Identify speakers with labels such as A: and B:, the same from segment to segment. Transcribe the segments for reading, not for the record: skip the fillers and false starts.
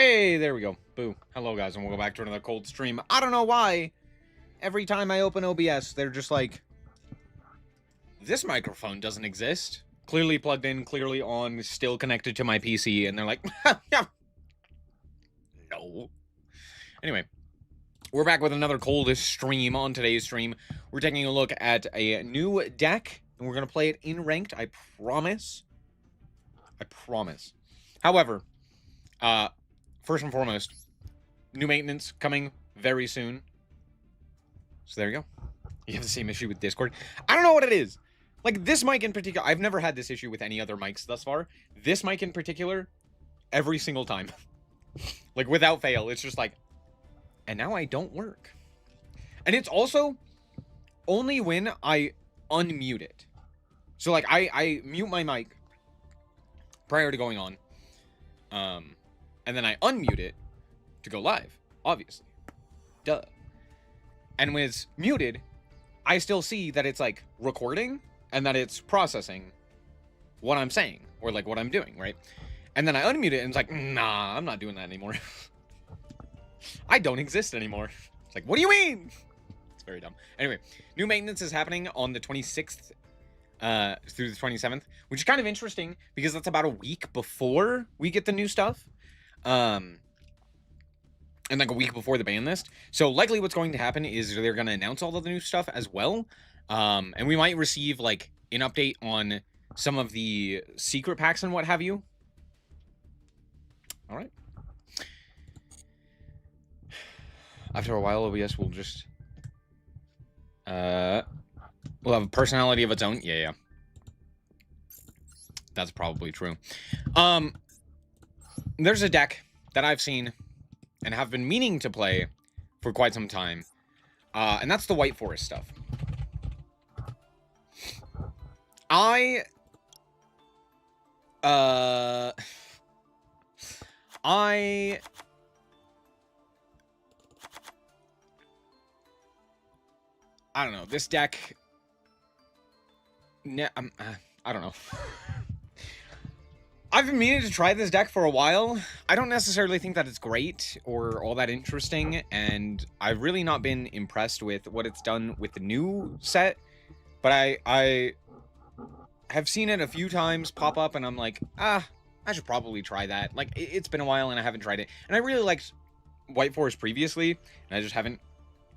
A: Hey, there we go. Boo. Hello, guys, and welcome back to another cold stream. I don't know why. Every time I open OBS, they're just like, this microphone doesn't exist. Clearly plugged in, clearly on, still connected to my PC, and they're like, no. Anyway, we're back with another cold stream. On today's stream, we're taking a look at a new deck, and we're going to play it in ranked, I promise. I promise. However, first and foremost, new maintenance coming very soon. So there you go. You have the same issue with Discord. I don't know what it is. Like, this mic in particular, I've never had this issue with any other mics thus far. This mic in particular, every single time. Like, without fail, it's just like, and now I don't work. And it's also only when I unmute it. So, like, I mute my mic prior to going on. And then I unmute it to go live, obviously. Duh. And when it's muted, I still see that it's, like, recording and that it's processing what I'm saying or, like, what I'm doing, right? And then I unmute it and it's like, nah, I'm not doing that anymore. I don't exist anymore. It's like, what do you mean? It's very dumb. Anyway, new maintenance is happening on the 26th through the 27th, which is kind of interesting because that's about a week before we get the new stuff. And like a week before the ban list. So likely what's going to happen is they're going to announce all of the new stuff as well. And we might receive like an update on some of the secret packs and what have you. All right. After a while, OBS will just, will have a personality of its own. Yeah. That's probably true. There's a deck that I've seen and have been meaning to play for quite some time. And that's the White Forest stuff. I don't know. This deck, I don't know. I've been meaning to try this deck for a while. I don't necessarily think that it's great or all that interesting, and I've really not been impressed with what it's done with the new set. But I have seen it a few times pop up, and I'm like, I should probably try that. Like, it's been a while, and I haven't tried it. And I really liked White Forest previously, and I just haven't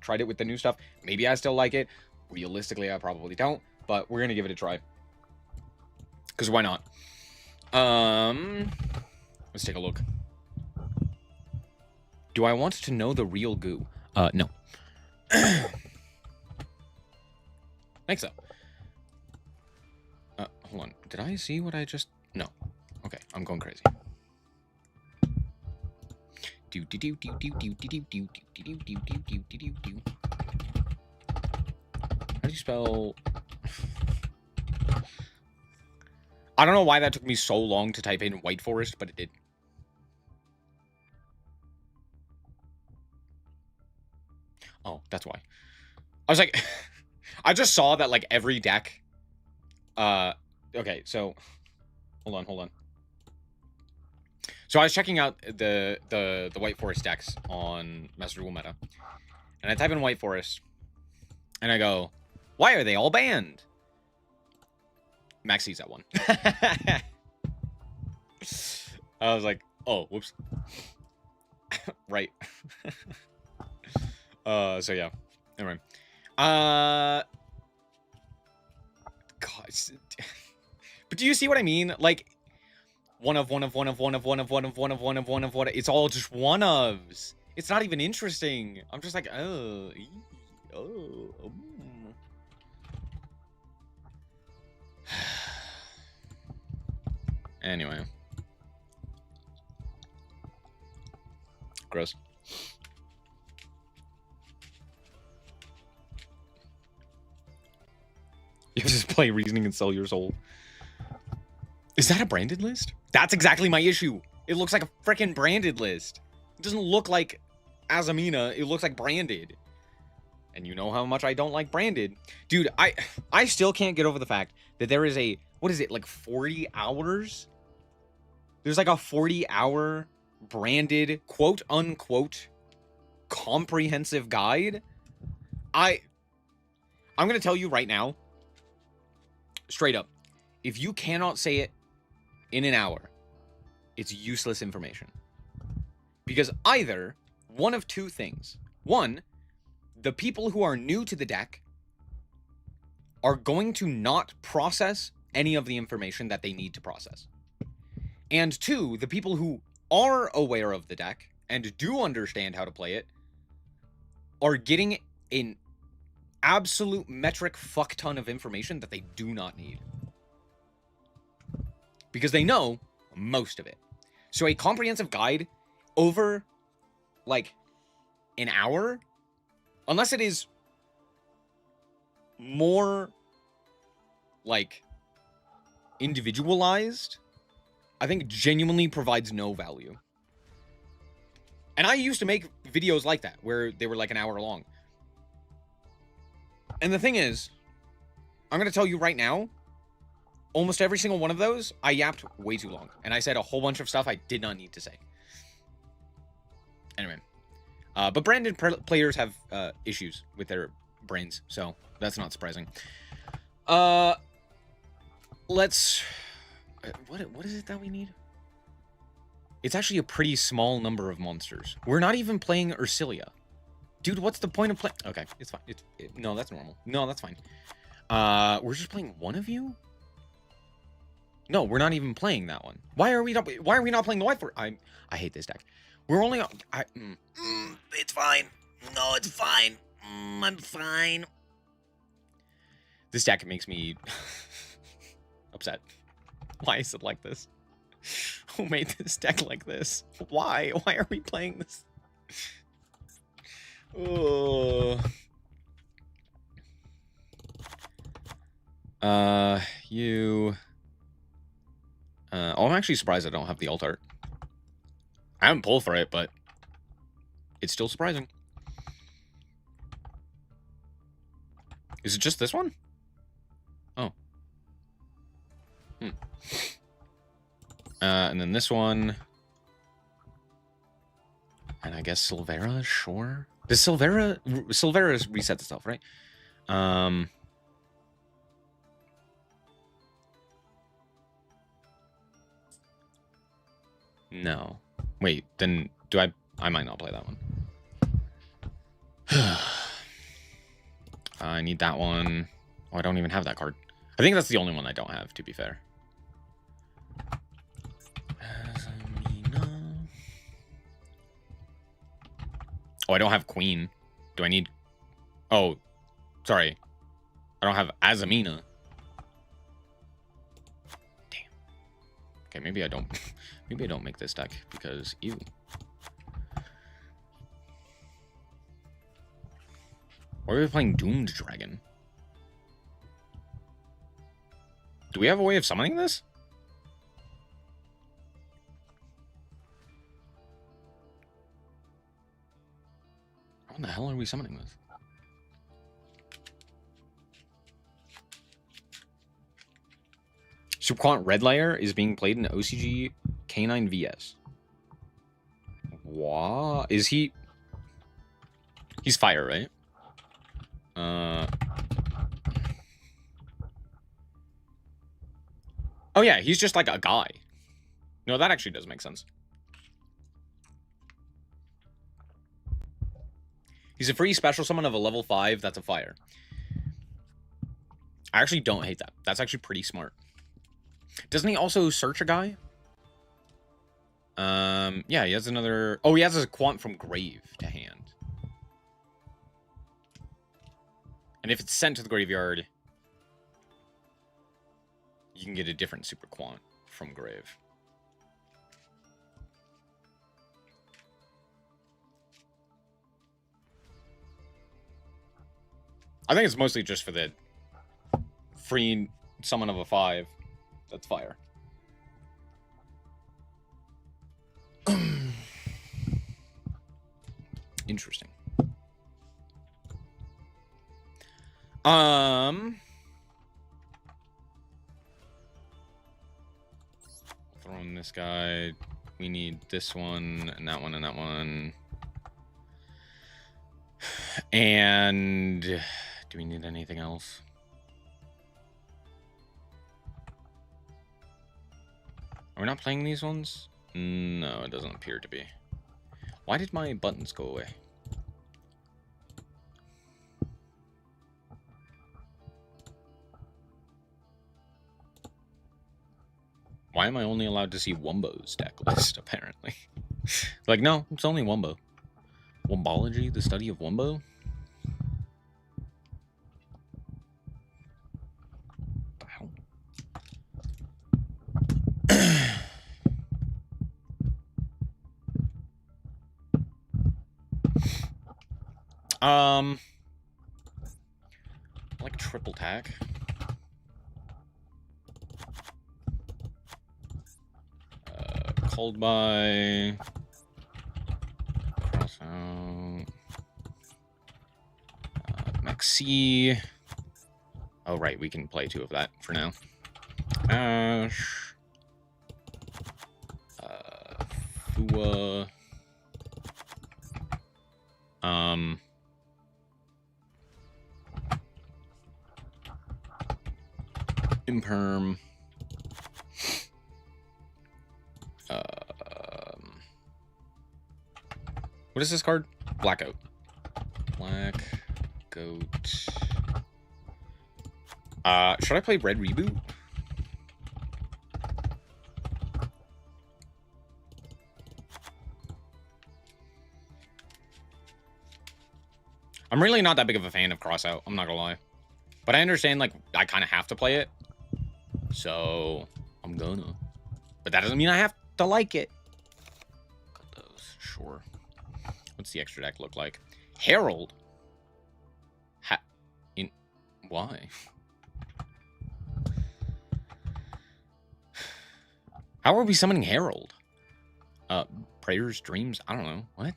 A: tried it with the new stuff. Maybe I still like it. Realistically, I probably don't, but we're gonna give it a try. Because why not? Let's take a look. Do I want to know the real goo? No. Think so. Hold on. Did I see what I just... No. Okay, I'm going crazy. How do you spell... I don't know why that took me so long to type in White Forest, but it did. Oh, that's why. I was like, I just saw that like every deck. Okay, so hold on. So I was checking out the White Forest decks on Master Duel Meta, and I type in White Forest, and I go, why are they all banned? Max sees that one. I was like, oh, whoops. Right. So yeah. Anyway. God. But do you see what I mean? Like, one of. It's all just one ofs. It's not even interesting. I'm just like, oh. Anyway. Gross. You just play Reasoning and sell your soul. Is that a branded list? That's exactly my issue. It looks like a freaking branded list. It doesn't look like Azamina. It looks like branded. And you know how much I don't like branded. Dude, I still can't get over the fact that there is a, what is it, like 40 hours? There's like a 40-hour branded, quote unquote, comprehensive guide, I'm going to tell you right now, straight up, if you cannot say it in an hour, it's useless information. Because either one of two things. One, the people who are new to the deck are going to not process any of the information that they need to process. And two, the people who are aware of the deck and do understand how to play it are getting an absolute metric fuck ton of information that they do not need. Because they know most of it. So a comprehensive guide over, like, an hour, unless it is more, like, individualized, I think genuinely provides no value. And I used to make videos like that, where they were like an hour long. And the thing is, I'm going to tell you right now, almost every single one of those, I yapped way too long. And I said a whole bunch of stuff I did not need to say. Anyway. But branded players have issues with their brains, so that's not surprising. Let's... What is it that we need? It's actually a pretty small number of monsters. We're not even playing Ursilia. Dude, what's the point of playing... Okay, it's fine. No, that's normal. No, that's fine. We're just playing one of you? No, we're not even playing that one. Why are we not playing the white for... I hate this deck. We're only...
B: It's fine. No, it's fine. I'm fine.
A: This deck makes me upset. Why is it like this? Who made this deck like this? Why? Why are we playing this? Oh. I'm actually surprised I don't have the alt art. I haven't pulled for it, but it's still surprising. Is it just this one? Oh. And then this one. And I guess Silvera, sure. Does Silvera resets itself, right? No. Wait, then do I might not play that one. I need that one. Oh, I don't even have that card. I think that's the only one I don't have, to be fair. Oh, I don't have Queen. Do I need... Oh, sorry. I don't have Azamina. Damn. Okay, maybe I don't... Maybe I don't make this deck, because... Ew. Why are we playing Doomed Dragon? Do we have a way of summoning this? How the hell are we summoning this? Superquant Red Layer is being played in OCG K9 VS. What? Is he... He's fire, right? Oh yeah, he's just like a guy. No, that actually does make sense. He's a free special summon of a level 5 that's a fire. I actually don't hate that. That's actually pretty smart. Doesn't he also search a guy? Yeah, he has another... Oh, he has a quant from grave to hand. And if it's sent to the graveyard, you can get a different super quant from grave. I think it's mostly just for the free summon of a 5. That's fire. Interesting. Throwing this guy. We need this one, and that one, and that one. And do we need anything else? Are we not playing these ones? No, it doesn't appear to be. Why did my buttons go away? Why am I only allowed to see Wumbo's deck list, apparently? Like, no, it's only Wumbo. Wombology, the study of Wumbo? What the hell? Like triple tack. Called by cross out. Maxi. Oh right, we can play 2 of that for now. Ash. Fua. Imperm. What is this card? Blackout. Black Goat. Should I play Red Reboot? I'm really not that big of a fan of Crossout, I'm not gonna lie. But I understand, like, I kind of have to play it. So, I'm gonna. But that doesn't mean I have to like it. Got those, sure. What's the extra deck look like? Herald? Why? How are we summoning Herald? Prayers, dreams? I don't know. What?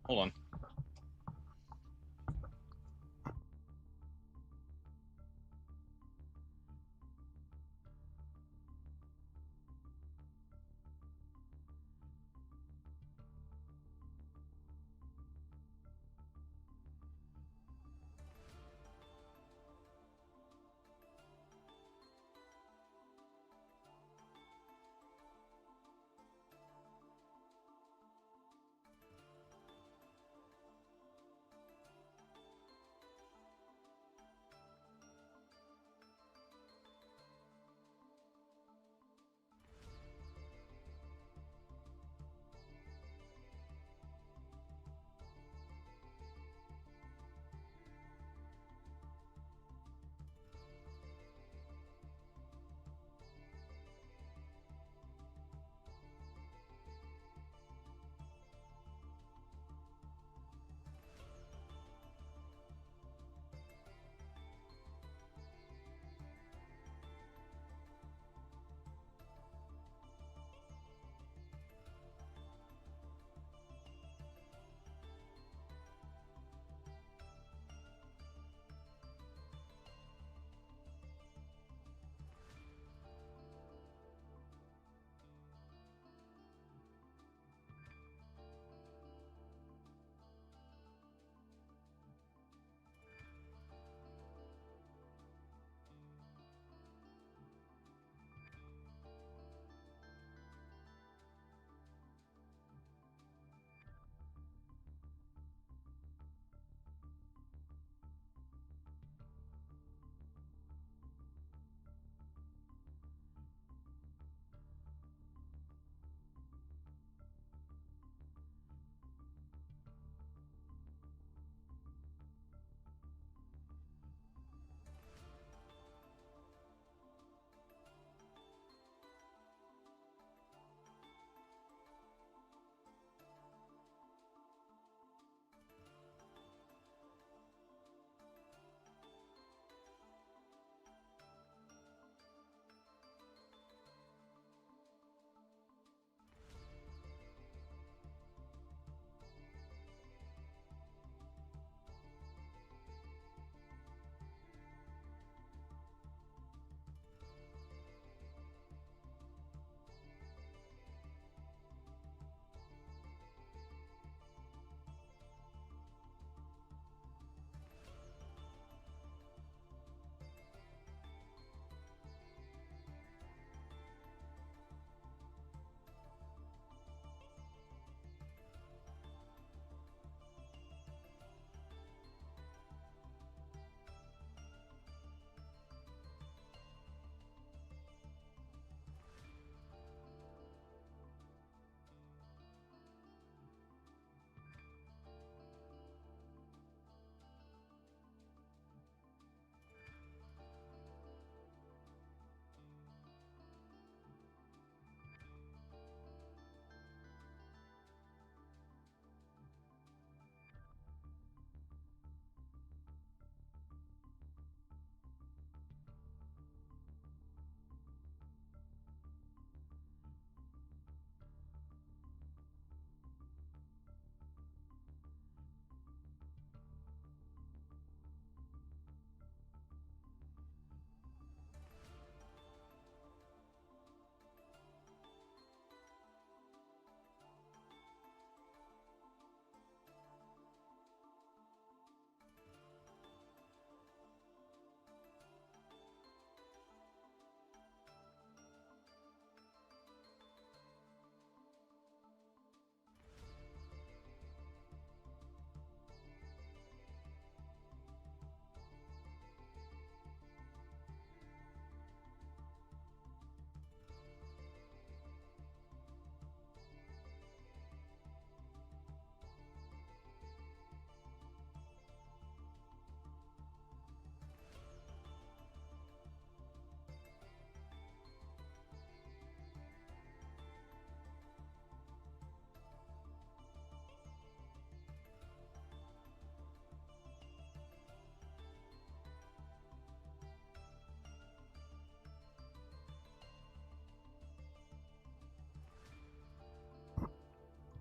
A: Hold on.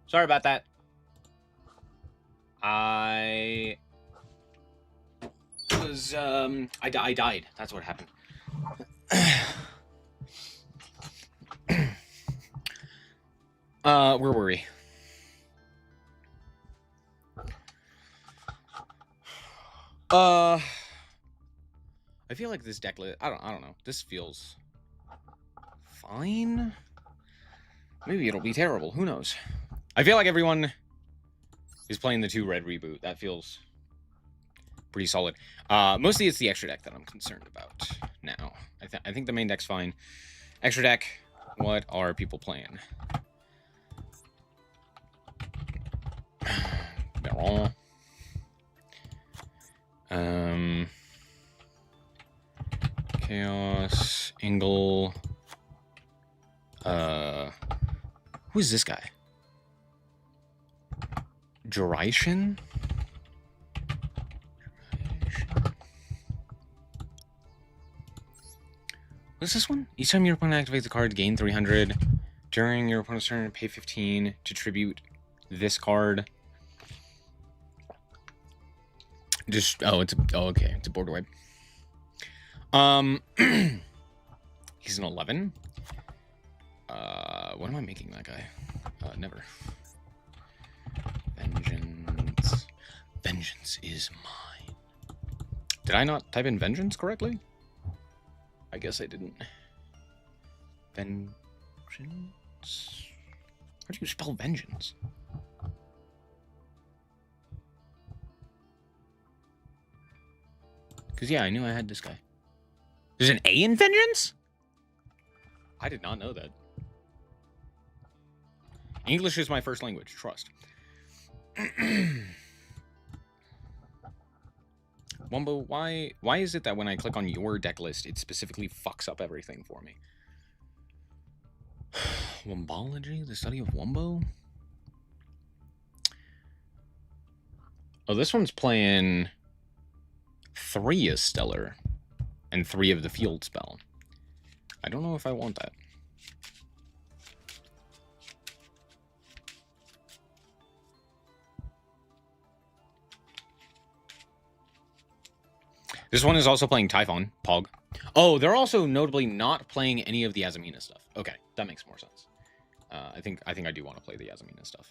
A: Sorry about that. I was, I died. That's what happened. Where were we? I feel like this deck list, I don't know. This feels fine. Maybe it'll be terrible. Who knows? I feel like everyone is playing the 2 red reboot. That feels pretty solid. Mostly it's the extra deck that I'm concerned about now. I think the main deck's fine. Extra deck, what are people playing? Baron. Chaos, Ingle. Who is this guy? Duration? What's this one? Each time your opponent activates a card, gain 300. During your opponent's turn, pay 15 to tribute this card. Just, okay, it's a border wipe. He's an 11. What am I making that guy? Never. Vengeance is mine. Did I not type in vengeance correctly? I guess I didn't. Vengeance? How do you spell vengeance? Because, yeah, I knew I had this guy. There's an A in vengeance? I did not know that. English is my first language. Trust. Wumbo, why is it that when I click on your deck list, it specifically fucks up everything for me? Wombology? The study of Wumbo? Oh, this one's playing 3 as Stellar and 3 of the field spell. I don't know if I want that. This one is also playing Typhon, Pog. Oh, they're also notably not playing any of the Azamina stuff. Okay, that makes more sense. I think I do want to play the Azamina stuff.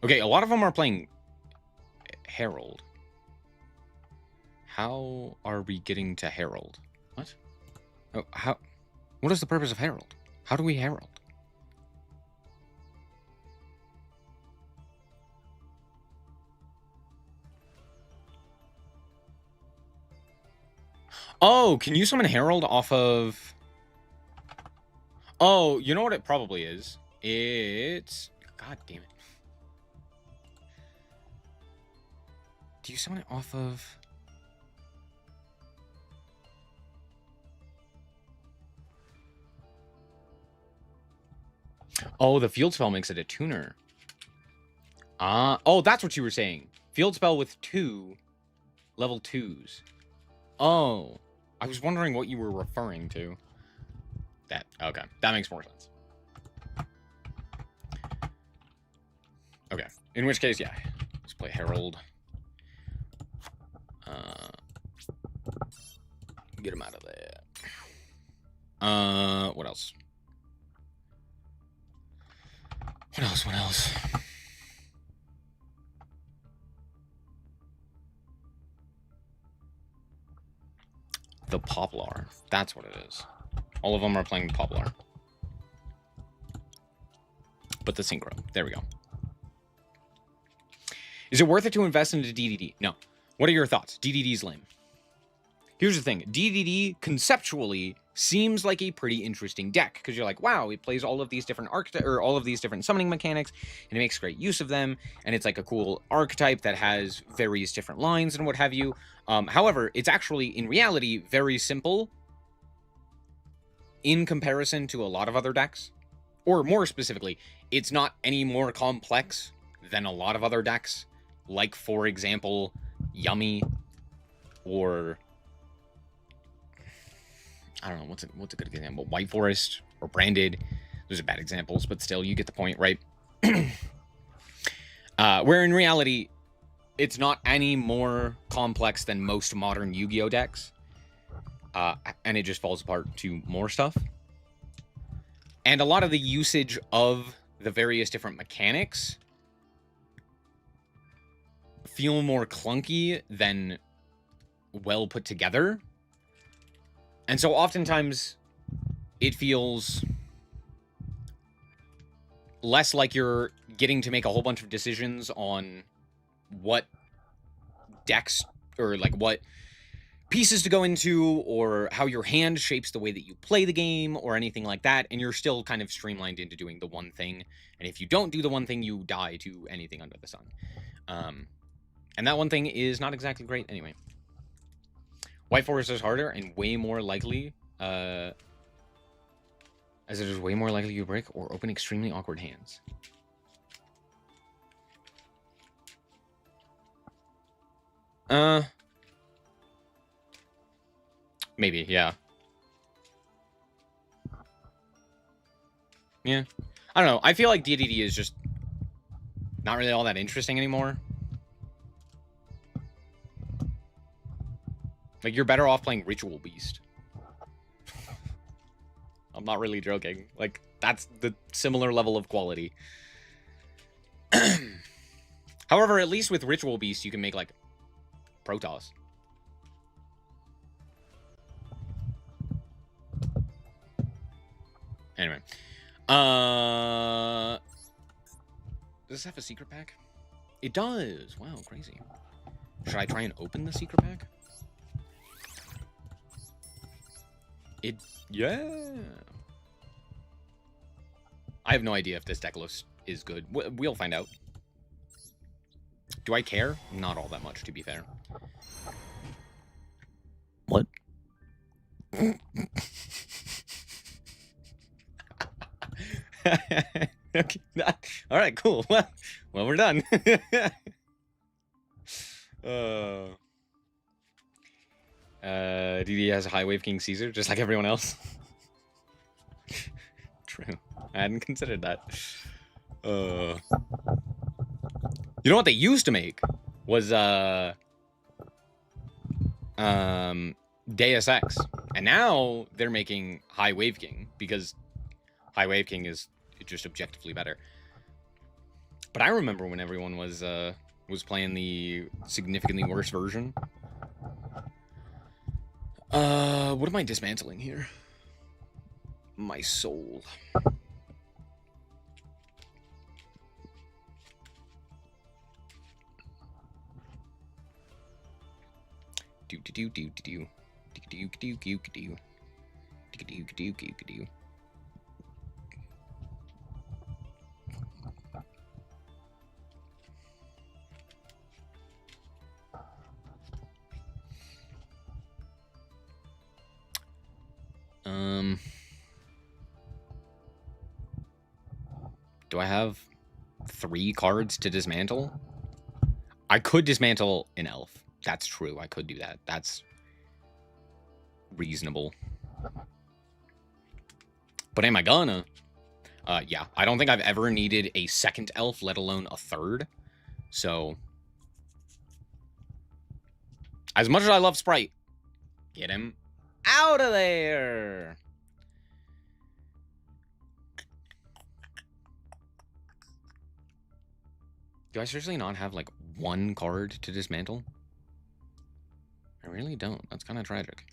A: Okay, a lot of them are playing Herald. How are we getting to Herald? What? Oh, how? What is the purpose of Herald? How do we Herald? Oh, can you summon Herald off of... Oh, you know what it probably is? It's... God damn it. Do you summon it off of... Oh, the field spell makes it a tuner. Oh, that's what you were saying. Field spell with 2 level 2s. Oh, I was wondering what you were referring to. That, okay, that makes more sense. Okay, in which case, yeah, let's play Herald. Get him out of there. What else? What else? The Poplar. That's what it is. All of them are playing Poplar. But the Synchro. There we go. Is it worth it to invest into DDD? No. What are your thoughts? DDD's lame. Here's the thing. DDD conceptually seems like a pretty interesting deck because you're like, wow, it plays all of these different all of these different summoning mechanics, and it makes great use of them, and it's like a cool archetype that has various different lines and what have you. However, it's actually in reality very simple in comparison to a lot of other decks, or more specifically, it's not any more complex than a lot of other decks, like for example, Yummy or I don't know, what's a good example? White Forest or Branded. Those are bad examples, but still, you get the point, right? Where in reality, it's not any more complex than most modern Yu-Gi-Oh decks. And it just falls apart to more stuff. And a lot of the usage of the various different mechanics feel more clunky than well put together. And so oftentimes it feels less like you're getting to make a whole bunch of decisions on what decks or like what pieces to go into or how your hand shapes the way that you play the game or anything like that, and you're still kind of streamlined into doing the one thing, and if you don't do the one thing, you die to anything under the sun. And that one thing is not exactly great anyway. White Forest is harder and way more likely, as it is way more likely you break or open extremely awkward hands. Maybe, yeah. Yeah. I don't know. I feel like DDD is just not really all that interesting anymore. Like, you're better off playing Ritual Beast. I'm not really joking. Like, that's the similar level of quality. However, at least with Ritual Beast, you can make, like, Protoss. Anyway. Does this have a secret pack? It does. Wow, crazy. Should I try and open the secret pack? Yeah. I have no idea if this deck list is good. We'll find out. Do I care? Not all that much, to be fair. What? Okay. All right, cool. Well, we're done. DD has a High Wave King Caesar, just like everyone else. True. I hadn't considered that. You know what they used to make was Deus Ex, and now they're making High Wave King because High Wave King is just objectively better. But I remember when everyone was playing the significantly worse version. What am I dismantling here? My soul. Do do do do do do do do do do do do do do. Do I have 3 cards to dismantle? I could dismantle an elf. That's true. I could do that. That's reasonable. But am I gonna? Yeah. I don't think I've ever needed a second elf, let alone a third. So, as much as I love Sprite, get him out of there. Do I seriously not have, like, 1 card to dismantle? I really don't. That's kind of tragic.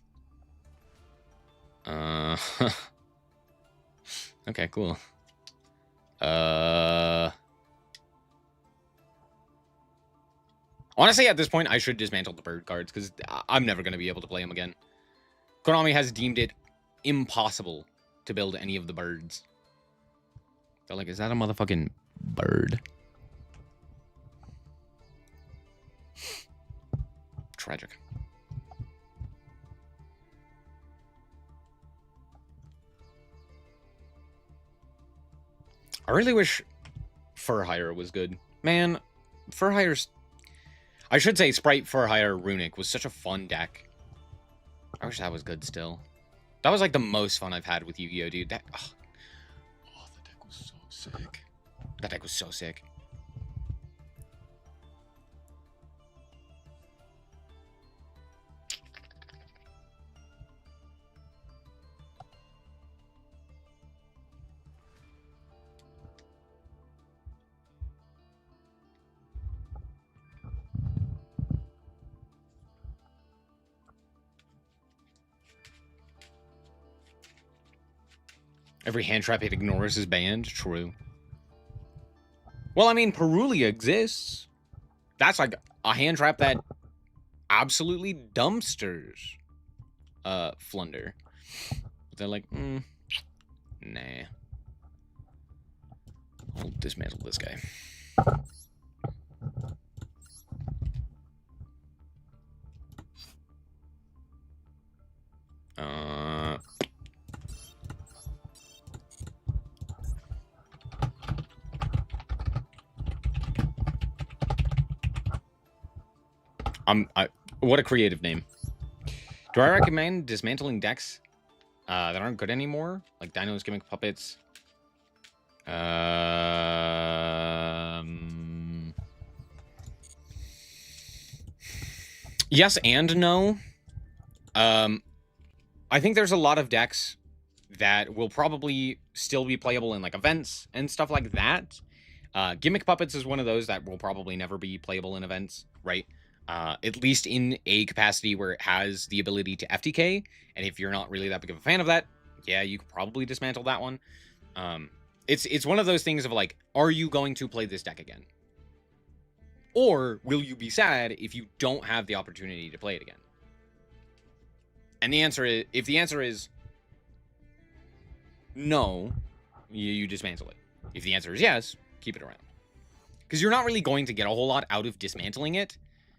A: Okay, cool. Honestly, at this point, I should dismantle the bird cards, because I'm never going to be able to play them again. Konami has deemed it impossible to build any of the birds. So, like, is that a motherfucking bird? Tragic. I really wish Fur Hire was good. Man, Fur Hire's... I should say Sprite Fur Hire Runic was such a fun deck. I wish that was good still. That was like the most fun I've had with Yu-Gi-Oh, dude. That, oh, the deck was so sick. That deck was so sick. Every hand trap it ignores is banned. True. Well, I mean, Perulia exists. That's like a hand trap that absolutely dumpsters Flunder. But they're like, nah. I'll dismantle this guy. What a creative name. Do I recommend dismantling decks that aren't good anymore? Like Dino's Gimmick Puppets. Yes and no. I think there's a lot of decks that will probably still be playable in like events and stuff like that. Gimmick Puppets is one of those that will probably never be playable in events, right? At least in a capacity where it has the ability to FTK. And if you're not really that big of a fan of that, yeah, you could probably dismantle that one. It's one of those things of like, are you going to play this deck again? Or will you be sad if you don't have the opportunity to play it again? And the answer is, if the answer is no, you dismantle it. If the answer is yes, keep it around. Because you're not really going to get a whole lot out of dismantling it.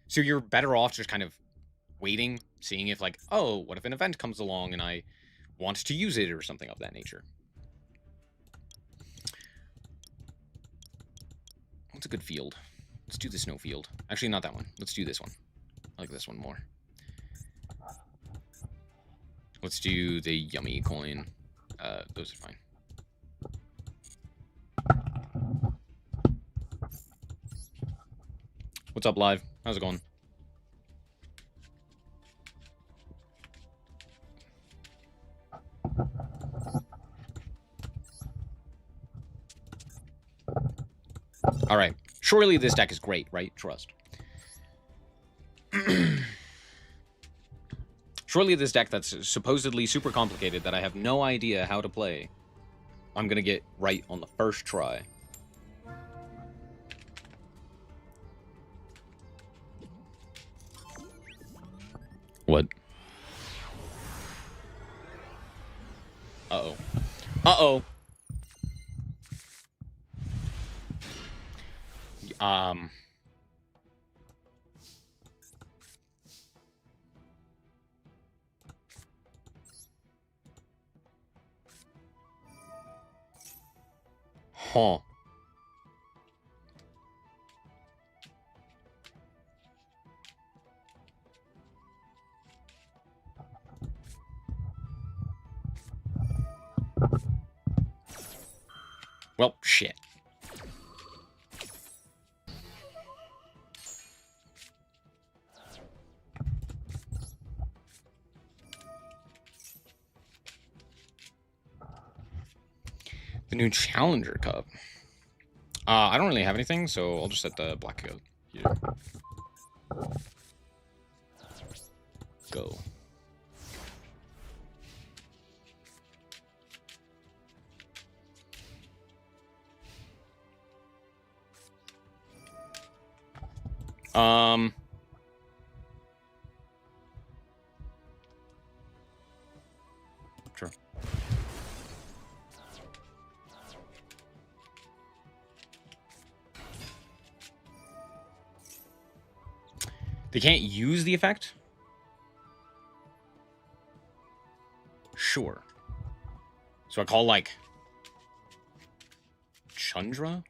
A: So you're better off just kind of waiting, seeing if like, oh, what if an event comes along and I want to use it or something of that nature. What's a good field? Let's do the snow field. Actually, not that one. Let's do this one. I like this one more. Let's do the yummy coin. Those are fine. What's up, live? How's it going? All right. Surely this deck is great, right? Trust. Surely this deck that's supposedly super complicated that I have no idea how to play, I'm going to get right on the first try. What? Uh-oh. Uh-oh. Huh. Well, shit. The new Challenger Cup. I don't really have anything, so I'll just set the black goat here. Go. Sure. They can't use the effect? Sure. So I call, like, Chundra?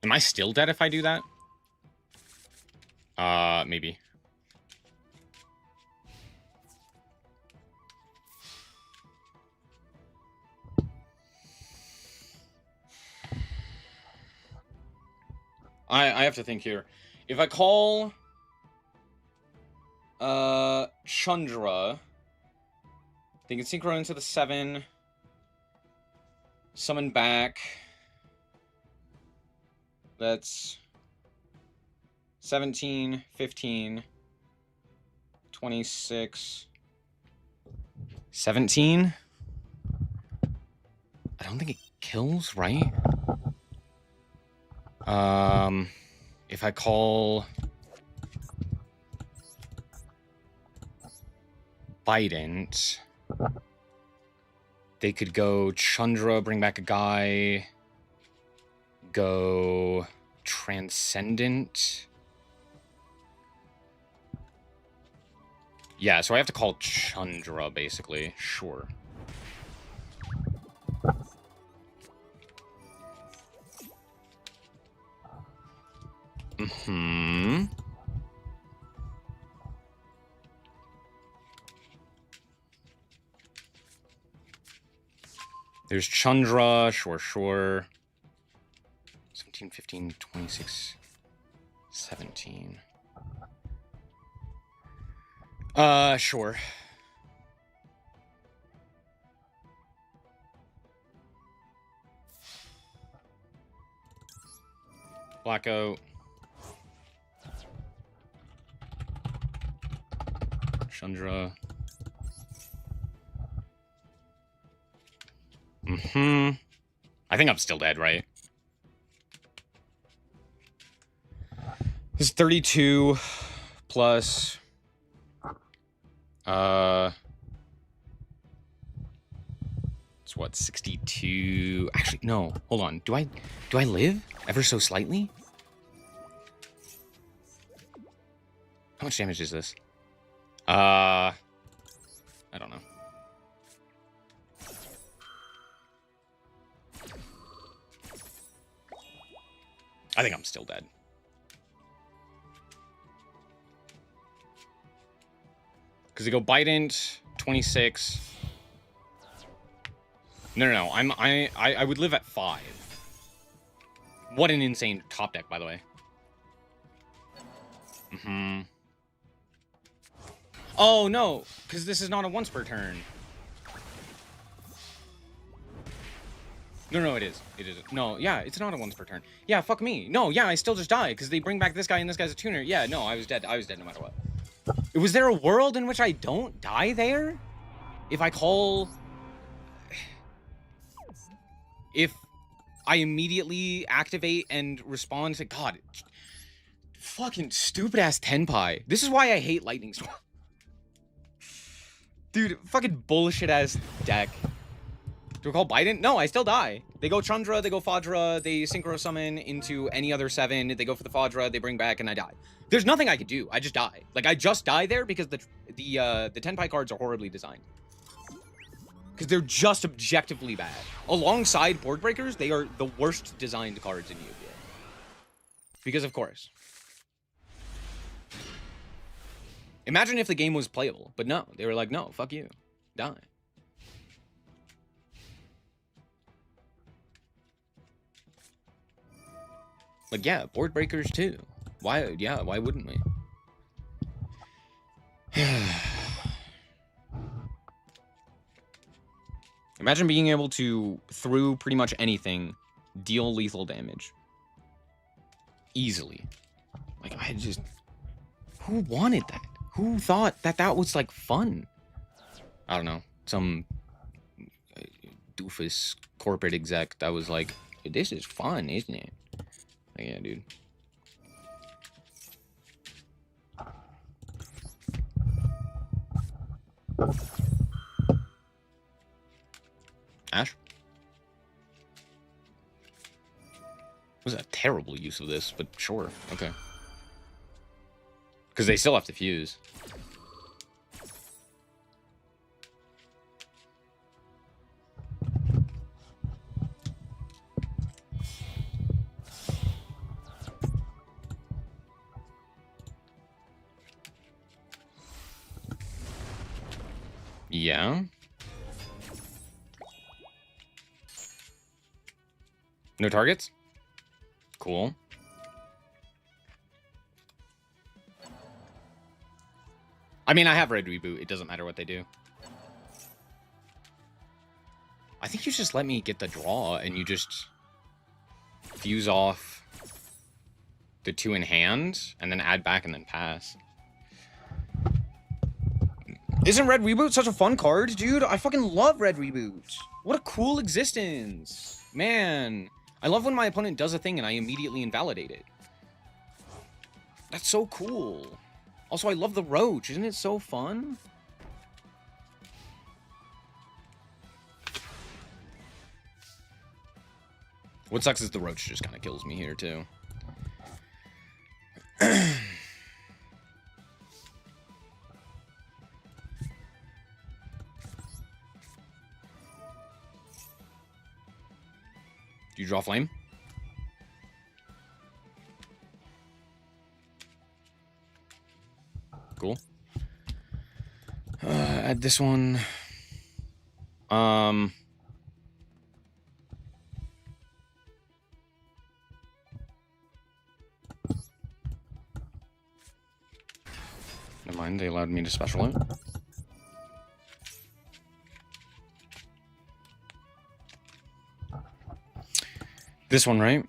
A: Am I still dead if I do that? Maybe. I have to think here. If I call Chandra, they can synchro into the 7, summon back. That's 17, 15, 26, 17. I don't think it kills, right? If I call Bident, they could go Chandra, bring back a guy, go Transcendent. Yeah, so I have to call Chandra, basically. Sure. Mm-hmm. There's Chandra, sure. 17, 15, 26, 17. Sure. Blackout. Chandra. Mm-hmm. I think I'm still dead, right? This is 32 plus... It's what, 62... Actually, no. Hold on. Do I live? Ever so slightly? How much damage is this? I don't know. I think I'm still dead. Because they go Bident, 26. No. I would live at 5. What an insane top deck, by the way. Mm-hmm. Oh, no. Because this is not a once per turn. No, it is. It is. No, yeah, it's not a once per turn. Yeah, fuck me. No, yeah, I still just die, because they bring back this guy, and this guy's a tuner. Yeah, no, I was dead. I was dead no matter what. Was there a world in which I don't die there? If I call... If I immediately activate and respond to... God, fucking stupid-ass Tenpai. This is why I hate Lightning Storm. Dude, fucking bullshit-ass deck. Do I call Bident? No, I still die. They go Chandra, they go Fadra, they synchro summon into any other 7, they go for the Fadra, they bring back, and I die. There's nothing I could do. I just die. Like, I just die there because the Tenpai cards are horribly designed. Because they're just objectively bad. Alongside Board Breakers, they are the worst designed cards in Yu-Gi-Oh! Because, of course. Imagine if the game was playable, but no. They were like, no, fuck you. Die. Like, yeah, Board Breakers too. Why, yeah, why wouldn't we? Imagine being able to, through pretty much anything, deal lethal damage. Easily. Like, I just... Who wanted that? Who thought that that was, like, fun? I don't know. Some doofus corporate exec that was like, this is fun, isn't it? Like, yeah, dude. Ash? Was a terrible use of this, but sure. Okay. Because they still have to fuse. Yeah. No targets? Cool. I mean, I have red reboot. It doesn't matter what they do. I think you just let me get the draw and you just fuse off the 2 in hand and then add back and then pass. Isn't red reboot such a fun card, dude? I fucking love red reboot. What a cool existence. Man, I love when my opponent does a thing and I immediately invalidate it. That's so cool. Also, I love the roach. Isn't it so fun? What sucks is the roach just kind of kills me here, too. Do you draw flame? Cool. Add this one. Never mind, they allowed me to special it. This one, right?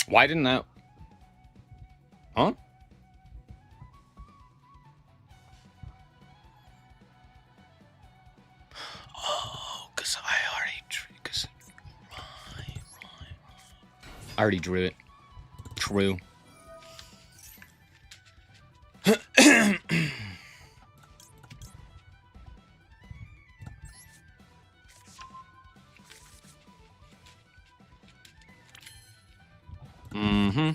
A: Why didn't that... Huh? Oh, because I already drew... Right. I already drew it. True. Mm-hmm.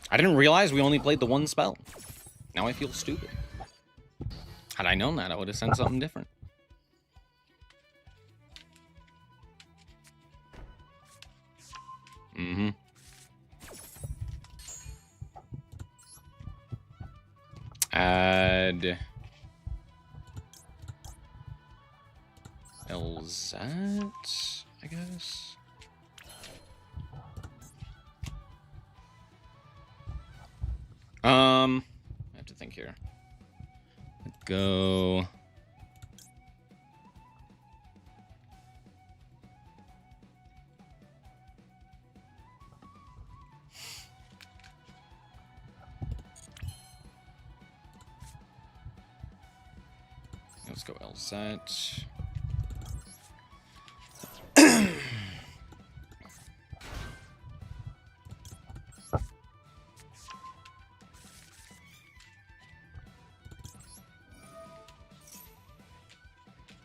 A: I didn't realize we only played the one spell. Now I feel stupid. Had I known that, I would have sent something different. Mm-hmm. Add LZ, I guess. I have to think here. Go. Let's go LZ.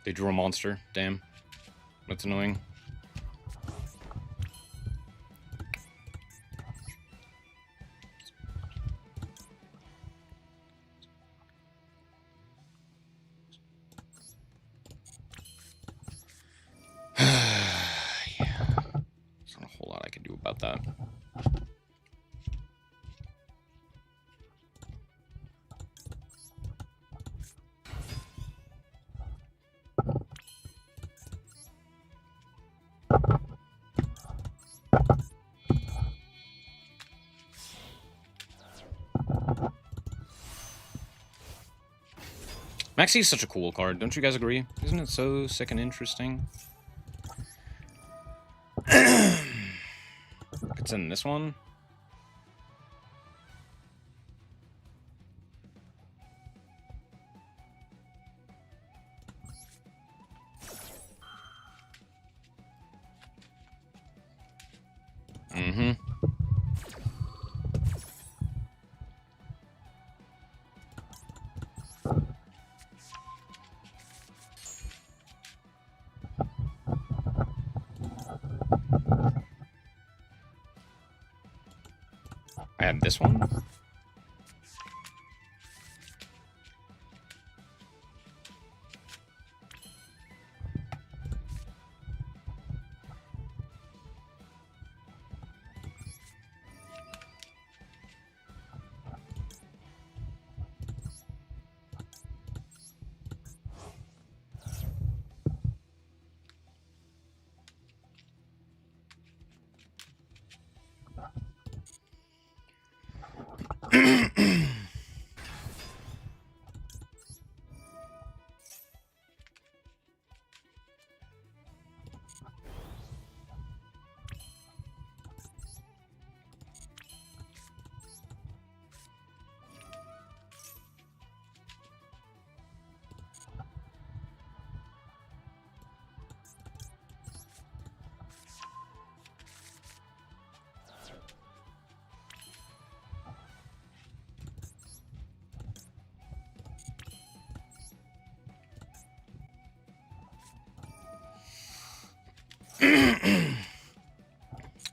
A: They drew a monster. Damn. That's annoying. Yeah. There's not a whole lot I can do about that. Maxi is such a cool card, don't you guys agree? Isn't it so sick and interesting? It's in this one. Mm-hmm. I have this one.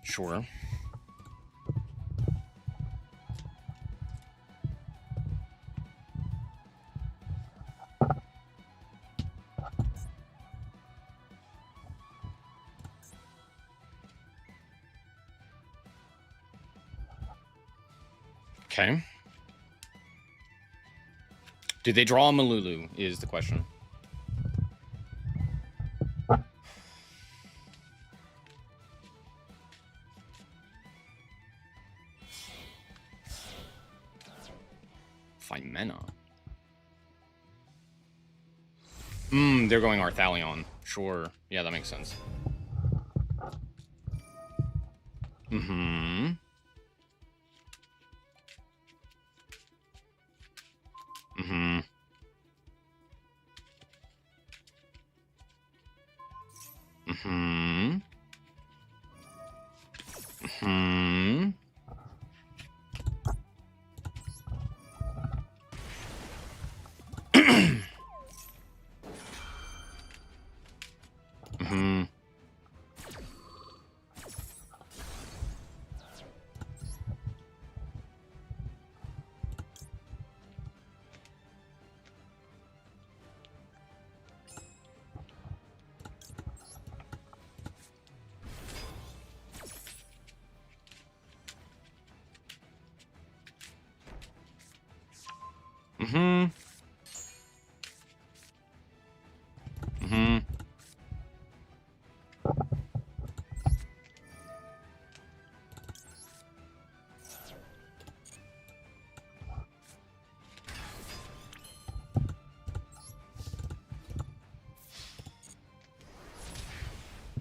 A: Sure. Okay. Did they draw a Malulu, is the question. Phimena. They're going Arthalion. Sure. Yeah, that makes sense. Mm-hmm. Mm-hmm. Mm-hmm. Mm-hmm. Mm-hmm. Mm-hmm. Mm-hmm.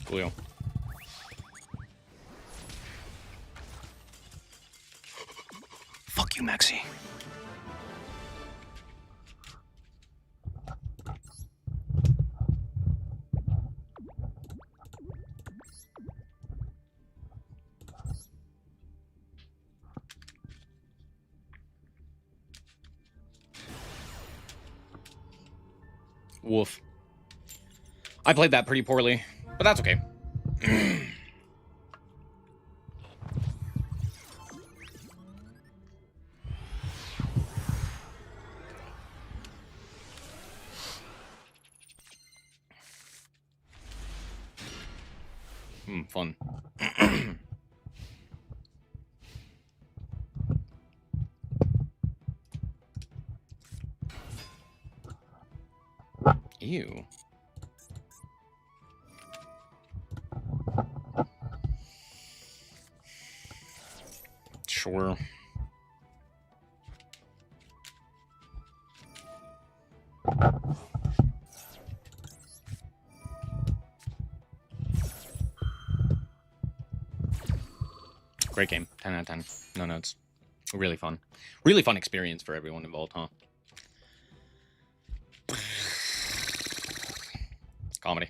A: Coolio. Fuck you, Maxi. Woof. I played that pretty poorly, but that's okay. Fun. Ew. Sure. Great game. 10 out of 10. No notes. Really fun. Really fun experience for everyone involved, huh? Comedy.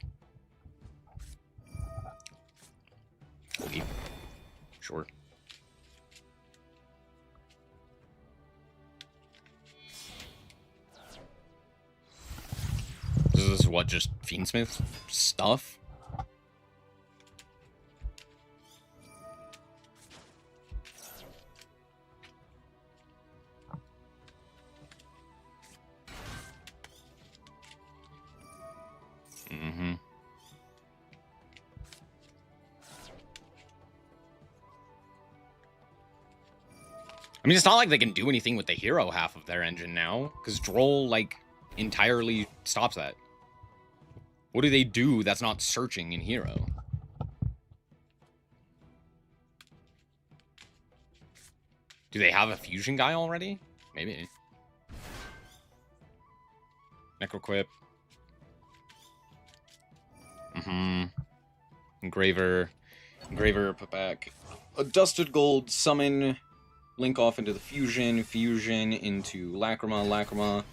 A: Boogie. Sure. This is what, just Fiendsmith stuff? I mean, it's not like they can do anything with the hero half of their engine now, because Droll, like, entirely stops that. What do they do that's not searching in hero? Do they have a fusion guy already? Maybe. Necroquip. Engraver. Engraver, put back a Dusted Gold, summon, link off into the Fusion, Fusion into Lacrima, Lacrima,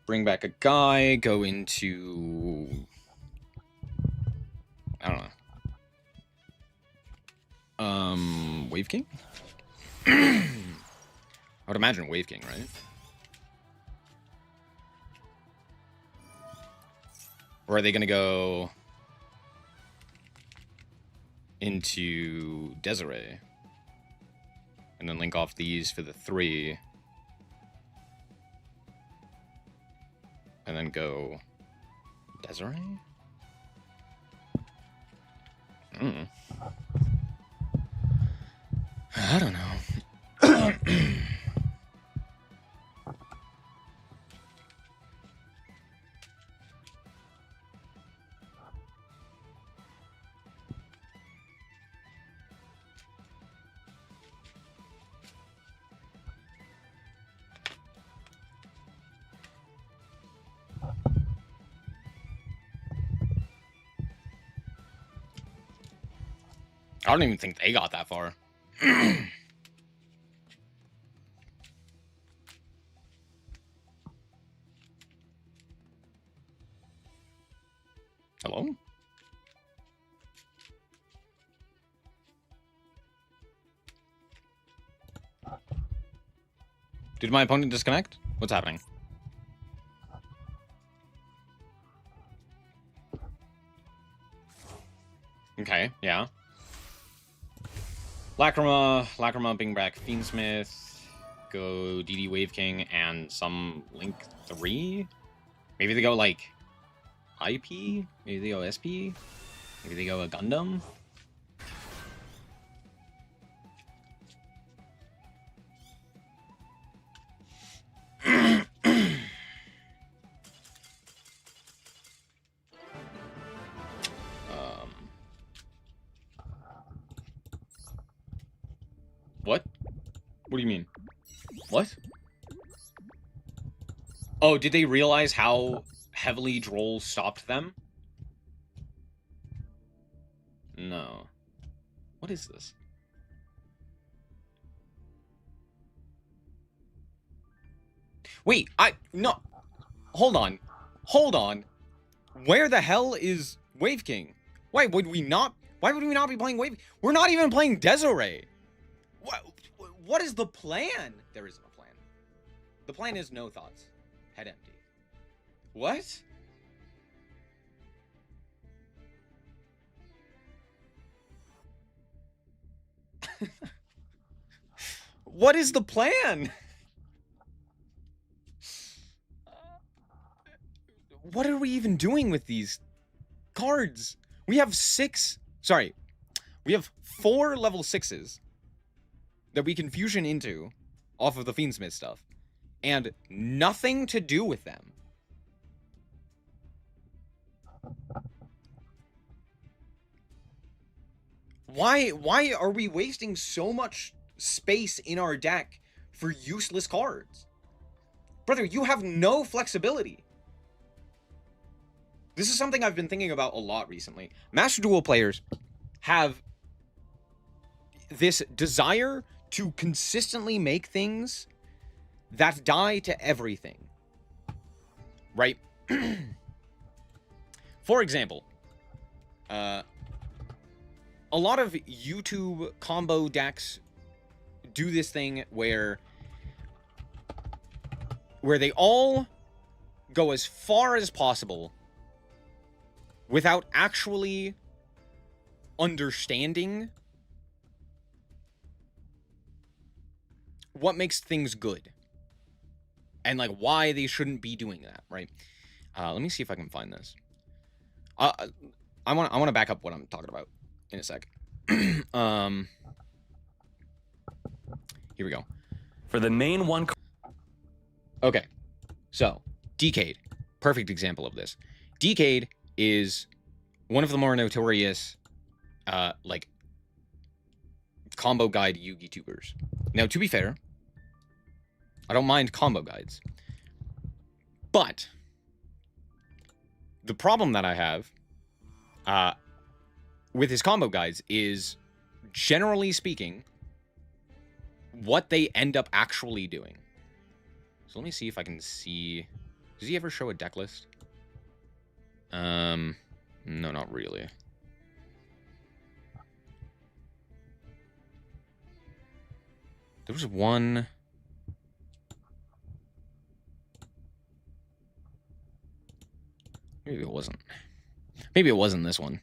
A: bring back a guy, go into... I don't know. Wave King? I would imagine Wave King, right? Or are they gonna go into Desiree? And then link off these for the 3. And then go Desiree? I don't know. I don't even think they got that far. Hello? Did my opponent disconnect? What's happening? Okay, yeah. Lacrima, bring back Fiendsmith, go DD Wave King, and some Link 3? Maybe they go, like, IP? Maybe they go SP? Maybe they go a Gundam? What? What do you mean? What? Oh, did they realize how heavily Droll stopped them? No. What is this? Wait, no. Hold on. Hold on. Where the hell is Wave King? Why would we not be playing Wave? We're not even playing Desiree. What is the plan? There isn't a plan. The plan is no thoughts. Head empty. What? What is the plan? What are we even doing with these cards? We have 4 level 6s that we can fusion into off of the Fiendsmith stuff, and nothing to do with them. Why are we wasting so much space in our deck for useless cards? Brother, you have no flexibility. This is something I've been thinking about a lot recently. Master Duel players have this desire to consistently make things that die to everything. Right? For example, a lot of YouTube combo decks do this thing where they all go as far as possible without actually understanding what makes things good and like why they shouldn't be doing that, right? Let me see if I can find this. I want to back up what I'm talking about in a sec. Here we go.
C: For the main one...
A: Okay, so, Decade. Perfect example of this. Decade is one of the more notorious, like, combo guide Yugi tubers. Now, to be fair, I don't mind combo guides. But the problem that I have with his combo guides is, generally speaking, what they end up actually doing. So let me see if I can see... Does he ever show a deck list? No, not really. There was one... Maybe it wasn't. Maybe it wasn't this one.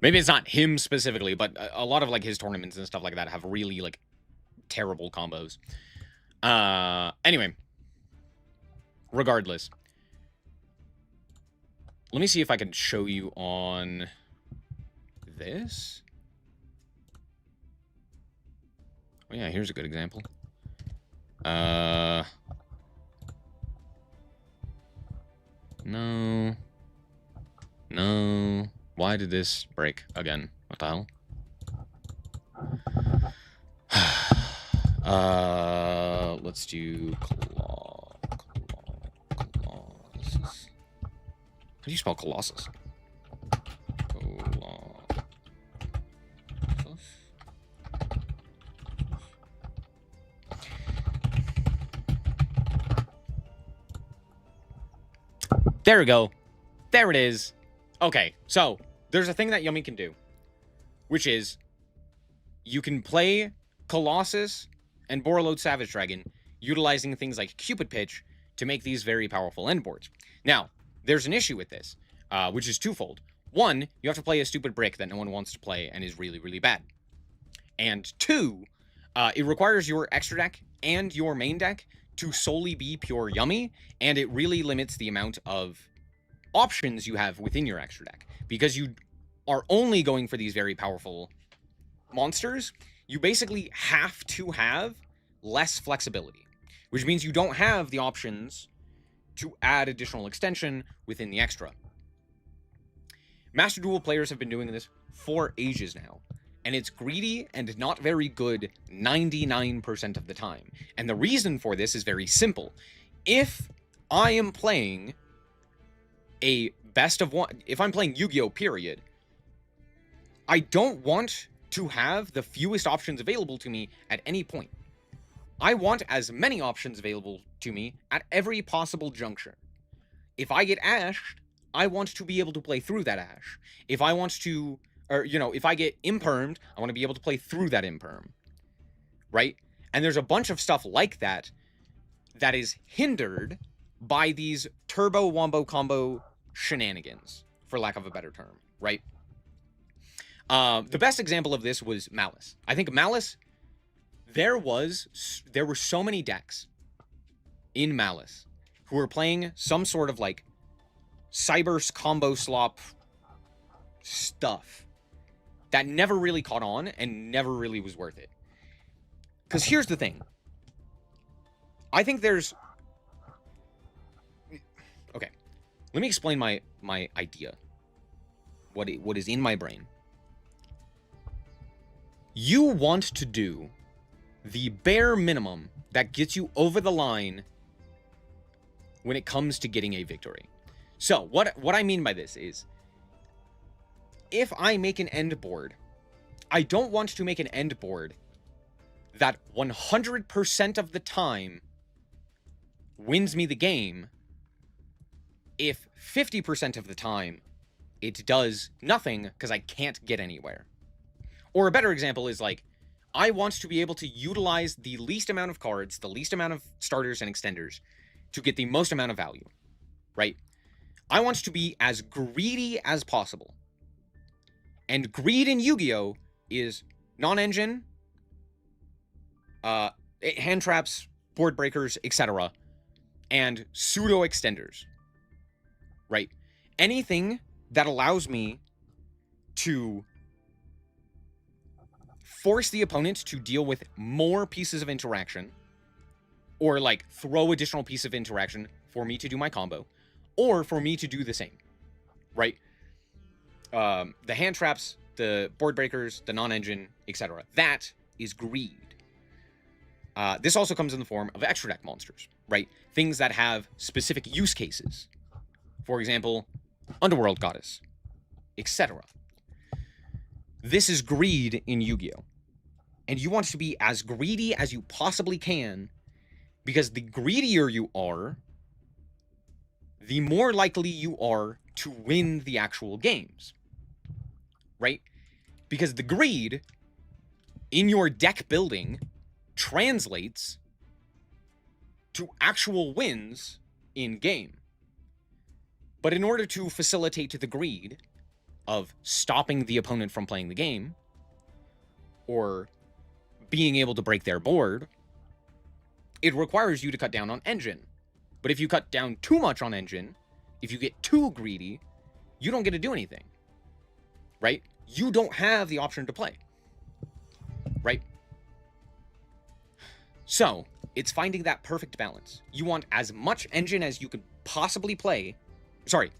A: Maybe it's not him specifically, but a lot of, like, his tournaments and stuff like that have really, like, terrible combos. Anyway. Regardless. Let me see if I can show you on this. Oh, yeah, here's a good example. No. No. Why did this break again? What the hell? Let's do Colossus. How do you spell Colossus? Colossus. There we go. There it is. Okay, so there's a thing that Yummy can do, which is you can play Colossus and Borreload Savage Dragon utilizing things like Cupid Pitch to make these very powerful end boards. Now, there's an issue with this, which is twofold. One, you have to play a stupid brick that no one wants to play and is really, really bad. And two, it requires your extra deck and your main deck to solely be pure Yummy, and it really limits the amount of options you have within your extra deck. Because you are only going for these very powerful monsters, you basically have to have less flexibility, which means you don't have the options to add additional extension within the extra. Master Duel players have been doing this for ages now, and it's greedy and not very good 99% of the time. And the reason for this is very simple. If I am playing a best of one, if I'm playing Yu-Gi-Oh! Period, I don't want to have the fewest options available to me at any point. I want as many options available to me at every possible juncture. If I get ashed, I want to be able to play through that ash. If I want to, or, you know, if I get impermed, I want to be able to play through that imperm. Right? And there's a bunch of stuff like that that is hindered by these turbo wombo combo shenanigans, for lack of a better term, right? The best example of this was Malice. I think Malice, there were so many decks in Malice who were playing some sort of, like, Cybers combo slop stuff that never really caught on and never really was worth it. Because here's the thing. I think there's... Okay. Let me explain my idea. What is in my brain. You want to do the bare minimum that gets you over the line when it comes to getting a victory. So, what I mean by this is, if I make an end board, I don't want to make an end board that 100% of the time wins me the game if 50% of the time it does nothing because I can't get anywhere. Or a better example is, like, I want to be able to utilize the least amount of cards, the least amount of starters and extenders to get the most amount of value, right? I want to be as greedy as possible. And greed in Yu-Gi-Oh! Is non-engine, hand traps, board breakers, etc., and pseudo extenders, right? Anything that allows me to force the opponent to deal with more pieces of interaction, or like throw additional piece of interaction for me to do my combo, or for me to do the same, right? The hand traps, the board breakers, the non-engine, etc. That is greed. This also comes in the form of extra deck monsters, right? Things that have specific use cases. For example, Underworld Goddess, etc. This is greed in Yu-Gi-Oh! And you want to be as greedy as you possibly can, because the greedier you are, the more likely you are to win the actual games, right? Because the greed in your deck building translates to actual wins in game. But in order to facilitate the greed of stopping the opponent from playing the game, or being able to break their board, it requires you to cut down on engine. But if you cut down too much on engine, if you get too greedy, you don't get to do anything, right? You don't have the option to play, right? So, it's finding that perfect balance. You want as much engine as you could possibly play. Sorry.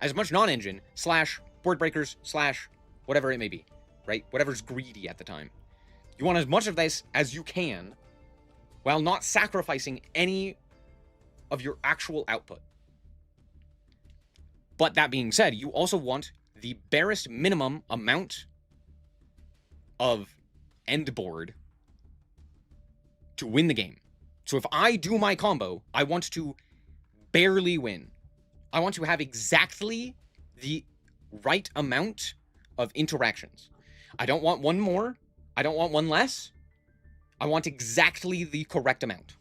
A: As much non-engine / board breakers / whatever it may be, right? Whatever's greedy at the time. You want as much of this as you can while not sacrificing any of your actual output. But that being said, you also want the barest minimum amount of end board to win the game. So if I do my combo, I want to barely win. I want to have exactly the right amount of interactions. I don't want one more. I don't want one less. I want exactly the correct amount.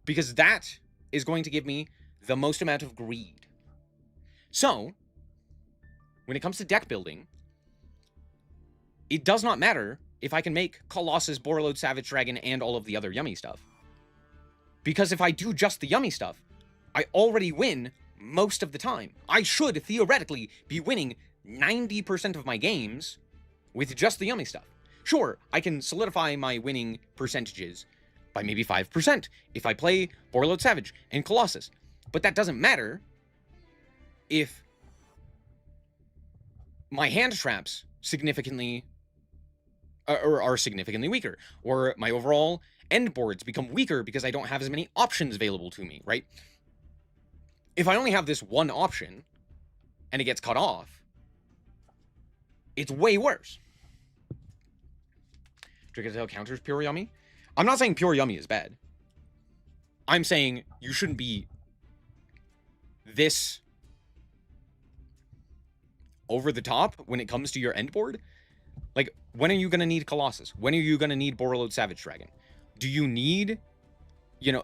A: Because that is going to give me the most amount of greed. So, when it comes to deck building, it does not matter if I can make Colossus, Borreload, Savage Dragon, and all of the other yummy stuff. Because if I do just the yummy stuff, I already win most of the time. I should theoretically be winning 90% of my games with just the yummy stuff. Sure, I can solidify my winning percentages by maybe 5% if I play Borreload Savage and Colossus. But that doesn't matter if my hand traps significantly are significantly weaker, or my overall end boards become weaker because I don't have as many options available to me, right? If I only have this one option and it gets cut off, it's way worse. Drickatel counters Pure Yummy. I'm not saying Pure Yummy is bad. I'm saying you shouldn't be this over the top when it comes to your end board. Like, when are you going to need Colossus? When are you going to need Borreload Savage Dragon? Do you need,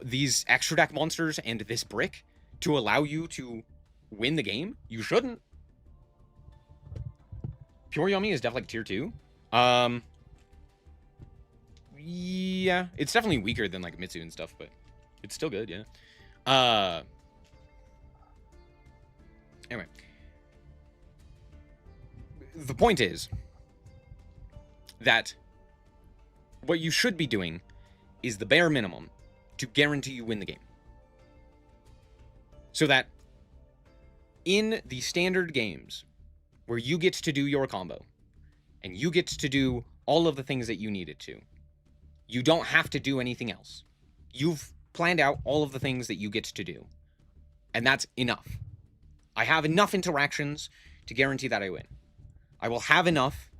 A: these extra deck monsters and this brick to allow you to win the game? You shouldn't. Pure Yummy is definitely tier 2. Yeah, it's definitely weaker than like Mitsu and stuff, but it's still good, yeah. Anyway. The point is that what you should be doing is the bare minimum to guarantee you win the game. So that in the standard games where you get to do your combo and you get to do all of the things that you needed to, you don't have to do anything else. You've planned out all of the things that you get to do, and that's enough. I have enough interactions to guarantee that I win. I will have enough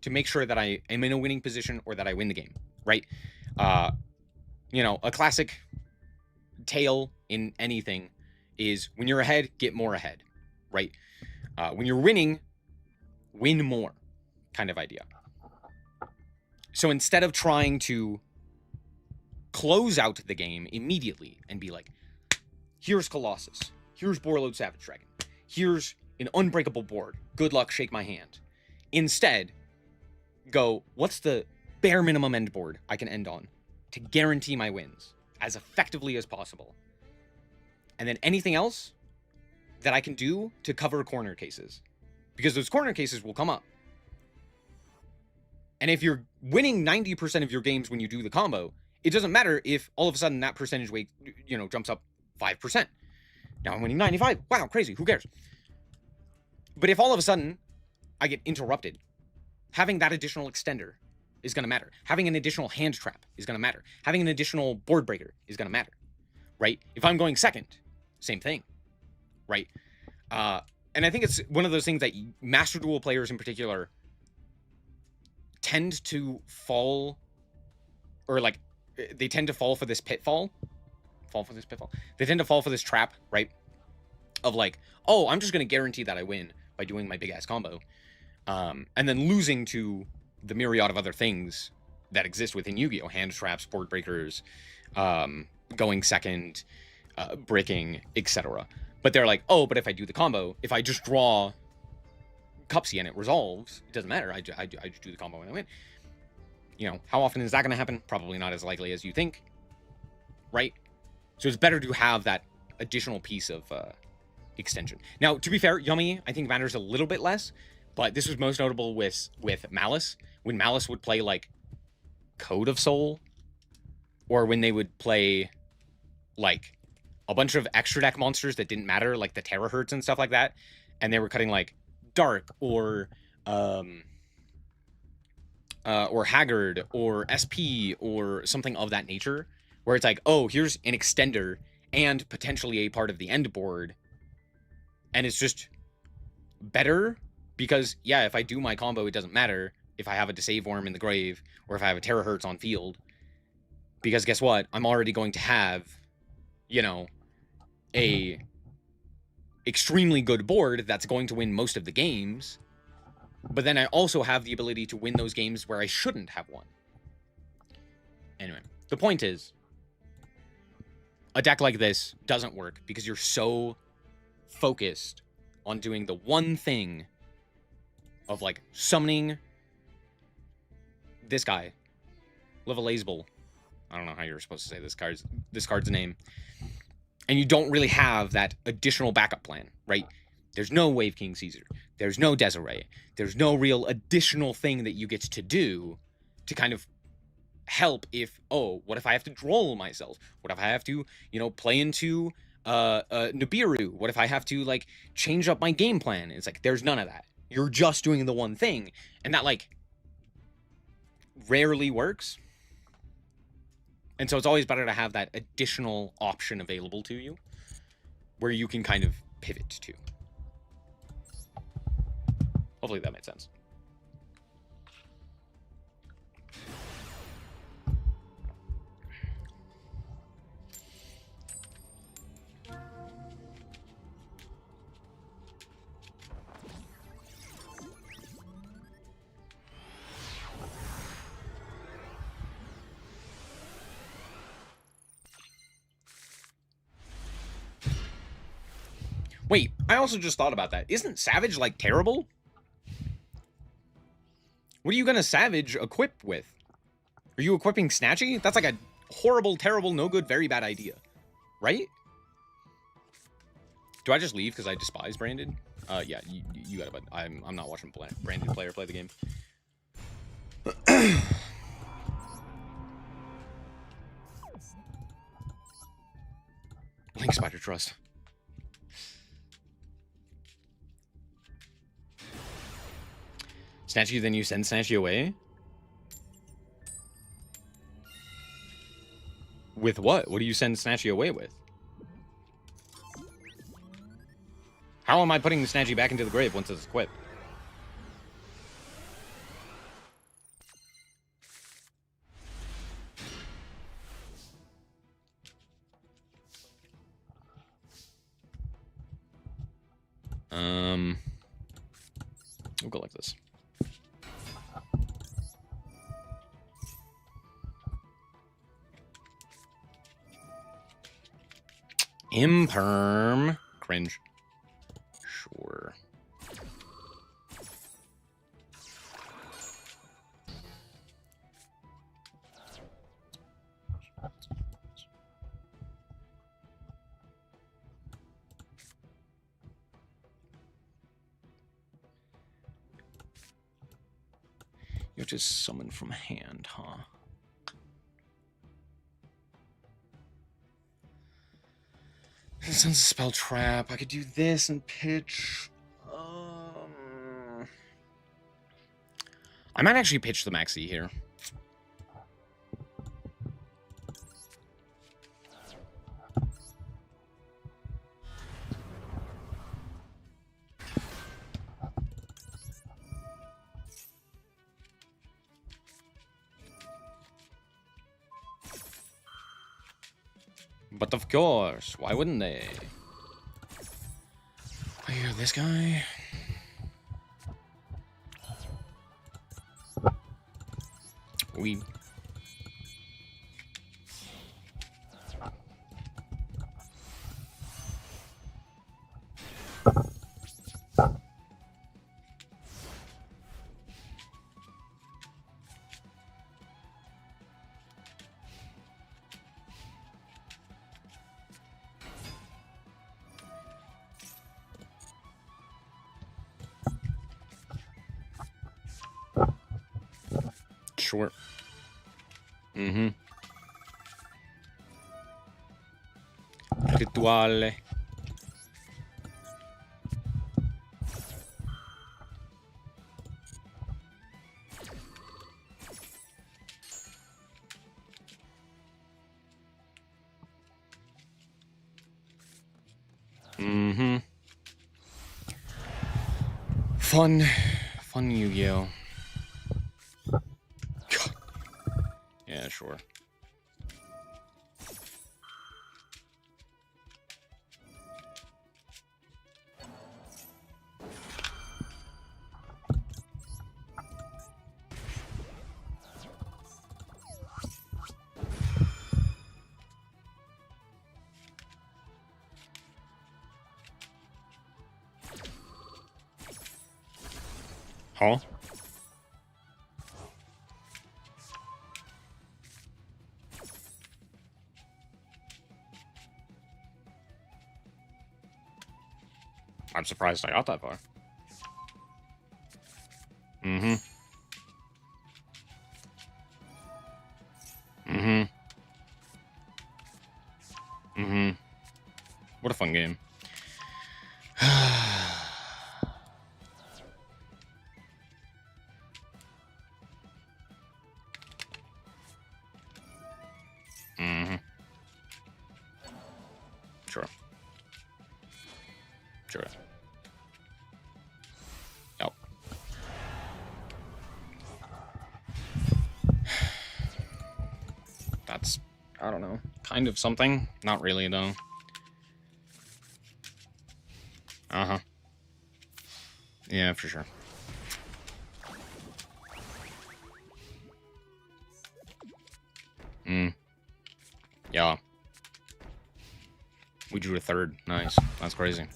A: to make sure that I am in a winning position or that I win the game, right? A classic tale in anything is when you're ahead, get more ahead, right? When you're winning, win more kind of idea. So instead of trying to close out the game immediately and be like, here's Colossus, here's Borreload Savage Dragon, here's an unbreakable board, good luck, shake my hand. Instead, go, what's the bare minimum end board I can end on to guarantee my wins as effectively as possible? And then anything else that I can do to cover corner cases, because those corner cases will come up. And if you're winning 90% of your games when you do the combo, it doesn't matter if all of a sudden that percentage weight, jumps up 5%. Now I'm winning 95. Wow, crazy. Who cares? But if all of a sudden I get interrupted, having that additional extender is going to matter. Having an additional hand trap is going to matter. Having an additional board breaker is going to matter, right? If I'm going second, same thing, right? And I think it's one of those things that Master Duel players in particular tend to fall, or like, they tend to fall for this pitfall. They tend to fall for this trap, right? Of like, oh, I'm just going to guarantee that I win by doing my big ass combo. And then losing to the myriad of other things that exist within Yu-Gi-Oh! Hand traps, board breakers, going second, bricking, etc. But they're like, oh, but if I do the combo, if I just draw Cupsy and it resolves, it doesn't matter. I just do the combo and I win. How often is that going to happen? Probably not as likely as you think, right? So it's better to have that additional piece of extension. Now, to be fair, Yummy, I think matters a little bit less, but this was most notable with Malice. When Malice would play, like, Code of Soul, or when they would play, like, a bunch of extra deck monsters that didn't matter, like the Terahertz and stuff like that, and they were cutting, like, Dark, or Haggard, or SP, or something of that nature, where it's like, oh, here's an extender, and potentially a part of the end board, and it's just better, because, yeah, if I do my combo, it doesn't matter if I have a Deceive Worm in the grave, or if I have a Terahertz on field, because guess what? I'm already going to have, a extremely good board that's going to win most of the games, but then I also have the ability to win those games where I shouldn't have won. Anyway, the point is, a deck like this doesn't work because you're so focused on doing the one thing of, like, summoning this guy, Levelazable. I don't know how you're supposed to say this card's name. And you don't really have that additional backup plan, right? There's no Wave King Caesar. There's no Desiree. There's no real additional thing that you get to do to kind of help if, oh, what if I have to droll myself? What if I have to, play into Nibiru? What if I have to, like, change up my game plan? It's like, there's none of that. You're just doing the one thing. And that, like, rarely works. And so it's always better to have that additional option available to you where you can kind of pivot to. Hopefully that made sense. Wait, I also just thought about that. Isn't Savage, like, terrible? What are you gonna Savage equip with? Are you equipping Snatchy? That's like a horrible, terrible, no good, very bad idea. Right? Do I just leave because I despise Brandon? Yeah, you gotta, but I'm not watching Brandon player play the game. Link Spider Trust. Snatchy, then you send Snatchy away? With what? What do you send Snatchy away with? How am I putting Snatchy back into the grave once it's equipped? We'll go like this. Imperm. Cringe. Sure. You have to summon from hand, huh? This sounds a spell trap. I could do this and pitch. I might actually pitch the Maxi here. But of course, why wouldn't they? Oh, yeah, this guy. We. Sure. Mm-hmm. Rituale. Mm-hmm. Fun Yu-Gi-Oh. Yeah, sure. Huh? I'm surprised I got that far. Mm-hmm. Mm-hmm. Mm-hmm. What a fun game. Mm-hmm. Sure. Sure. Yep. That's, I don't know, kind of something. Not really, though. Uh-huh. Yeah, for sure. Yeah. We drew a third. Nice. That's crazy.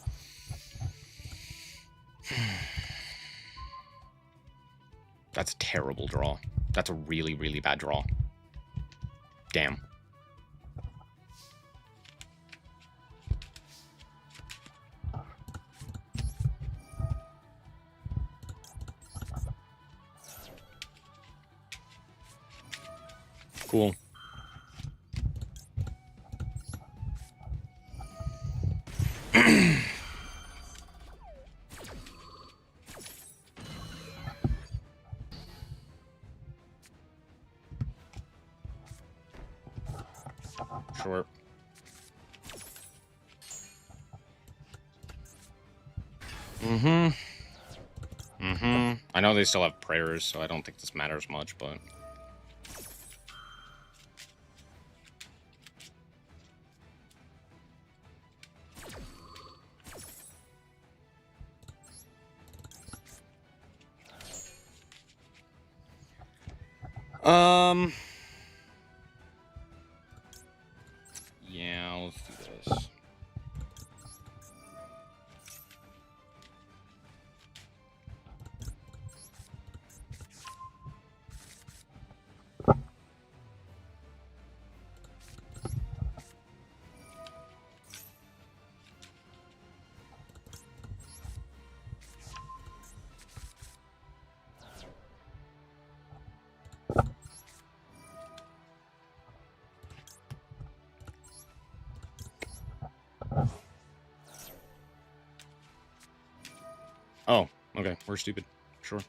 A: That's a terrible draw. That's a really, really bad draw. Damn. Cool. Sure. Mm-hmm. Mm-hmm. I know they still have prayers, so I don't think this matters much, but... Yeah, let's do this. Oh, okay. We're stupid. Sure.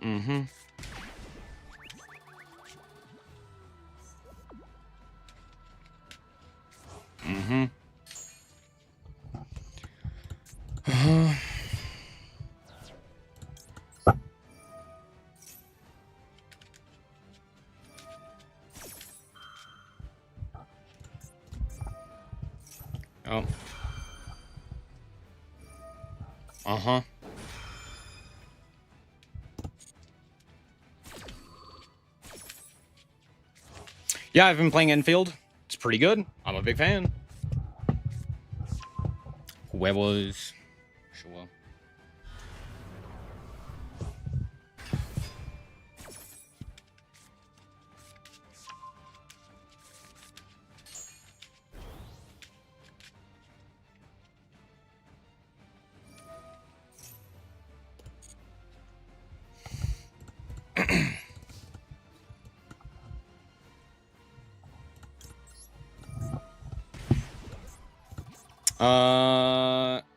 A: Mm-hmm. Mm-hmm. Oh. Uh-huh. Yeah, I've been playing Enfield. It's pretty good. I'm a big fan. Huevos. Sure.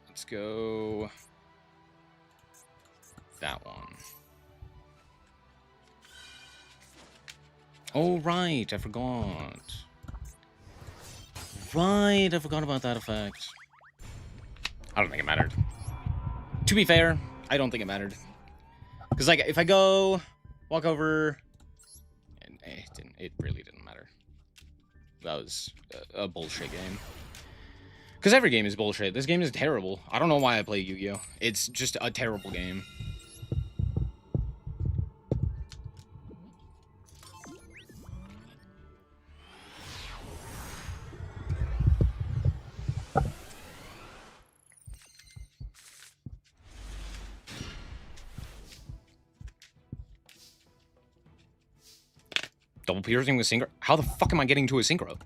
A: Let's go that one. Oh, right, I forgot. Right, I forgot about that effect. I don't think it mattered. To be fair, I don't think it mattered. Because, like, if I go, walk over, and it really didn't matter. That was a bullshit game. Because every game is bullshit. This game is terrible. I don't know why I play Yu-Gi-Oh! It's just a terrible game. Double piercing with synchro? How the fuck am I getting to a synchro?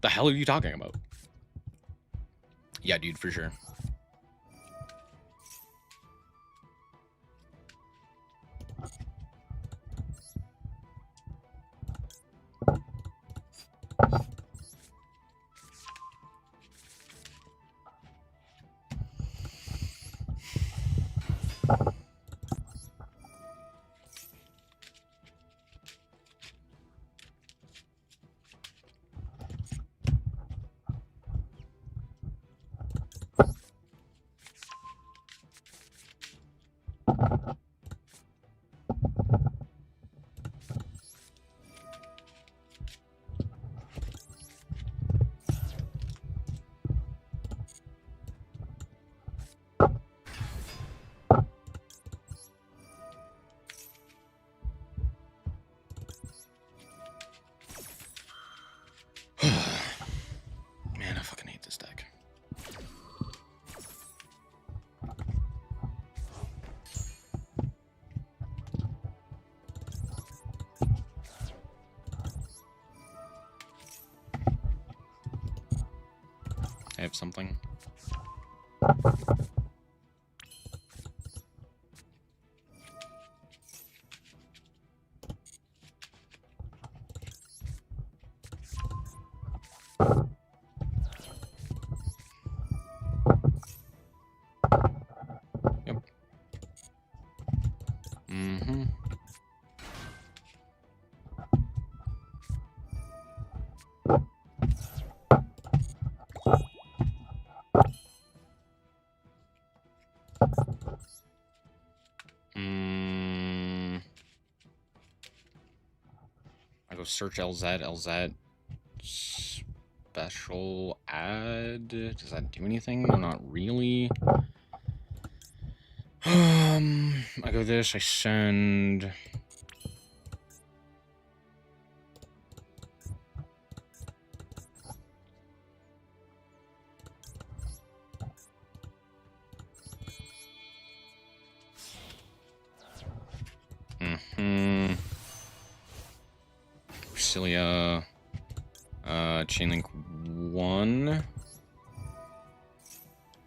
A: The hell are you talking about? Yeah, dude, for sure. Man, I fucking hate this deck. I have something. Yep. Mm-hmm. I go search LZ, special add. Does that do anything? No, not really. I go this, I send. Cilia, Chainlink 1,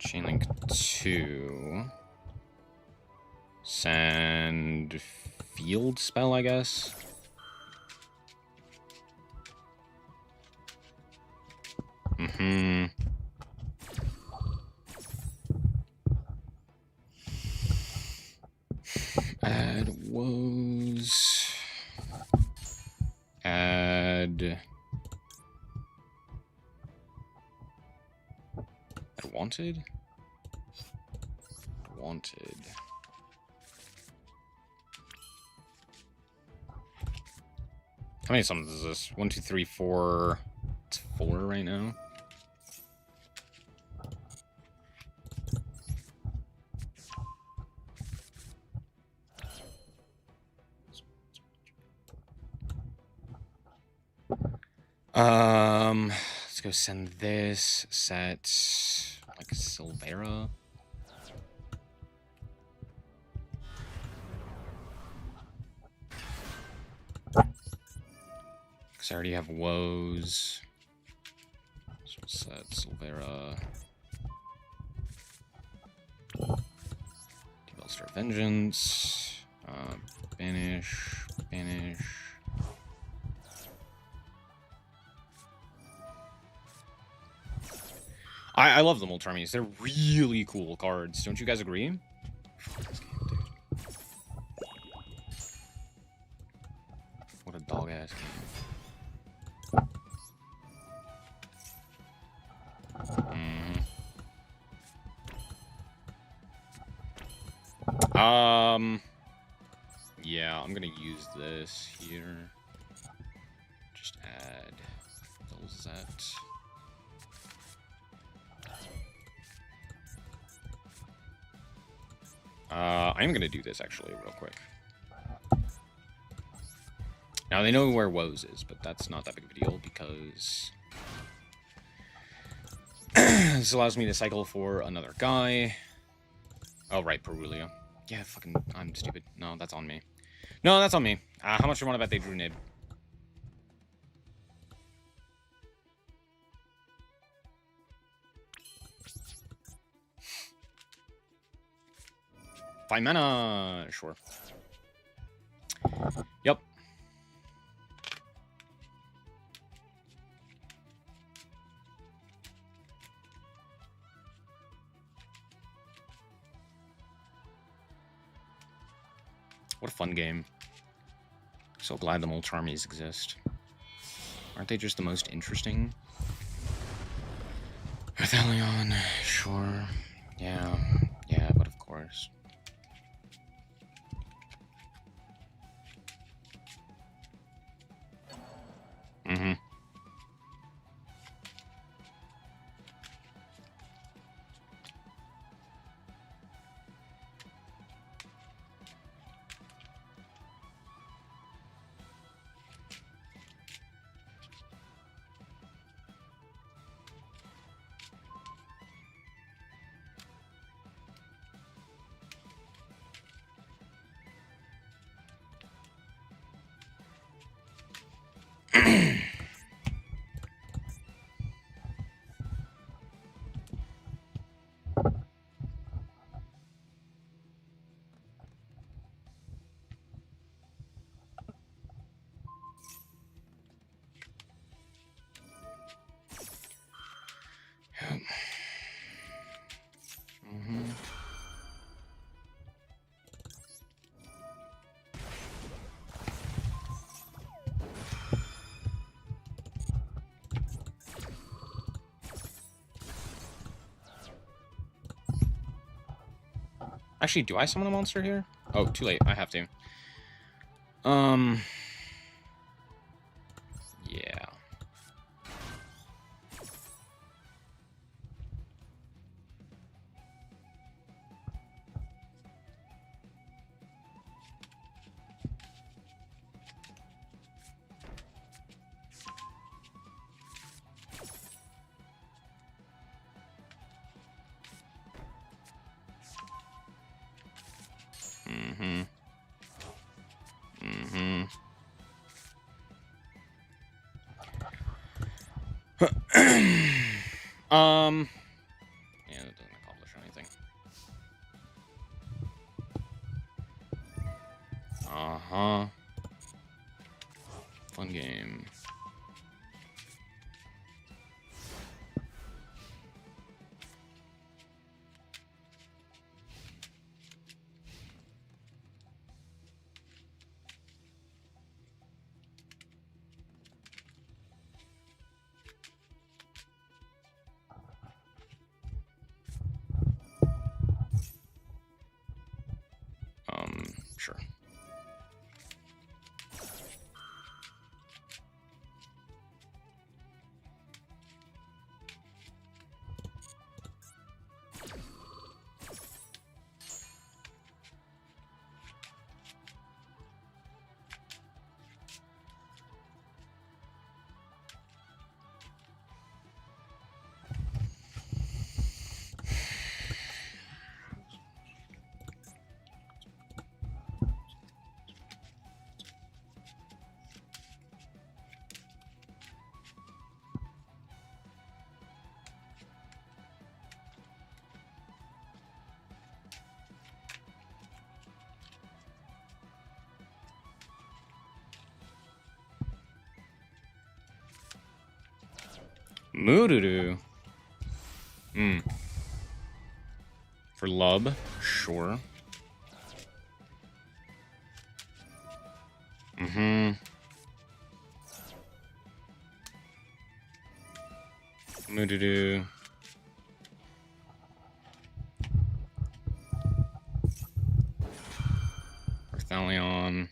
A: Chainlink 2, send field spell, I guess. Mm-hmm. Add woes. Add wanted? Wanted. How many summons is this? 1, 2, 3, 4. It's 4 right now. Let's go send this. Set like Silvera. Because I already have woes. So set Silvera. Develster Vengeance. Banish. Banish. I love the Moltarmies. They're really cool cards. Don't you guys agree? What a dog-ass game. Yeah, I'm gonna use this here. Just add that. I'm gonna do this actually real quick. Now they know where Woes is, but that's not that big of a deal because this allows me to cycle for another guy. Oh right, Perulio. Yeah, fucking, I'm stupid. No, that's on me. No, that's on me. How much do you want to bet they drew Nib? Five mana, sure. Yep. What a fun game. So glad the Moltarmies exist. Aren't they just the most interesting? Athelion, sure. Yeah, but of course. Mm-hmm. Mm-hmm. Actually, do I summon a monster here? Oh, too late. I have to. Yeah. Mm-hmm. Mm-hmm. Yeah, that doesn't accomplish anything. Uh-huh. Fun game. Moodoo. Hmm. For Lub, sure. Mm-hmm. Moodoo. Arthalion.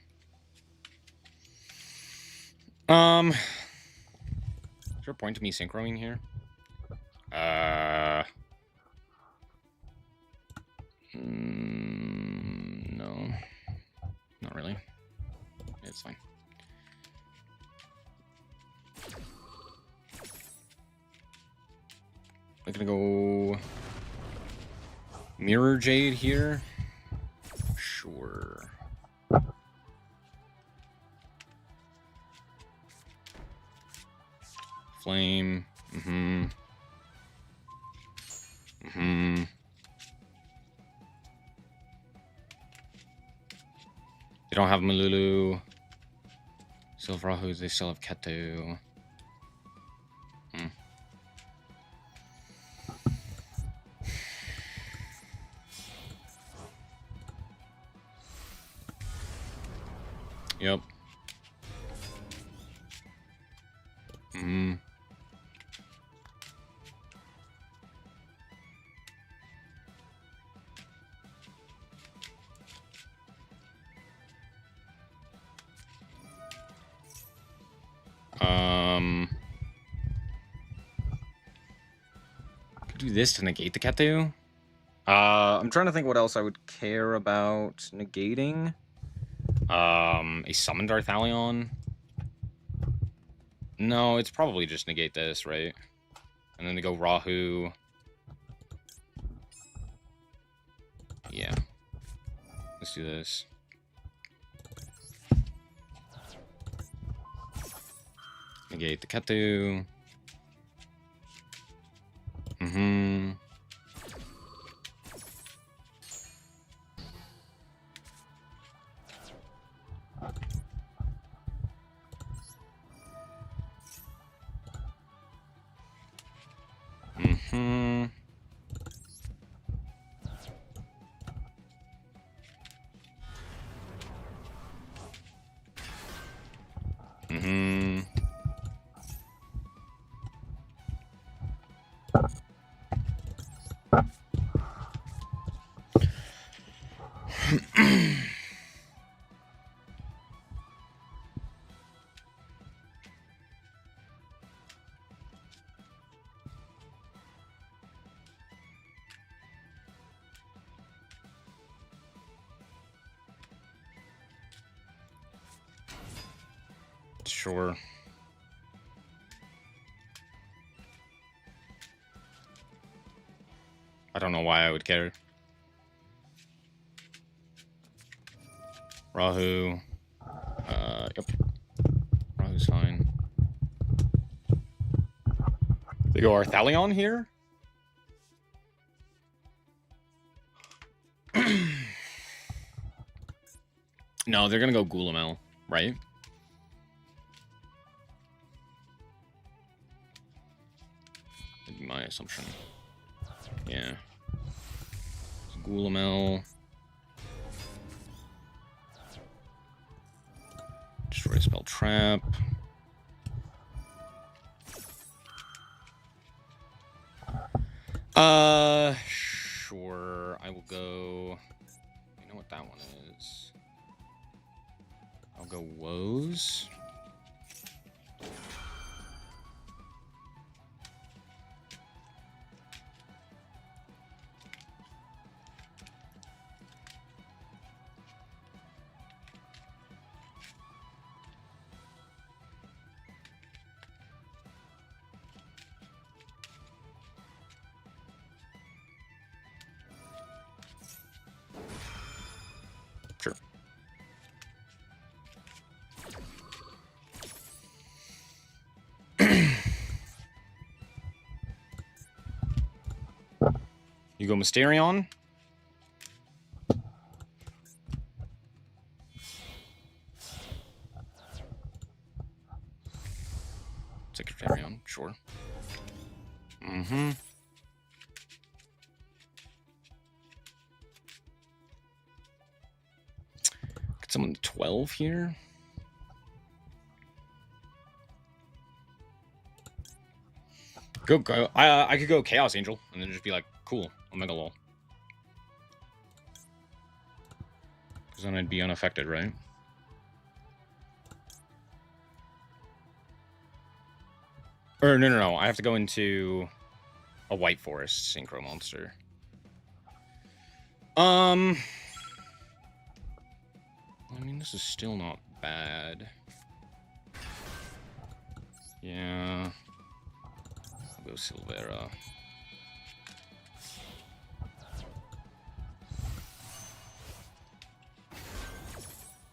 A: Is there a point to me synchroing here? No. Not really. It's fine. I'm gonna go Mirror Jade here. Sure. Flame. Mm-hmm. Mm-hmm. They don't have Malulu. Silverahu, they still have Ketu. Hmm. Yep. Hmm. Could do this to negate the Ketu. I'm trying to think what else I would care about negating. A summoned Arthalion. No, it's probably just negate this, right? And then they go Rahu. Yeah. Let's do this. Negate the Ketu. Mm-hmm. Mm-hmm. Mm-hmm. Sure. I don't know why I would care. Rahu. Yep. Rahu's fine. They go Arthalion here? No, they're gonna go Gulamel, right? That'd be my assumption. Yeah. Gulamel. Destroy spell trap. Sure. I will go. You know what that one is? I'll go Woes. Sure. You go Mysterion. Secretarion, sure. someone 12 here. Go. I could go Chaos Angel and then just be like, cool, Omega Lol. Because then I'd be unaffected, right? Or no. I have to go into a White Forest Synchro monster. I mean, this is still not bad. Yeah. I'll go Silvera.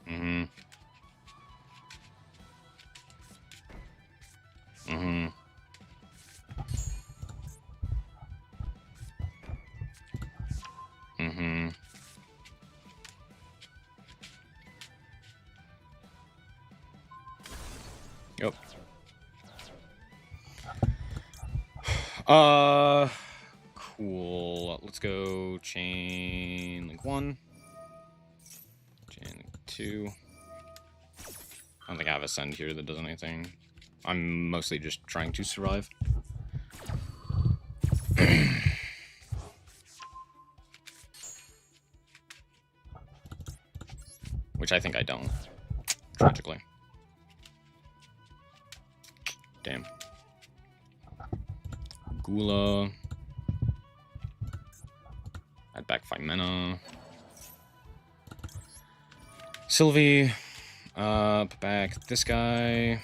A: Mm-hmm. Mm-hmm. Mm-hmm. Yep. Cool. Let's go chain link 1. Chain link 2. I don't think I have a send here that does anything. I'm mostly just trying to survive. Which I think I don't. Tragically. Damn. Gula. Add back 5 mana. Sylvie. Put back this guy.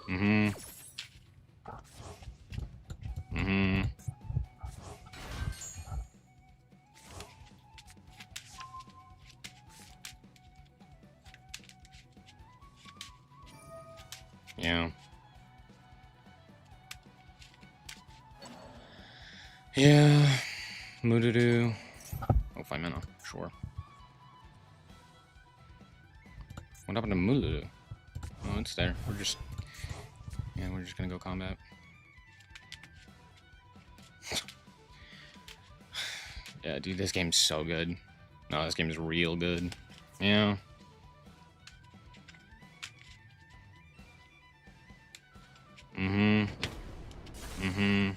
A: Mm-hmm. Mm-hmm. Yeah. Yeah. Mududu. Oh, 5 mana. Sure. What happened to Mududu? Oh, it's there. We're just gonna go combat. Yeah, dude, this game's so good. No, this game is real good. Yeah. Mm-hmm. Mm-hmm.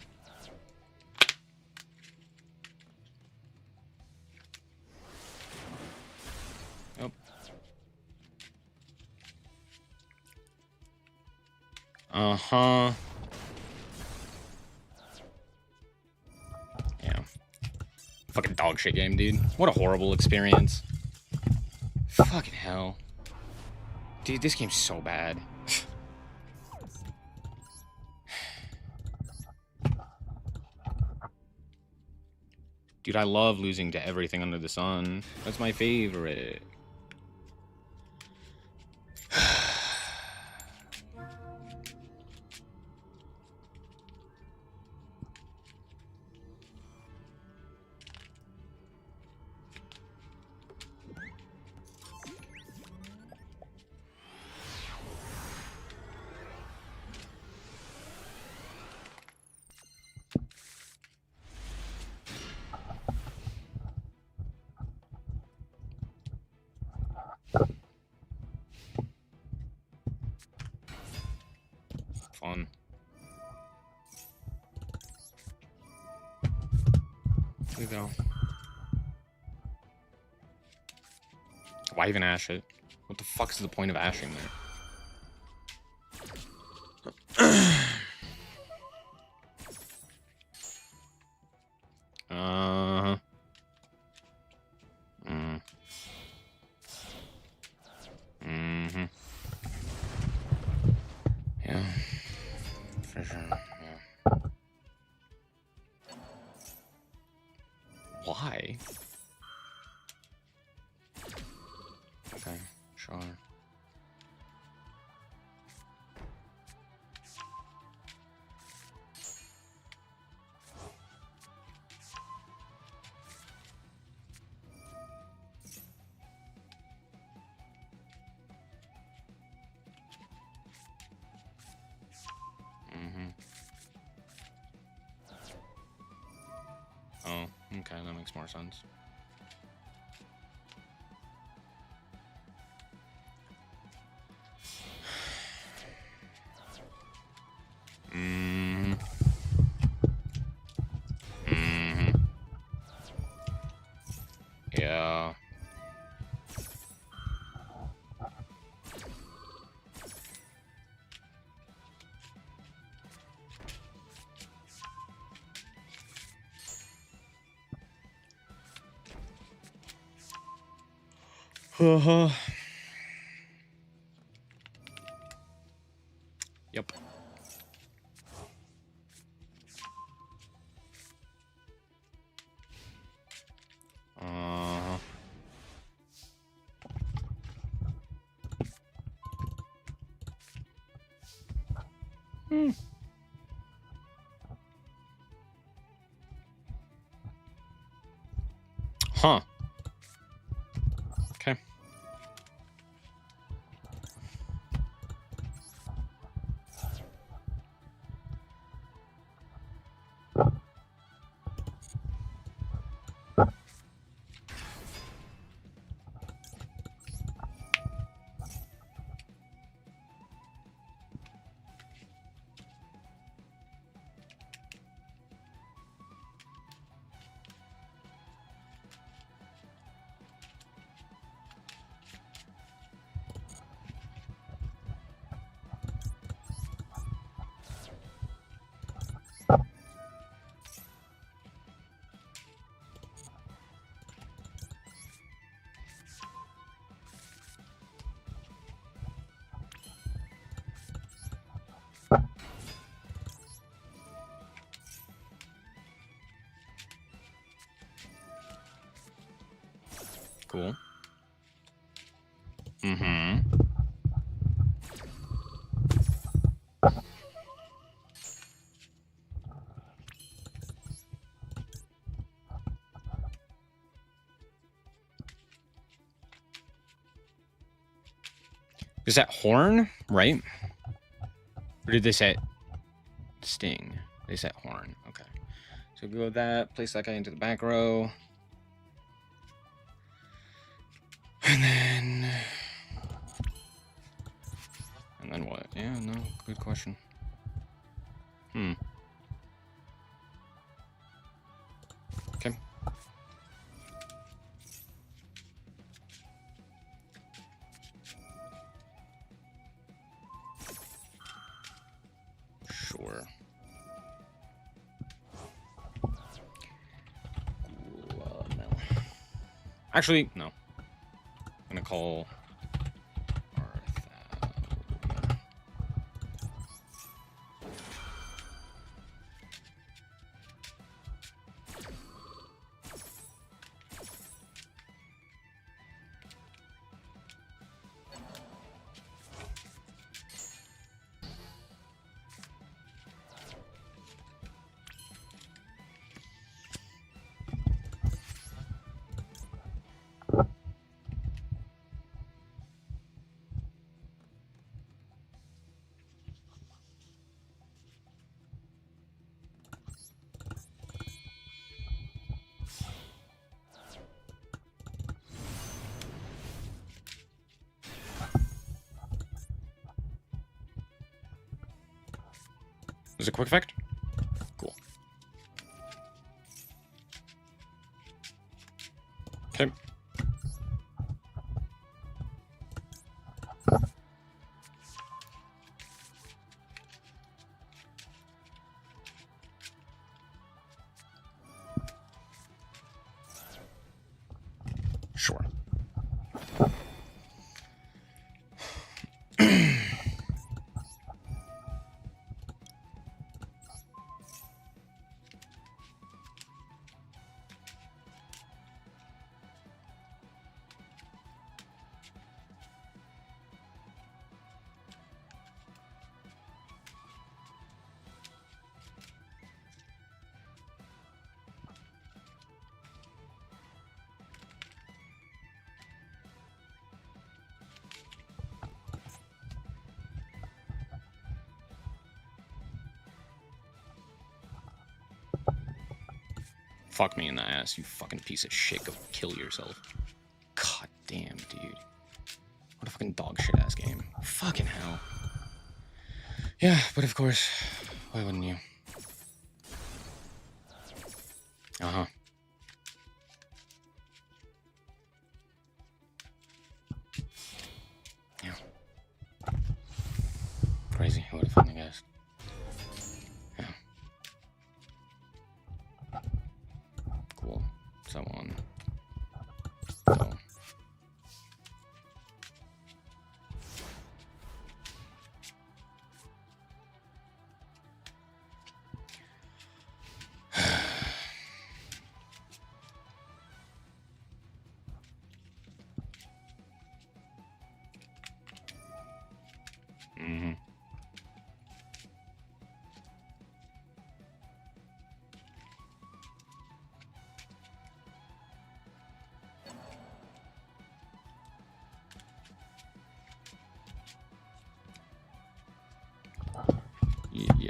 A: Oh. Uh-huh. Yeah. Fucking dog shit game, dude. What a horrible experience. Fucking hell. Dude, this game's so bad. Dude, I love losing to everything under the sun. That's my favorite. Fun. There we go. Why even ash it? What the fuck is the point of ashing there? Mm-hmm. Yeah. For sure. Yeah. Why? Okay, sure. Mm-hmm. Oh, okay, that makes more sense. Uh-huh. Yep. Huh. Okay. Cool. Mm-hmm. Is that horn, right? Or did they say sting? They said horn. Okay. So we go with that, place that guy into the back row. And then what? Yeah, no, good question. Okay. Sure. No. Actually, no. I'm gonna call Is it quick effect? Cool. Okay. Sure. Fuck me in the ass, you fucking piece of shit. Go kill yourself. God damn, dude. What a fucking dog shit ass game. Fucking hell. Yeah, but of course, why wouldn't you? Uh-huh. Yeah. Crazy. What a fucking guess. Yeah. Cool. So on. So.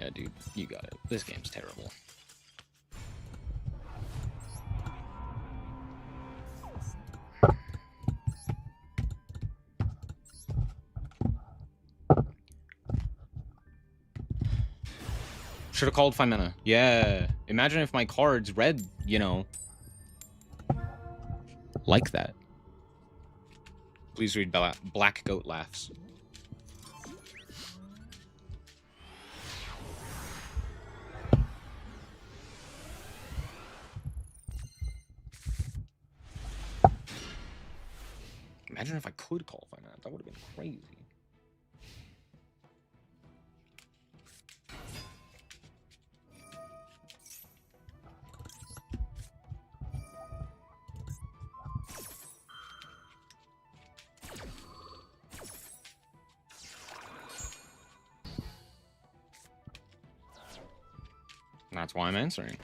A: Yeah, dude, you got it. This game's terrible. Should have called 5 mana. Yeah. Imagine if my cards read, you know, like that. Please read Black Goat Laughs. Imagine if I could call 5 mana. That would have been crazy. And that's why I'm answering.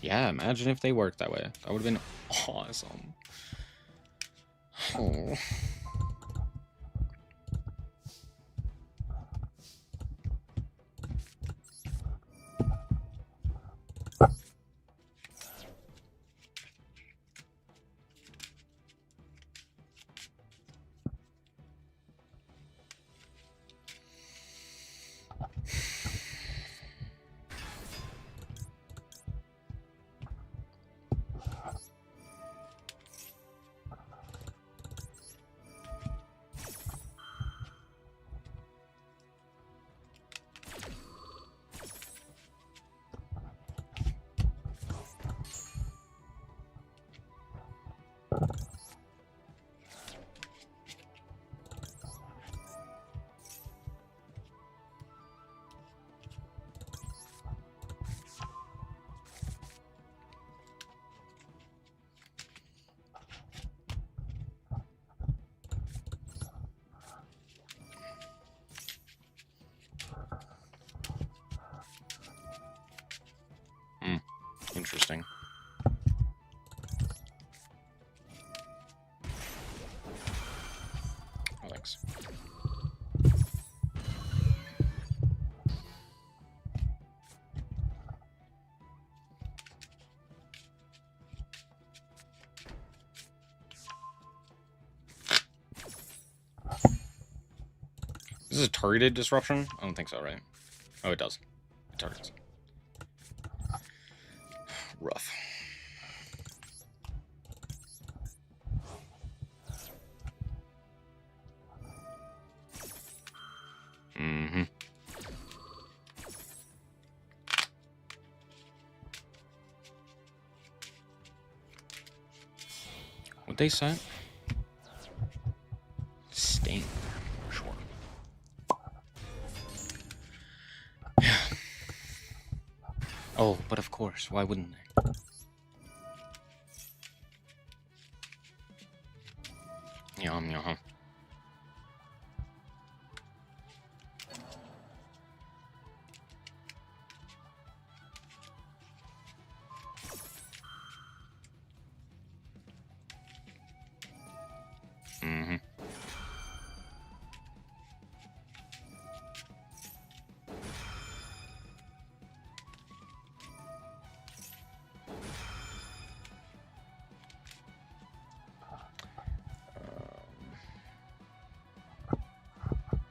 A: Yeah, imagine if they worked that way. That would have been awesome. Oh. Interesting. Oh, thanks. This is a targeted disruption? I don't think so, right? Oh, it does. It targets. Rough. Mm-hmm. What'd they say? Stain. Sure. Yeah. Oh, but of course, why wouldn't they? Yum, yum. Mm-hmm.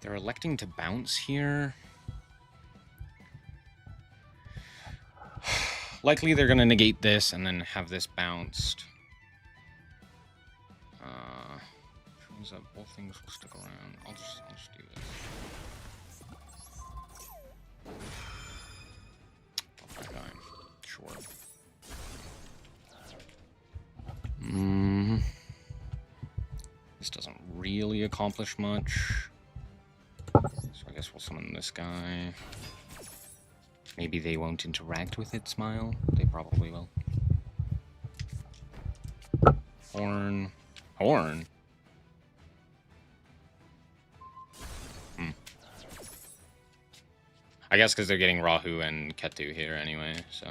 A: They're electing to bounce here. Likely they're going to negate this and then have this bounced. Means that both things will stick around. I'll just do this. That guy. Sure. This doesn't really accomplish much. So I guess we'll summon this guy. Maybe they won't interact with it, Smile. They probably will. Horn. Horn? I guess because they're getting Rahu and Ketu here anyway, so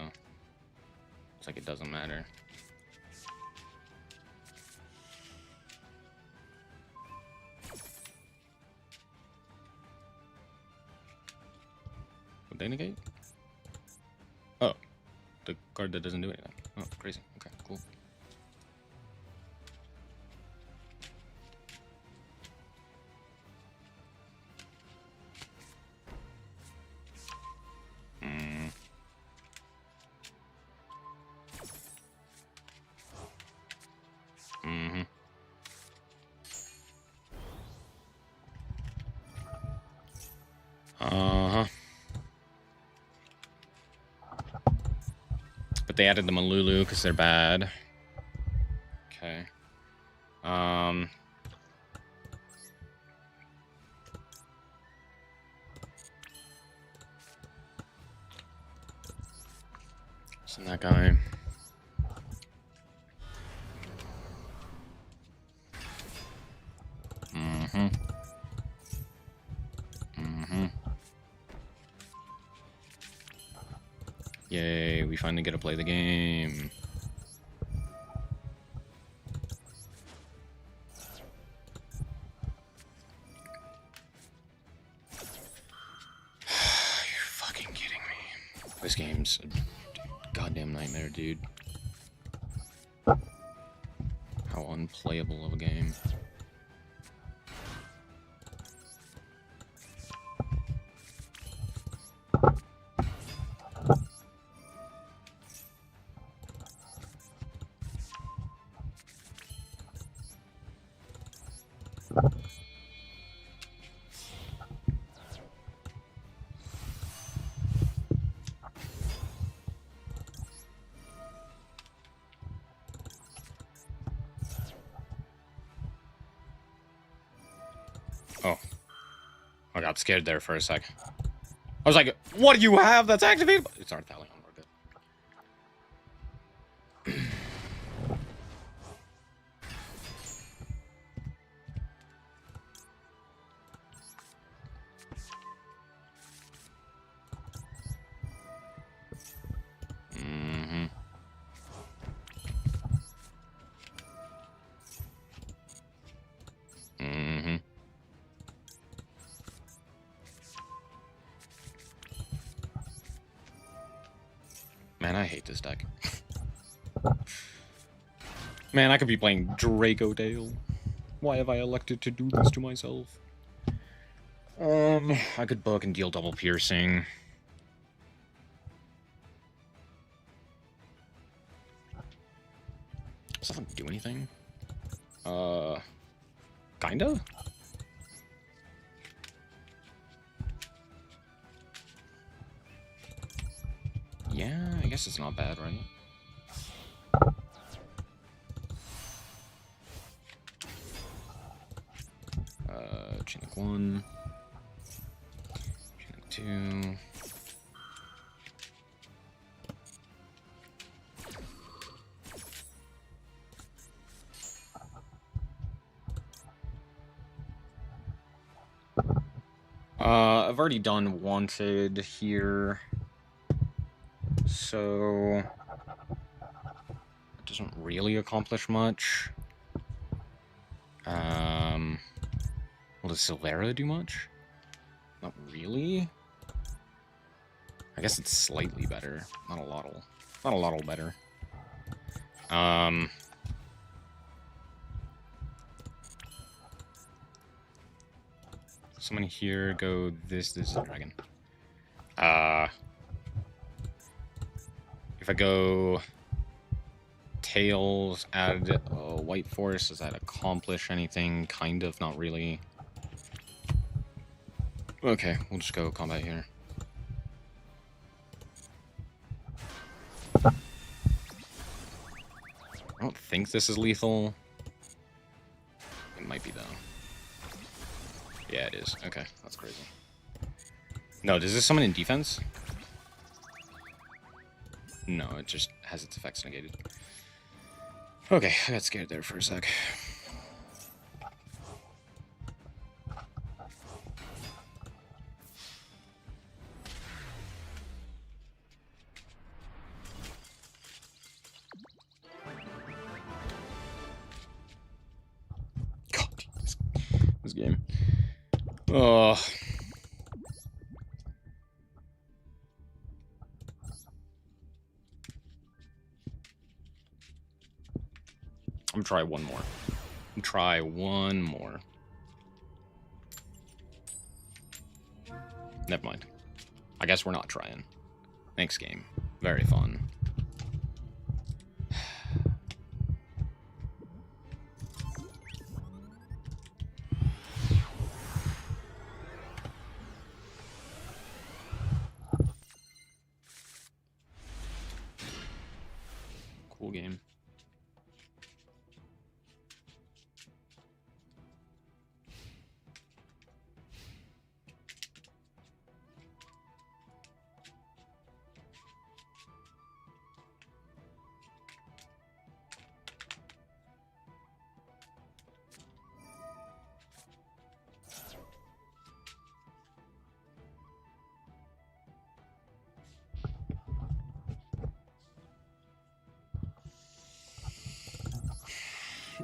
A: it's like it doesn't matter. Would they negate? Oh. The card that doesn't do anything. Oh, crazy. Okay, cool. Mm-hmm. Uh-huh. But they added the Malulu because they're bad. Okay. Send that guy. Mm-hmm. Mm-hmm. Yay, we finally get to play the game. You're fucking kidding me. This game's a goddamn nightmare, dude. How unplayable of a game. Oh. I got scared there for a sec. I was like, what do you have that's activated? It's Arthalion, we're good. Mm-hmm. Mm-hmm. Man, I hate this deck. Man, I could be playing Draco Dale. Why have I elected to do this to myself? I could book and deal double piercing. Does that do anything? Kinda? Yeah, I guess it's not bad, right? Chinook 1. Chinook 2. I've already done Wanted here, so it doesn't really accomplish much. Will does Silvera do much? Not really. I guess it's slightly better. Not a lot better. Someone here go this is a dragon. If I go Tails, add White Force, does that accomplish anything? Kind of, not really. Okay, we'll just go combat here. I don't think this is lethal. It might be, though. Yeah, it is. Okay, that's crazy. No, does this summon in defense? No, it just has its effects negated. Okay, I got scared there for a sec. God, this game. Oh. I'm gonna try one more. Try one more. Never mind. I guess we're not trying. Thanks, game. Very fun. Cool game.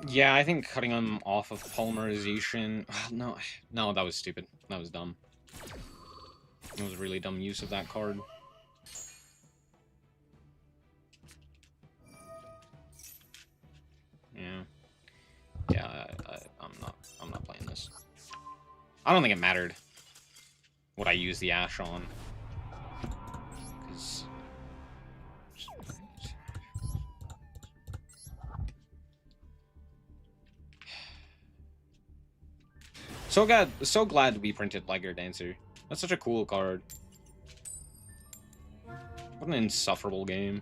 A: Yeah, I think cutting them off of polymerization... No, that was stupid. That was dumb. It was a really dumb use of that card. Yeah. Yeah, I'm not playing this. I don't think it mattered what I used the Ash on. 'Cause... So glad we printed Liger Dancer. That's such a cool card. What an insufferable game.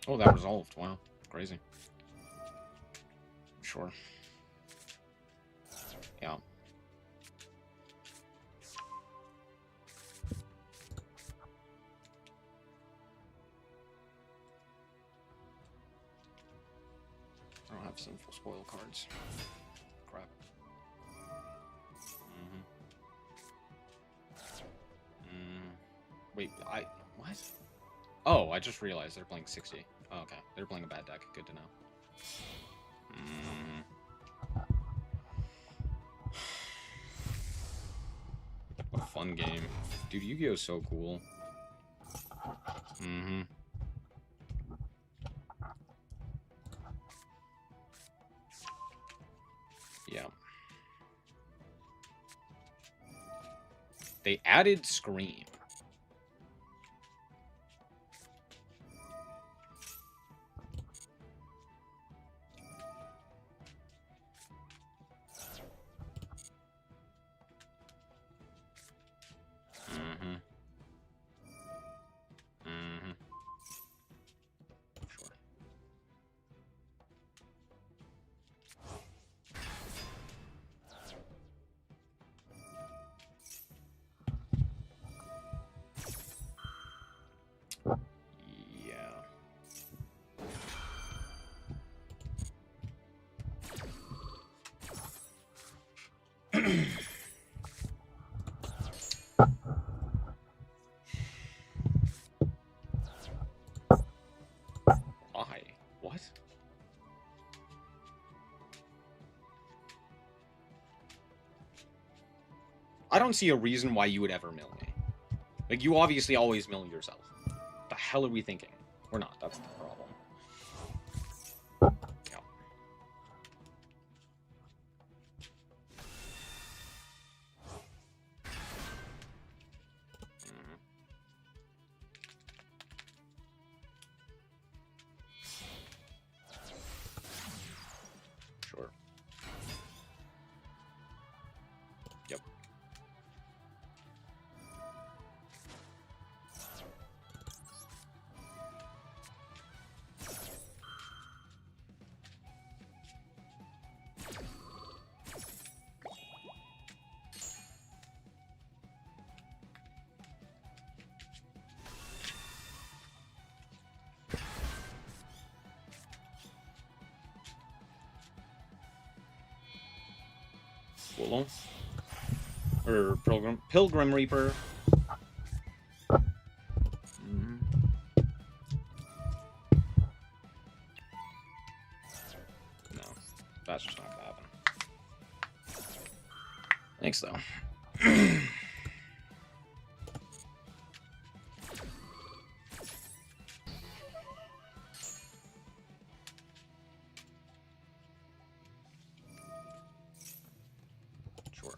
A: Oh, that resolved. Wow. Crazy. Sure. Yeah. I don't have sinful spoil cards. Crap. Wait, what? Oh, I just realized they're playing 60. Oh, okay. They're playing a bad deck. Good to know. What a fun game. Dude, Yu-Gi-Oh! Is so cool. Yeah. They added Scream. Sure. Yeah. Why? What? I don't see a reason why you would ever mill me. Like, you obviously always mill yourself. What the hell are we thinking? We're not. That's the problem. Yeah. Woolon. Or Pilgrim Reaper. Mm-hmm. No, that's just not gonna happen. Thanks, though. Sure.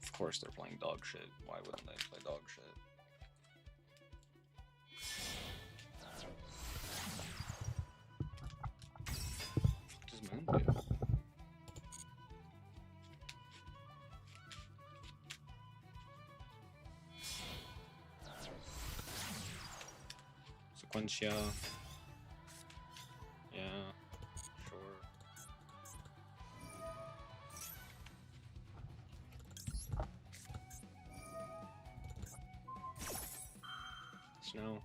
A: Of course they're playing dog shit. Why wouldn't they play dog shit? What does Moon do? Sequentia. Yeah, sure. Snow.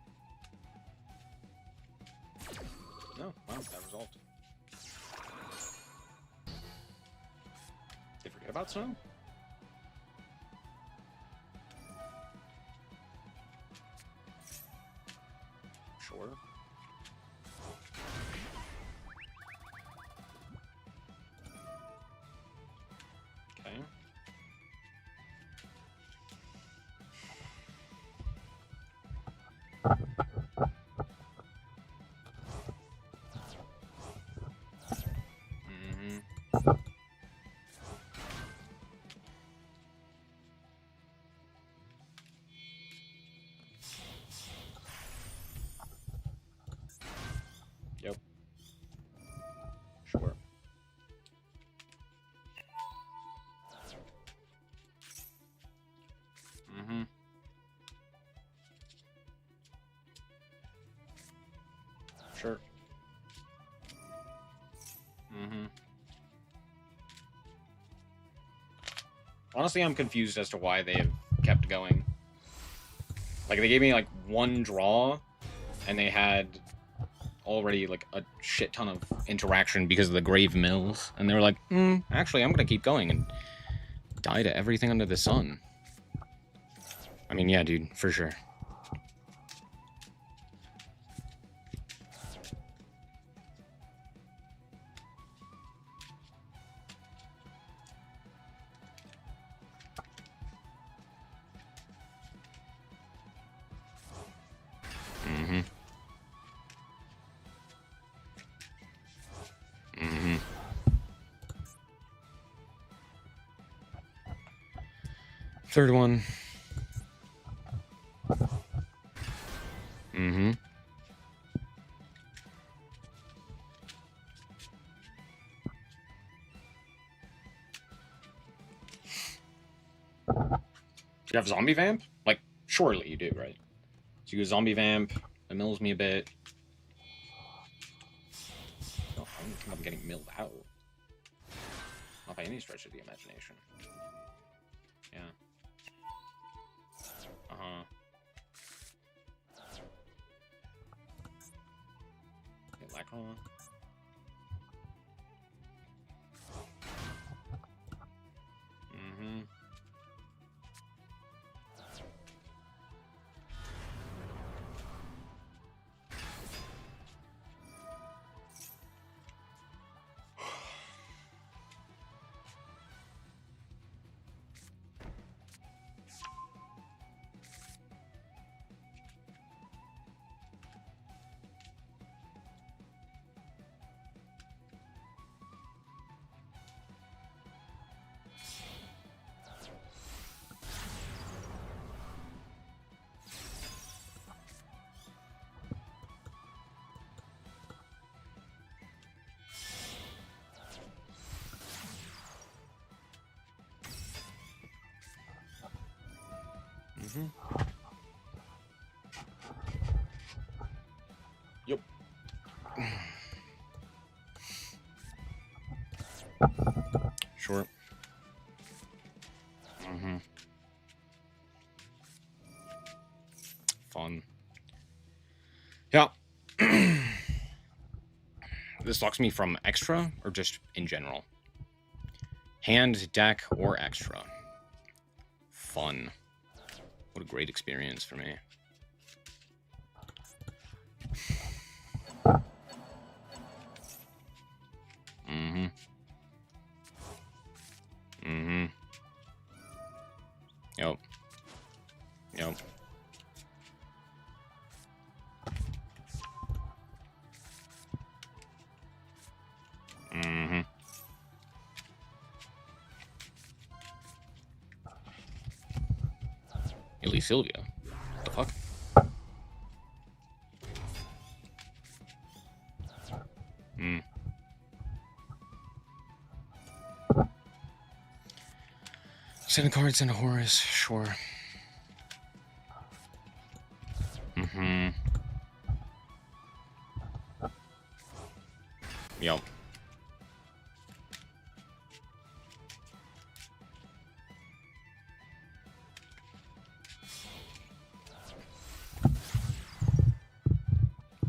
A: No, wow, that resolved. They forget about snow? Sure. Okay. Mm-hmm. Yep. Sure. Mm-hmm. Sure. Mm-hmm. Honestly, I'm confused as to why they have kept going. Like, they gave me, like, one draw, and they had already, like, a shit ton of interaction because of the Grave Mills. And they were like, actually, I'm gonna keep going and die to everything under the sun. I mean, yeah, dude, for sure. Mm-hmm. Mm-hmm. Third one. Mm-hmm. Do you have Zombie Vamp? Like, surely you do, right? So you go Zombie Vamp, it mills me a bit. Oh, I don't think I'm getting milled out. Not by any stretch of the imagination. Yeah. Uh-huh. Okay, Lacron. Mm-hmm. Mm-hmm. Yep. Sure. Mm-hmm. Fun. This locks me from extra or just in general? Hand, deck, or extra. Fun. What a great experience for me. Mm-hmm. Mm-hmm. Yep. Yep. Mm-hmm. Ellie Sylvia. What the fuck? Hmm. 7 cards and a Horus, sure. Mm-hmm. Yep.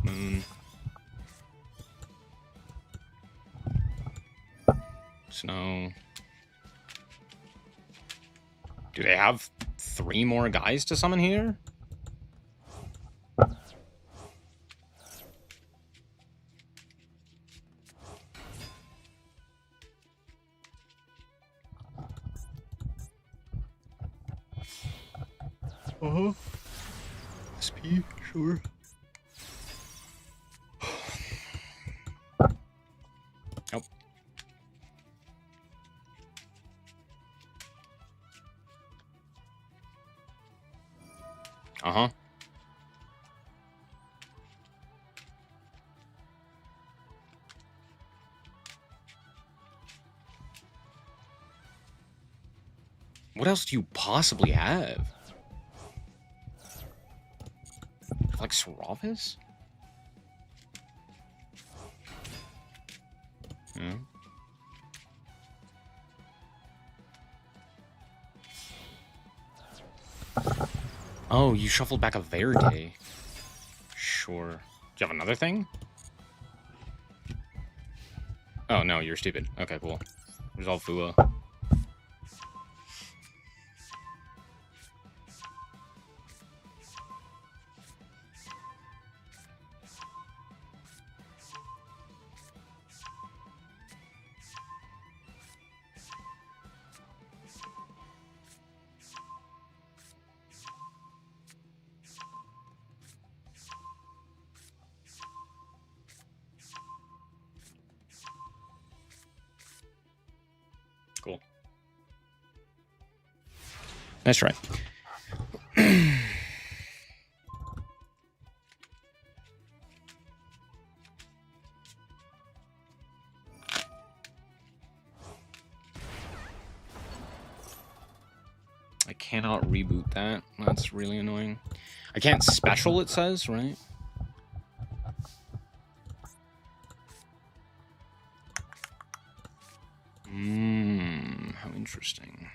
A: Moon. Snow. Do they have 3 more guys to summon here? Uh-huh. SP, sure. Nope. Uh-huh. What else do you possibly have? Like Serapis? Yeah. Oh, you shuffled back a Verde. Sure. Do you have another thing? Oh, no, you're stupid. Okay, cool. Resolve Fua. Cool. Nice try. I cannot reboot that. That's really annoying. I can't special, it says, right? How interesting.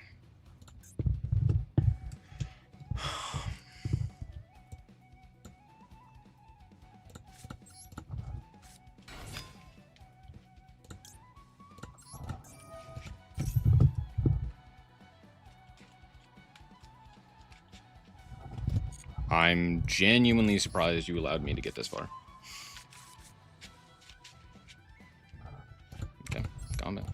A: I'm genuinely surprised you allowed me to get this far. Okay, combat.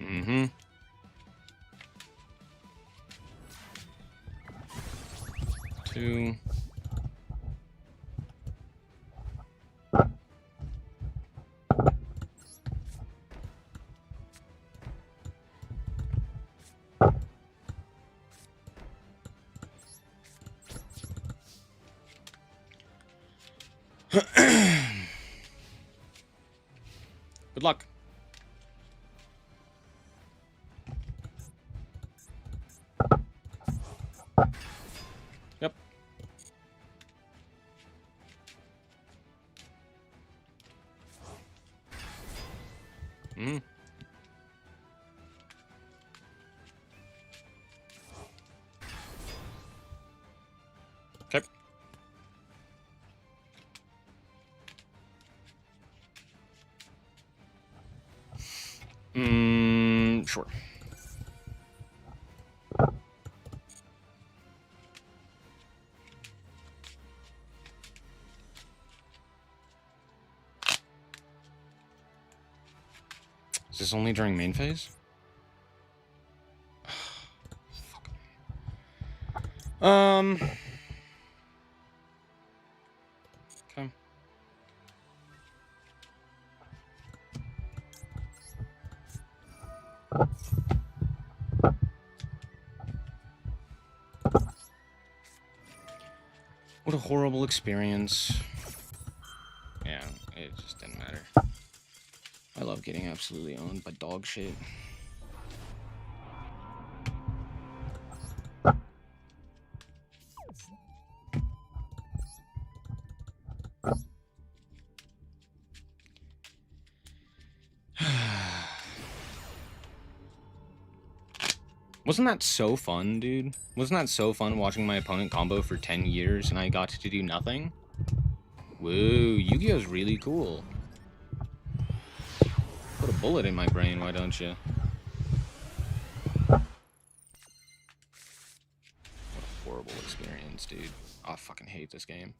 A: Mm-hmm. Two. Good luck. Yep. Mm-hmm. Okay. Sure. Is this only during main phase? Okay. What a horrible experience. Yeah, it just didn't matter. I love getting absolutely owned by dog shit. Wasn't that so fun, dude? Wasn't that so fun watching my opponent combo for 10 years and I got to do nothing? Whoa, Yu-Gi-Oh's really cool. Put a bullet in my brain, why don't you? What a horrible experience, dude. I fucking hate this game.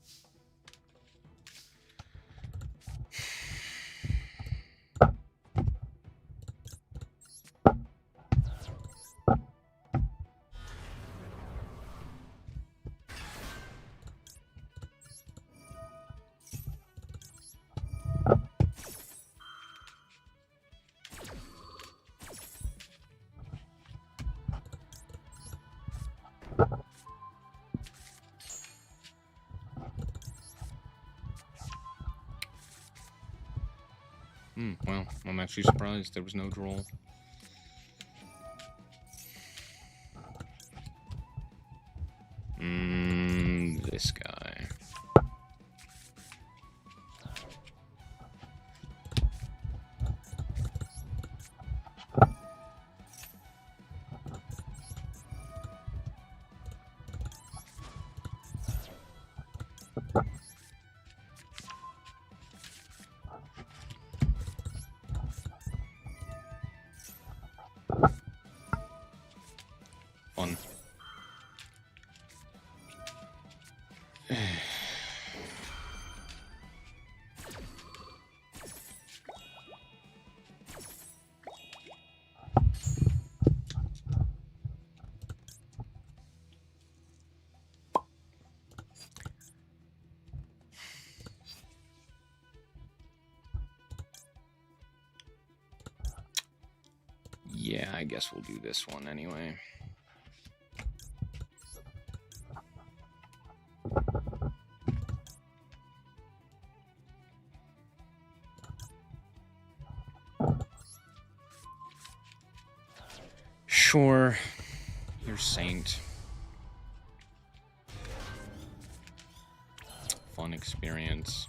A: Well, I'm actually surprised there was no draw. This guy. Fun. Yeah, I guess we'll do this one anyway. Sure, you're Saint. Fun experience.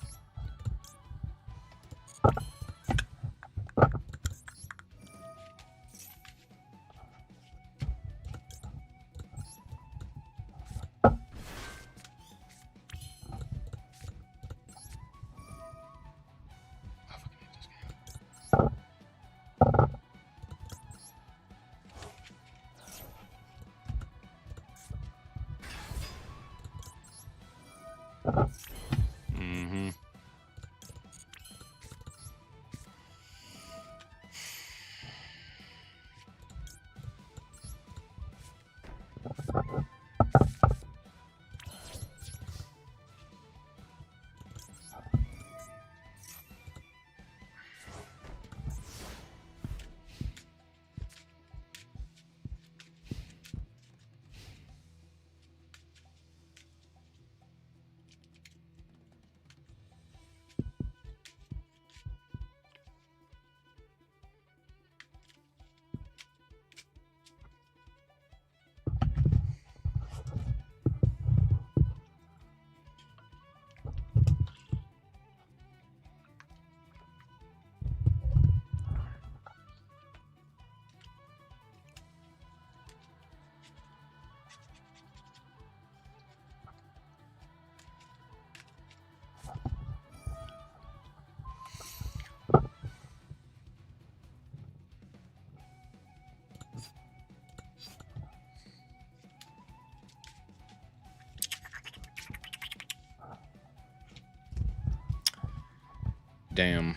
A: Damn.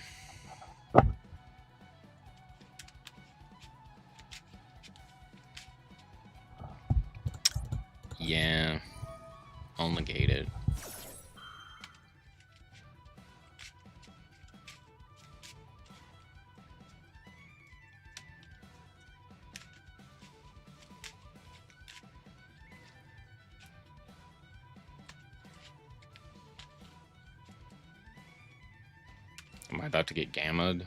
A: Yeah. I'll negate it. Am I about to get gammaed?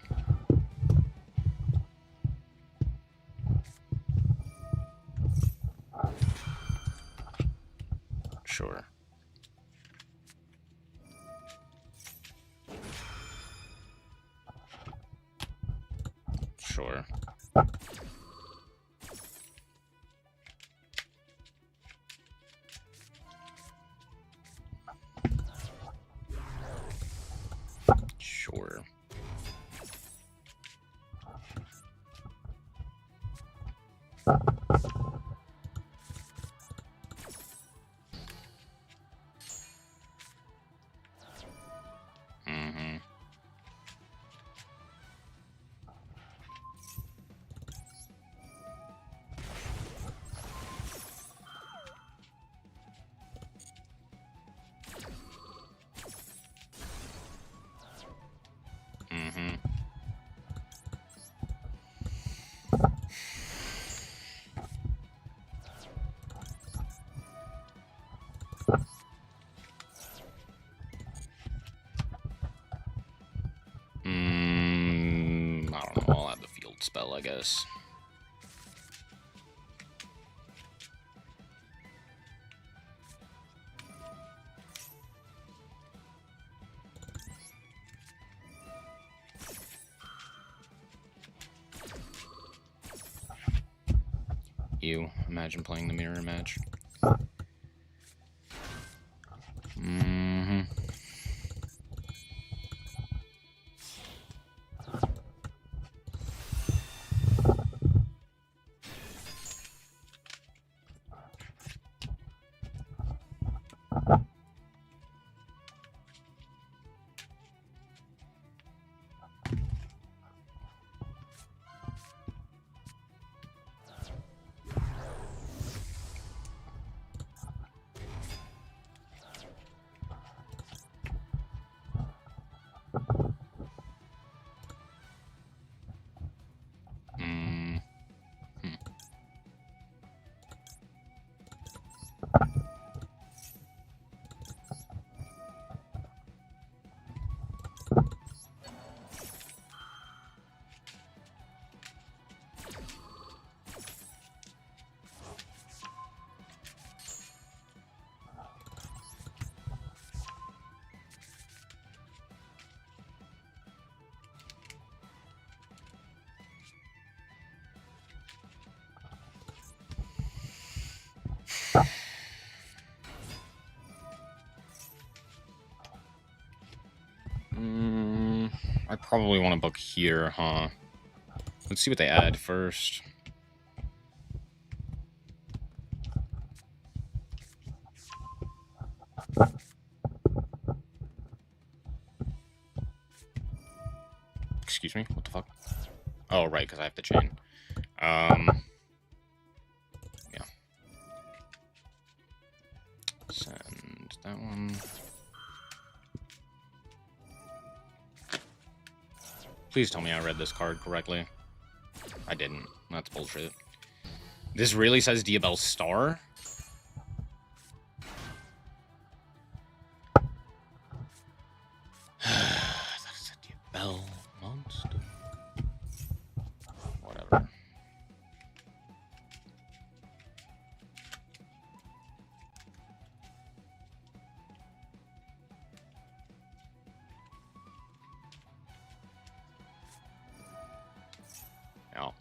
A: Sure. Sure. Sure. Mm-hmm. Mm-hmm. I don't know. I'll have the field spell, I guess. You imagine playing the mirror match. Mm-hmm. Mm. I probably want to book here, huh? Let's see what they add first. Excuse me? What the fuck? Oh, right, because I have to chain. Yeah. Send that one. Please tell me I read this card correctly. I didn't. That's bullshit. This really says Diabell Star? That's a Diabell monster. Whatever. Yeah.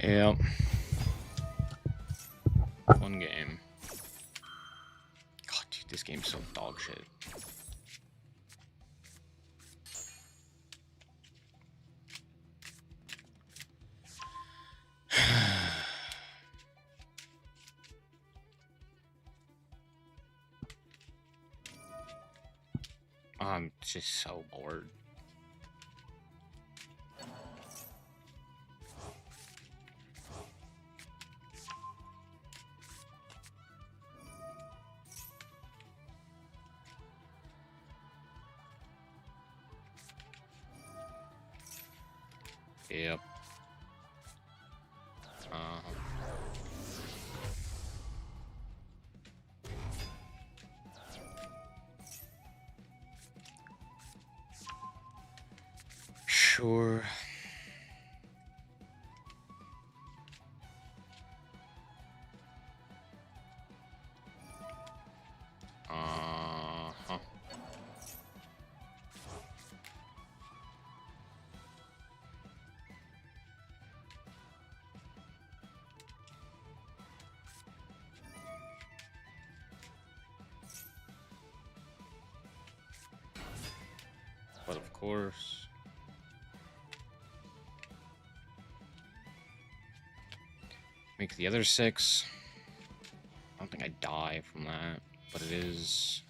A: Yep. One game. God, dude, this game's so dog shit. I'm just so bored. Yep. Sure. Uh-huh. But of course. Make the other 6. I don't think I die from that, but it is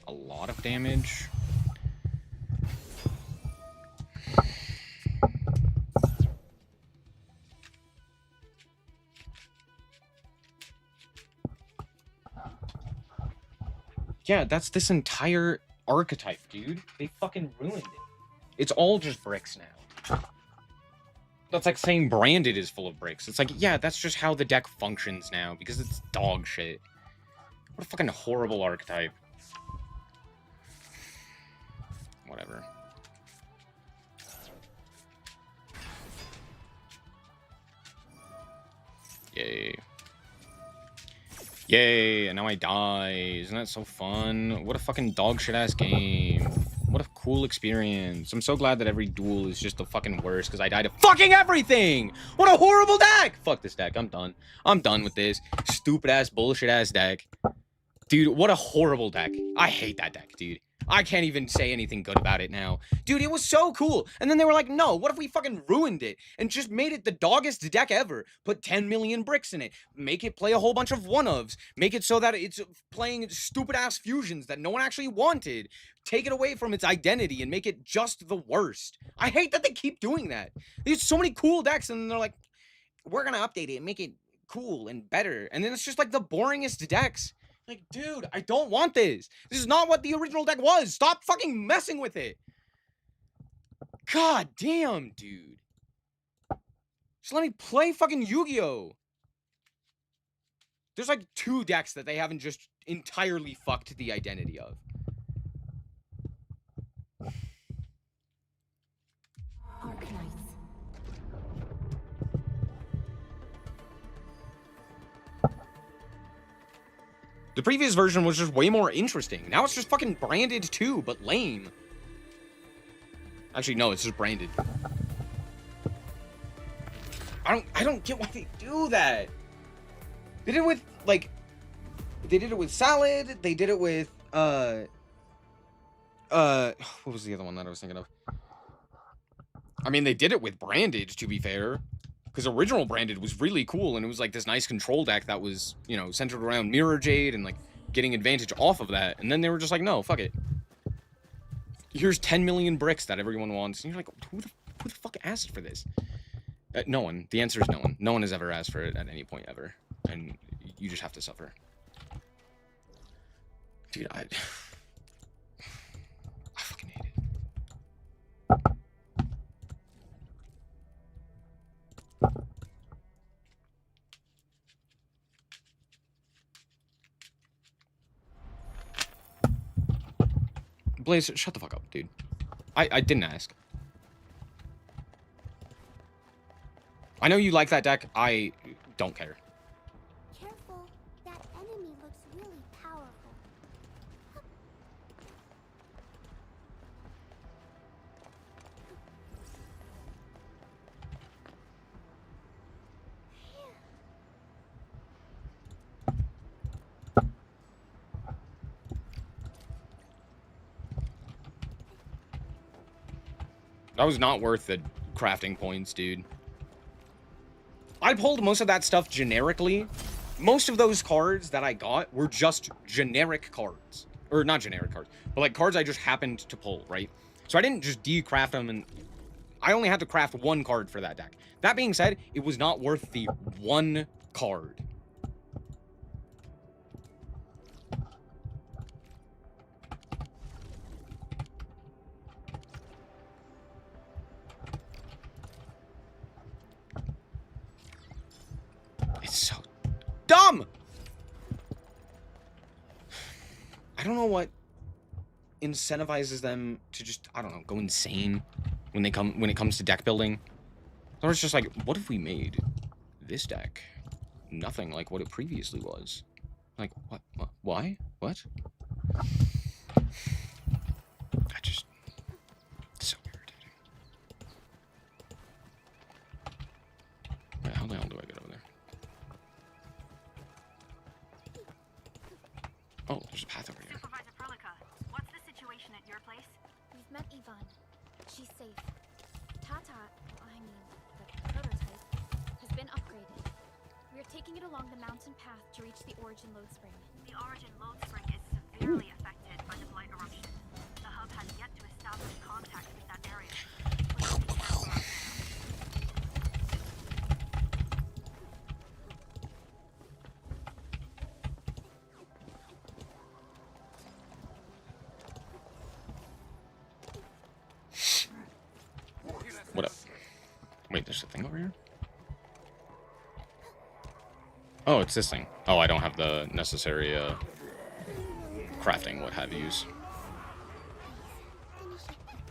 A: a lot of damage. Yeah, that's this entire archetype, dude. They fucking ruined it. It's all just bricks now. That's like saying branded is full of bricks. It's like, yeah, that's just how the deck functions now, because it's dog shit. What a fucking horrible archetype. Whatever. Yay. Yay, and now I die. Isn't that so fun? What a fucking dog shit ass game. What a cool experience. I'm so glad that every duel is just the fucking worst because I died to fucking everything! What a horrible deck! Fuck this deck. I'm done. I'm done with this stupid ass bullshit ass deck. Dude, what a horrible deck. I hate that deck, dude. I can't even say anything good about it now. Dude, it was so cool. And then they were like, no, what if we fucking ruined it and just made it the doggest deck ever? Put 10 million bricks in it. Make it play a whole bunch of one-ofs. Make it so that it's playing stupid-ass fusions that no one actually wanted. Take it away from its identity and make it just the worst. I hate that they keep doing that. There's so many cool decks and they're like, we're gonna update it and make it cool and better. And then it's just like the boringest decks. Like, dude, I don't want this. This is not what the original deck was. Stop fucking messing with it. God damn, dude. Just let me play fucking Yu-Gi-Oh! There's like 2 decks that they haven't just entirely fucked the identity of.
C: Arknights.
A: The previous version was just way more interesting. Now it's just fucking branded too, but lame. Actually, no, it's just branded. I don't get why they do that. They did it with, like, they did it with Salad, they did it with, what was the other one that I was thinking of? I mean, they did it with Branded, to be fair. Because original Branded was really cool, and it was like this nice control deck that was, you know, centered around Mirror Jade and like getting advantage off of that. And then they were just like, no, fuck it. Here's 10 million bricks that everyone wants. And you're like, who the fuck asked for this? No one. The answer is no one. No one has ever asked for it at any point ever. And you just have to suffer. Dude, I fucking hate it. Blaze, shut the fuck up, dude. I didn't ask. I know you like that deck. I don't care.
C: Careful, that enemy looks really powerful.
A: That was not worth the crafting points, dude. I pulled most of that stuff generically. Most of those cards that I got were just generic cards. Or not generic cards, but like cards I just happened to pull, right? So I didn't just decraft them, and I only had to craft one card for that deck. That being said, it was not worth the one card. It's so dumb! I don't know what incentivizes them to just, I don't know, go insane when it comes to deck building. Or it's just like, what if we made this deck nothing like what it previously was? Like, what why? What? That just, it's so irritating. Wait, how the hell do I get over there? Oh, there's a path over here.
D: Supervisor Perlica, what's the situation at your place?
C: We've met Yvonne. She's safe. Tata, I mean, the prototype, has been upgraded. We're taking it along the mountain path to reach the Origin Lode Spring.
D: The Origin Lode Spring is severely affected by the Blight eruption. The hub has yet to establish contact with that area. Please be careful out there.
A: What up? Wait, there's a thing over here? Oh, it's this thing. Oh, I don't have the necessary, crafting what have yous.
C: Finish it quickly.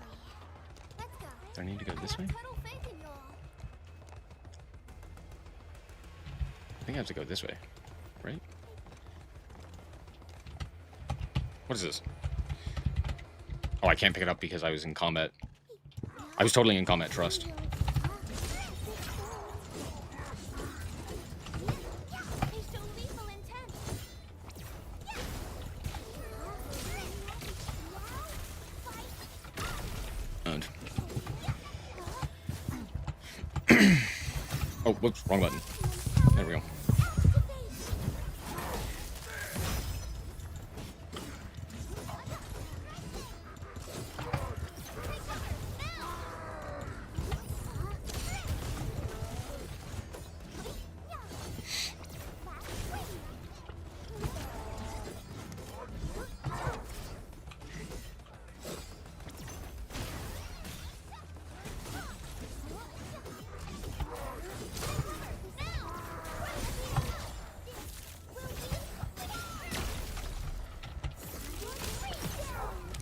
C: Let's go.
A: Do I need to go this way?
C: Total faith in y'all.
A: I think I have to go this way, right? What is this? Oh, I can't pick it up because I was in combat. I was totally in combat trust.
C: They show lethal intent.
A: And oh, whoops, wrong button. There we go.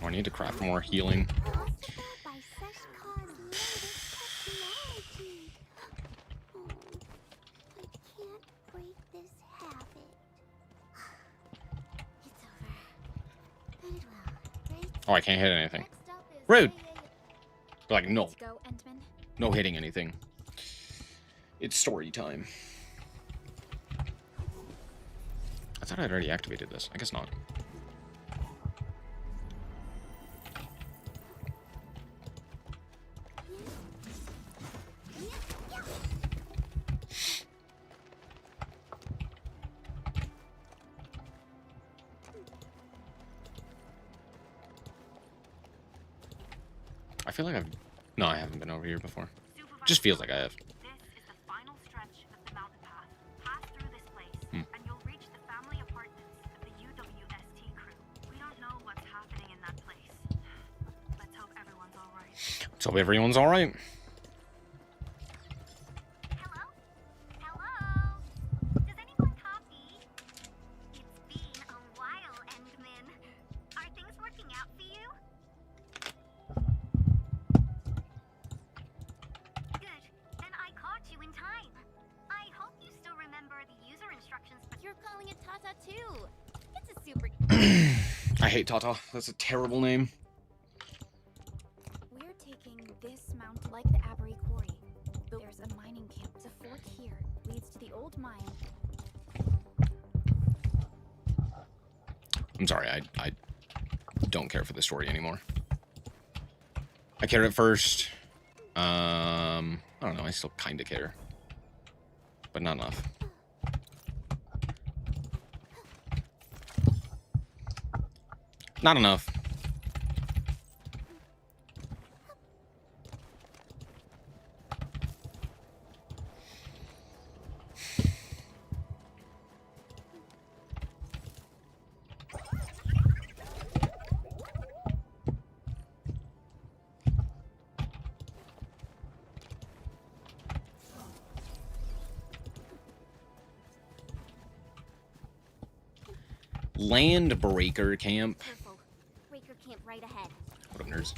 A: I need to craft more healing.
C: Possible by Seshkar's latest technology. Oh, I can't break this habit. It's over. But it will, right?
A: Oh, I can't hit anything.
C: Next up is
A: Rude. Like, no.
C: Let's go, Entman.
A: No hitting anything. It's story time. I thought I'd already activated this. I guess not. I feel like I've... No, I haven't been over here before.
D: Supervisor
A: Just feels like I have.
D: This is the final stretch of the mountain path. Pass through this place,
A: Hmm.
D: and you'll reach the family apartments of the UWST crew. We don't know what's happening in that place. Let's hope everyone's all right.
A: So everyone's alright.
D: Hello? Hello? Does anyone copy? It's been a while, Endman. Are things working out for you? Good. Then I caught you in time. I hope you still remember the user instructions, but
C: You're calling it Tata too. It's a super.
A: I hate Tata. That's a terrible name.
C: We're taking this mount like the Abery Quarry. There's a mining camp. The fork here leads to the old mine.
A: I'm sorry, I don't care for the story anymore. I cared at first, I don't know. I still kind of care. But not enough. Not enough. Landbreaker camp.
C: Careful. Breaker camp right ahead.
A: What up, nerds?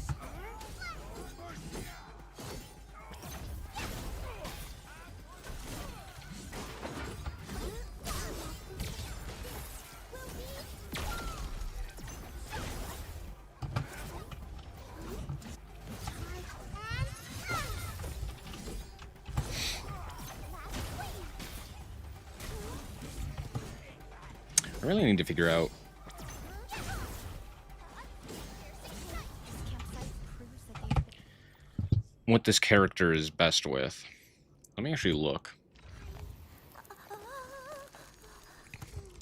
A: I really need to figure out
C: This campsite proves that they've been
A: what this character is best with. Let me actually look.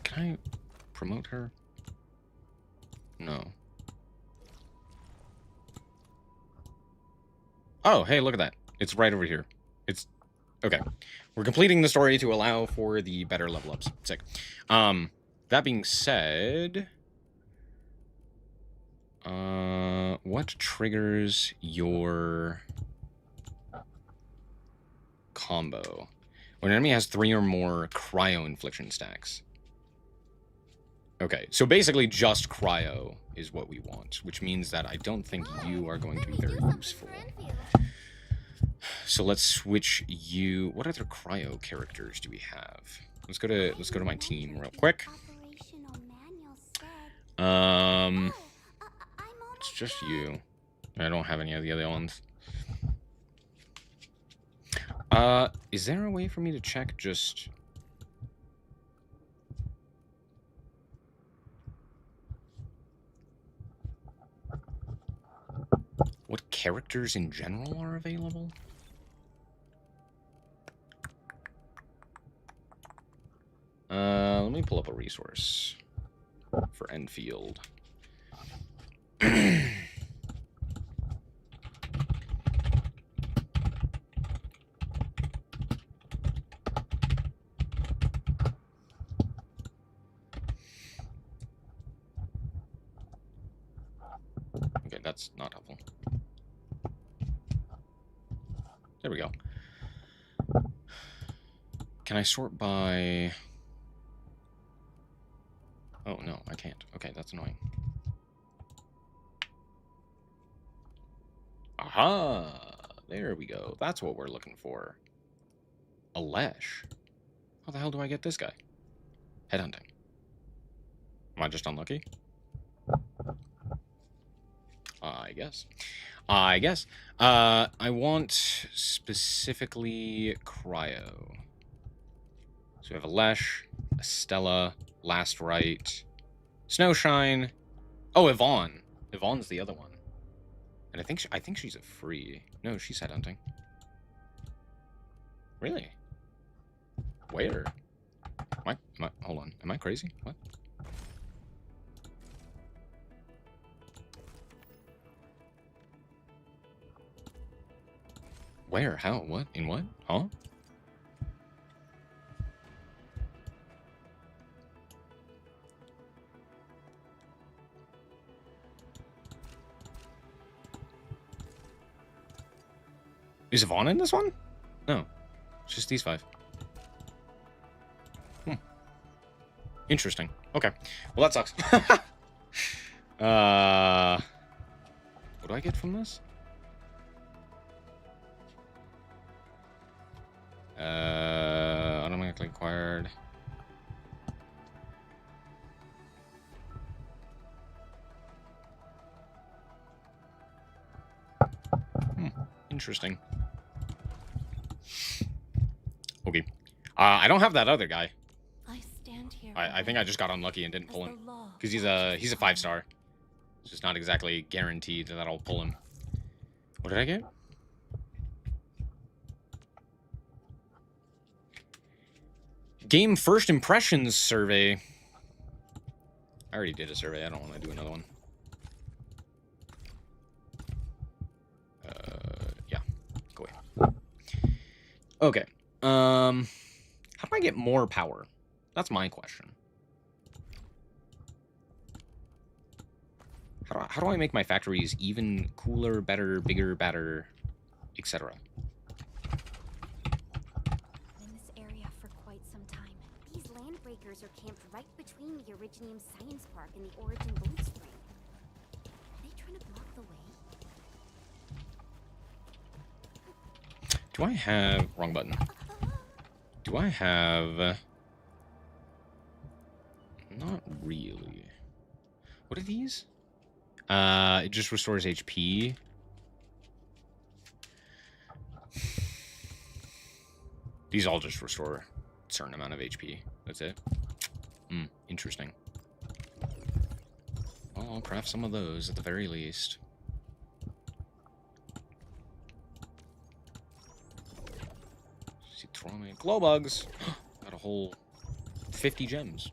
A: Can I promote her? No. Oh, hey, look at that. It's right over here. It's... Okay. We're completing the story to allow for the better level ups. Sick. That being said... what triggers your combo? When an enemy has 3 or more cryo infliction stacks. Okay, so basically just cryo is what we want, which means that I don't think you are going to be very useful. So let's switch you. What other cryo characters do we have? Let's go to my team real quick. It's just you. I don't have any of the other ones. Is there a way for me to check just... what characters in general are available? Let me pull up a resource for Enfield. Okay, that's not helpful. There we go. Can I sort by... Oh, no, I can't. Okay, that's annoying. Aha! There we go. That's what we're looking for. A Lesh. How the hell do I get this guy? Headhunting. Am I just unlucky? I guess. I want specifically cryo. So we have a Lesh, a Stella, Last Right, Snowshine. Oh, Yvonne. Yvonne's the other one. And I think she's a free. No, she's headhunting. Really? Where? Hold on. Am I crazy? What? Where? How? What? In what? Huh? Is Yvonne in this one? No. It's just these 5. Interesting. Okay. Well, that sucks. What do I get from this? Automatically acquired. Interesting. Okay. I don't have that other guy.
E: I stand here.
A: I think I just got unlucky and didn't pull him. Because he's a 5-star. It's just not exactly guaranteed that I'll pull him. What did I get? Game first impressions survey. I already did a survey. I don't want to do another one. Yeah. Go away. Okay. How do I get more power? That's my question. How do I make my factories even cooler, better, bigger, badder, etc.?
C: In this area for quite some time.
E: These land breakers are camped right between the Originium Science Park and the Origin Boat Spring. Are they trying to block the way?
A: Do I have... Wrong button. Do I have... Not really. What are these? It just restores HP. These all just restore a certain amount of HP. That's it. Interesting. Well, I'll craft some of those at the very least. Citrone. Glow bugs! Got a whole 50 gems.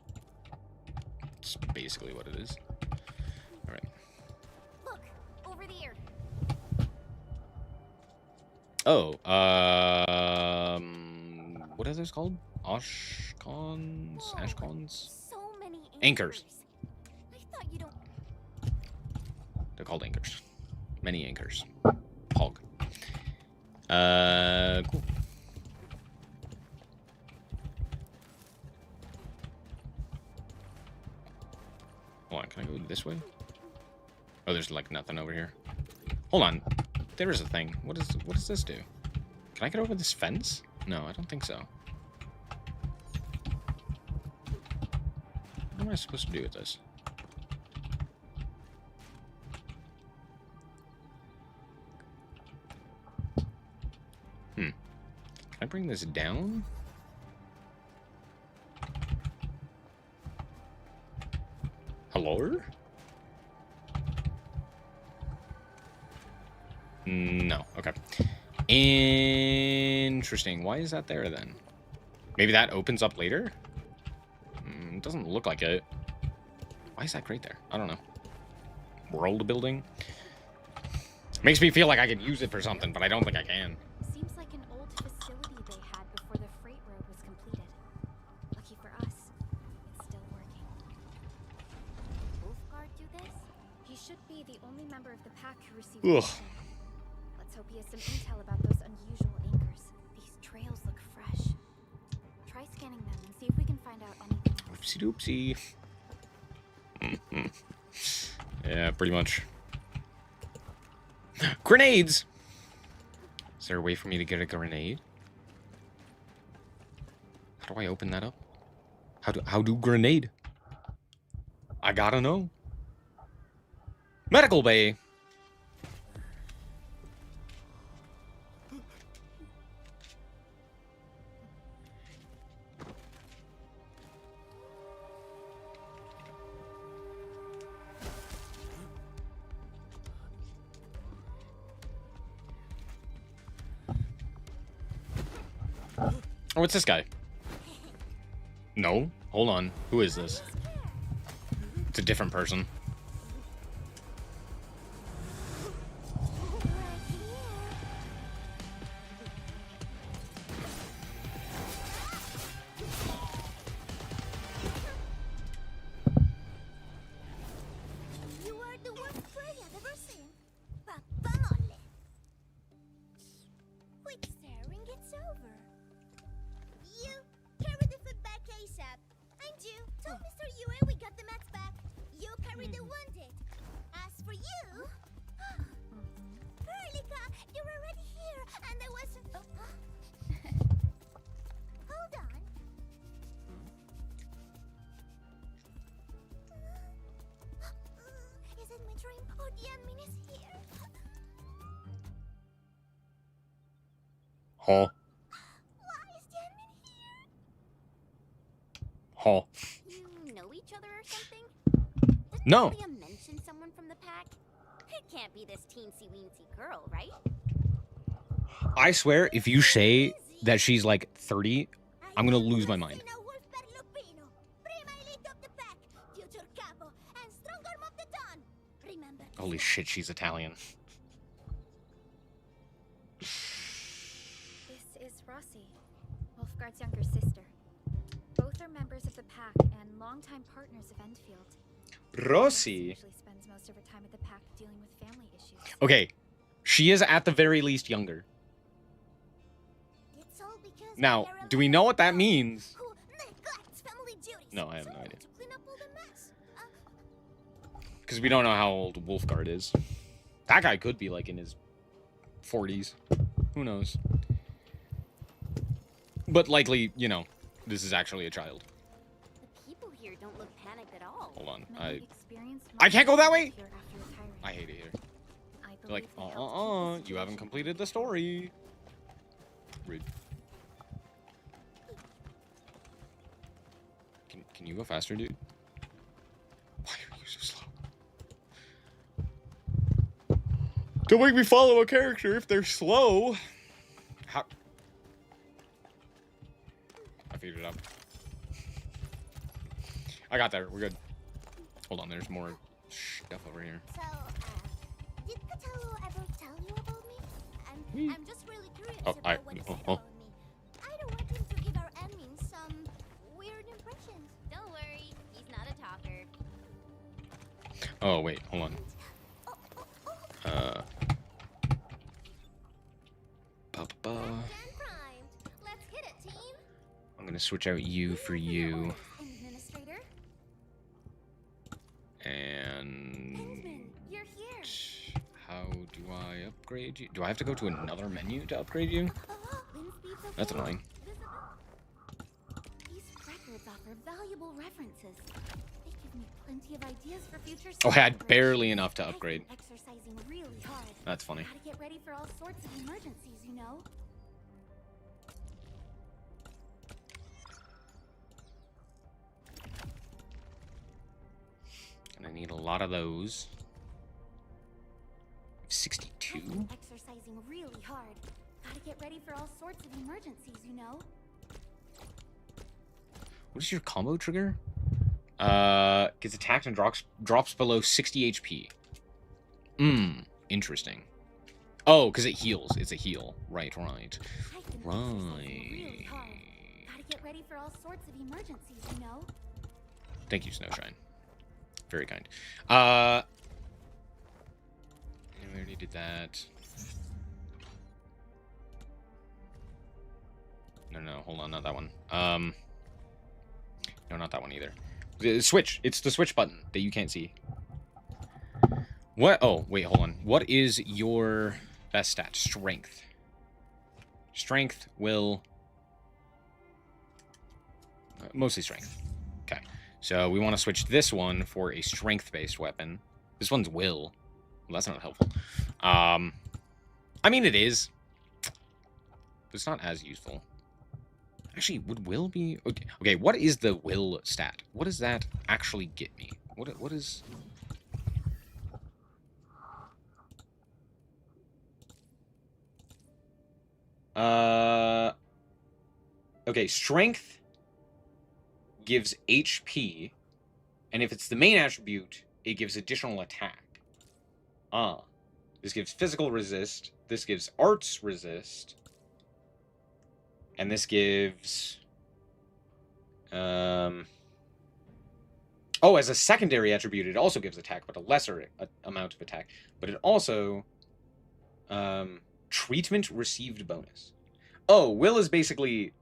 A: That's basically what it is. Alright.
E: Look, over there.
A: Oh, what are those called? Ashcons?
E: Whoa,
A: Ashcons?
E: So many
A: Anchors.
E: I thought you don't.
A: They're called anchors. Many anchors. Hog. Cool. Hold on, can I go this way? Oh, there's like nothing over here. Hold on. There is a thing. What does this do? Can I get over this fence? No, I don't think so. What am I supposed to do with this? Can I bring this down? Hello? No. Okay. Interesting. Why is that there then? Maybe that opens up later? It doesn't look like it. Why is that crate there? I don't know. World building? Makes me feel like I could use it for something, but I don't think I can.
C: Seems like an old facility they had before the freight road was completed. Lucky for us, it's still working.
E: Wolfguard do this?
C: He should be the only member of the pack who received
A: Ugh.
C: mission. Let's hope he has some intel about those unusual anchors. These trails look fresh. Try scanning them and see if we can find out anything else.
A: Oopsie doopsie. Yeah, pretty much. Grenades! Is there a way for me to get a grenade? How do I open that up? How do grenade? I gotta know. Medical bay. Oh, what's this guy? No, hold on. Who is this? It's a different person.
D: You are the worst prey I've ever seen. Papamole. Quick, sir, and it's over. You carry the food back ASAP. And you tell Mr. Yue we got the mats back. You carry the wounded. As for you, Perlica, you're already here, and I was. Hold on. Is it my dream or the admin is here?
A: Huh?
D: Why is the admin here?
A: Huh?
E: You know each other or something? Did
A: No.
E: Julia mention someone from the pack? It can't be this teensy-weensy girl, right?
A: I swear, if you say that she's like 30, I'm gonna lose my mind.
D: No
A: Holy shit, she's Italian.
C: This is Rossi, Wolfgard's younger sister. Both are members of the pack and longtime partners of Enfield.
A: Rossi.
C: Usually spends most of her time at the pack dealing with family issues.
A: Okay, she is at the very least younger.
D: It's all because
A: Now,
D: Aaron
A: do we know what that
D: Lewis,
A: means?
D: who neglects family duties.
A: No, I have no
D: Someone
A: idea.
D: to clean up all the mess.
A: Because we don't know how old Wolfgard is. That guy could be like in his 40s. Who knows? But likely, you know, this is actually a child.
E: The people here don't look panicked at all.
A: Hold on.
C: Many experienced
A: I can't go that way!
C: here after retiring.
A: I hate it here.
C: I
A: They're like,
C: believe they helped keep the
A: you haven't
C: situation
A: completed the story. Rude. Can you go faster, dude? Why are you so slow? Don't make me follow a character if they're slow. How? I figured it out. I got there. We're good. Hold on. There's more stuff over here.
D: So, did Catello ever tell you about me? I'm just really curious
A: Oh,
D: about what he said
A: oh.
D: about me. I don't want him to give our admins some weird impressions.
E: Don't worry, he's not a talker.
A: Oh, wait. Hold on. Ba-ba-ba.
D: And primed. Let's hit it, team.
A: I'm gonna switch out you for you.
D: Administrator.
A: And
D: Kingsman, you're here.
A: how do I upgrade you? Do I have to go to another menu to upgrade you? That's annoying.
D: These records offer valuable references. They give me plenty of ideas for future.
A: Oh, I had
D: story
A: barely
D: operations.
A: enough to
D: I've been
A: upgrade.
D: Exercising really hard.
A: That's funny.
D: Gotta get ready for all sorts of emergencies, you know.
A: And I need a lot of those. 62?
D: I've been exercising really hard. Gotta get ready for all sorts of emergencies, you know.
A: What is your combo trigger? Gets attacked and drops below 60 HP. Interesting. Oh, because it heals. It's a heal. Right.
D: I've been exercising really hard. Gotta get ready for all sorts of emergencies, you know.
A: Thank you, Snowshine. Very kind. We already did that. No, hold on, not that one. No, not that one either. The switch. It's the switch button that you can't see. What? Oh, wait, hold on. What is your best stat? Strength. Strength will... mostly strength. Okay. So we want to switch this one for a strength-based weapon. This one's will. Well, that's not helpful. I mean, it is. But it's not as useful. Actually, would will be... Okay, what is the will stat? What does that actually get me? What is... Okay, strength gives HP, and if it's the main attribute, it gives additional attack. This gives physical resist, this gives arts resist, and this gives... Oh, as a secondary attribute, it also gives attack, but a lesser amount of attack. But it also... treatment received bonus. Oh, will is basically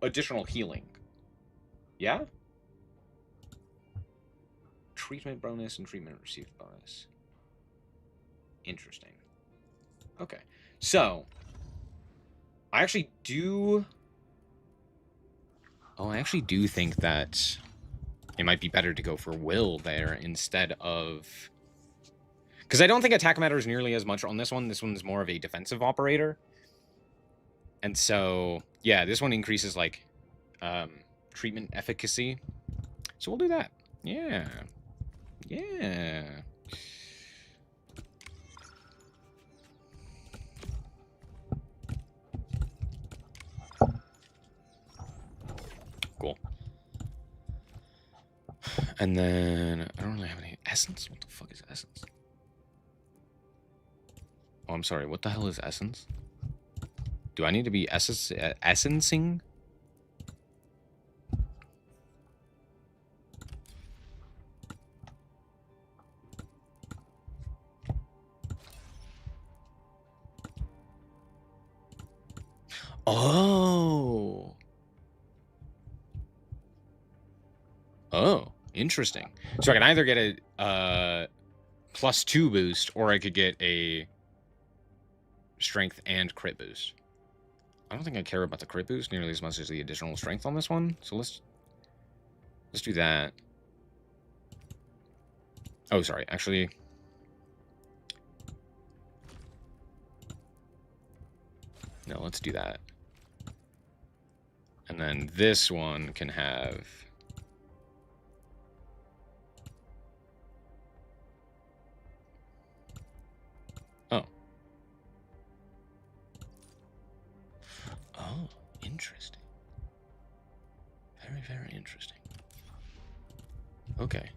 A: additional healing. Yeah? Treatment bonus and treatment received bonus. Interesting. Okay. So, I actually do... Oh, I actually do think that it might be better to go for will there instead of... Because I don't think attack matters nearly as much on this one. This one's more of a defensive operator. And so, yeah, this one increases, like, treatment efficacy. So we'll do that. Yeah. Yeah. Cool. And then, I don't really have any essence. What the fuck is essence? I'm sorry. What the hell is essence? Do I need to be essencing? Oh. Oh, interesting. So I can either get a +2 boost, or I could get a strength and crit boost. I don't think I care about the crit boost nearly as much as the additional strength on this one. So let's do that. Oh, sorry. Actually, no, let's do that. And then this one can have... Oh. Oh, interesting. Very, very interesting. Okay.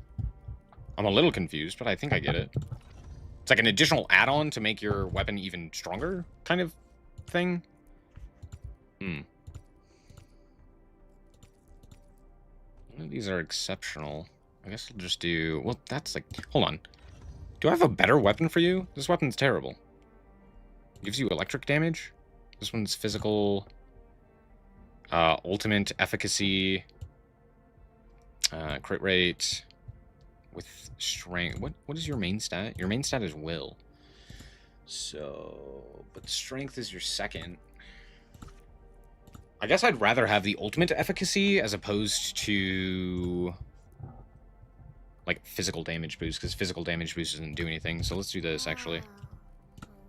A: I'm a little confused, but I think I get it. It's like an additional add-on to make your weapon even stronger, kind of thing. Hmm. None of these are exceptional. I guess I'll just do... Well, that's like... Hold on. Do I have a better weapon for you? This weapon's terrible. Gives you electric damage. This one's physical. Ultimate efficacy. Crit rate. With strength. What is your main stat? Your main stat is will. So... But strength is your second. I guess I'd rather have the ultimate efficacy as opposed to... like, physical damage boost, because physical damage boost doesn't do anything. So let's do this, actually.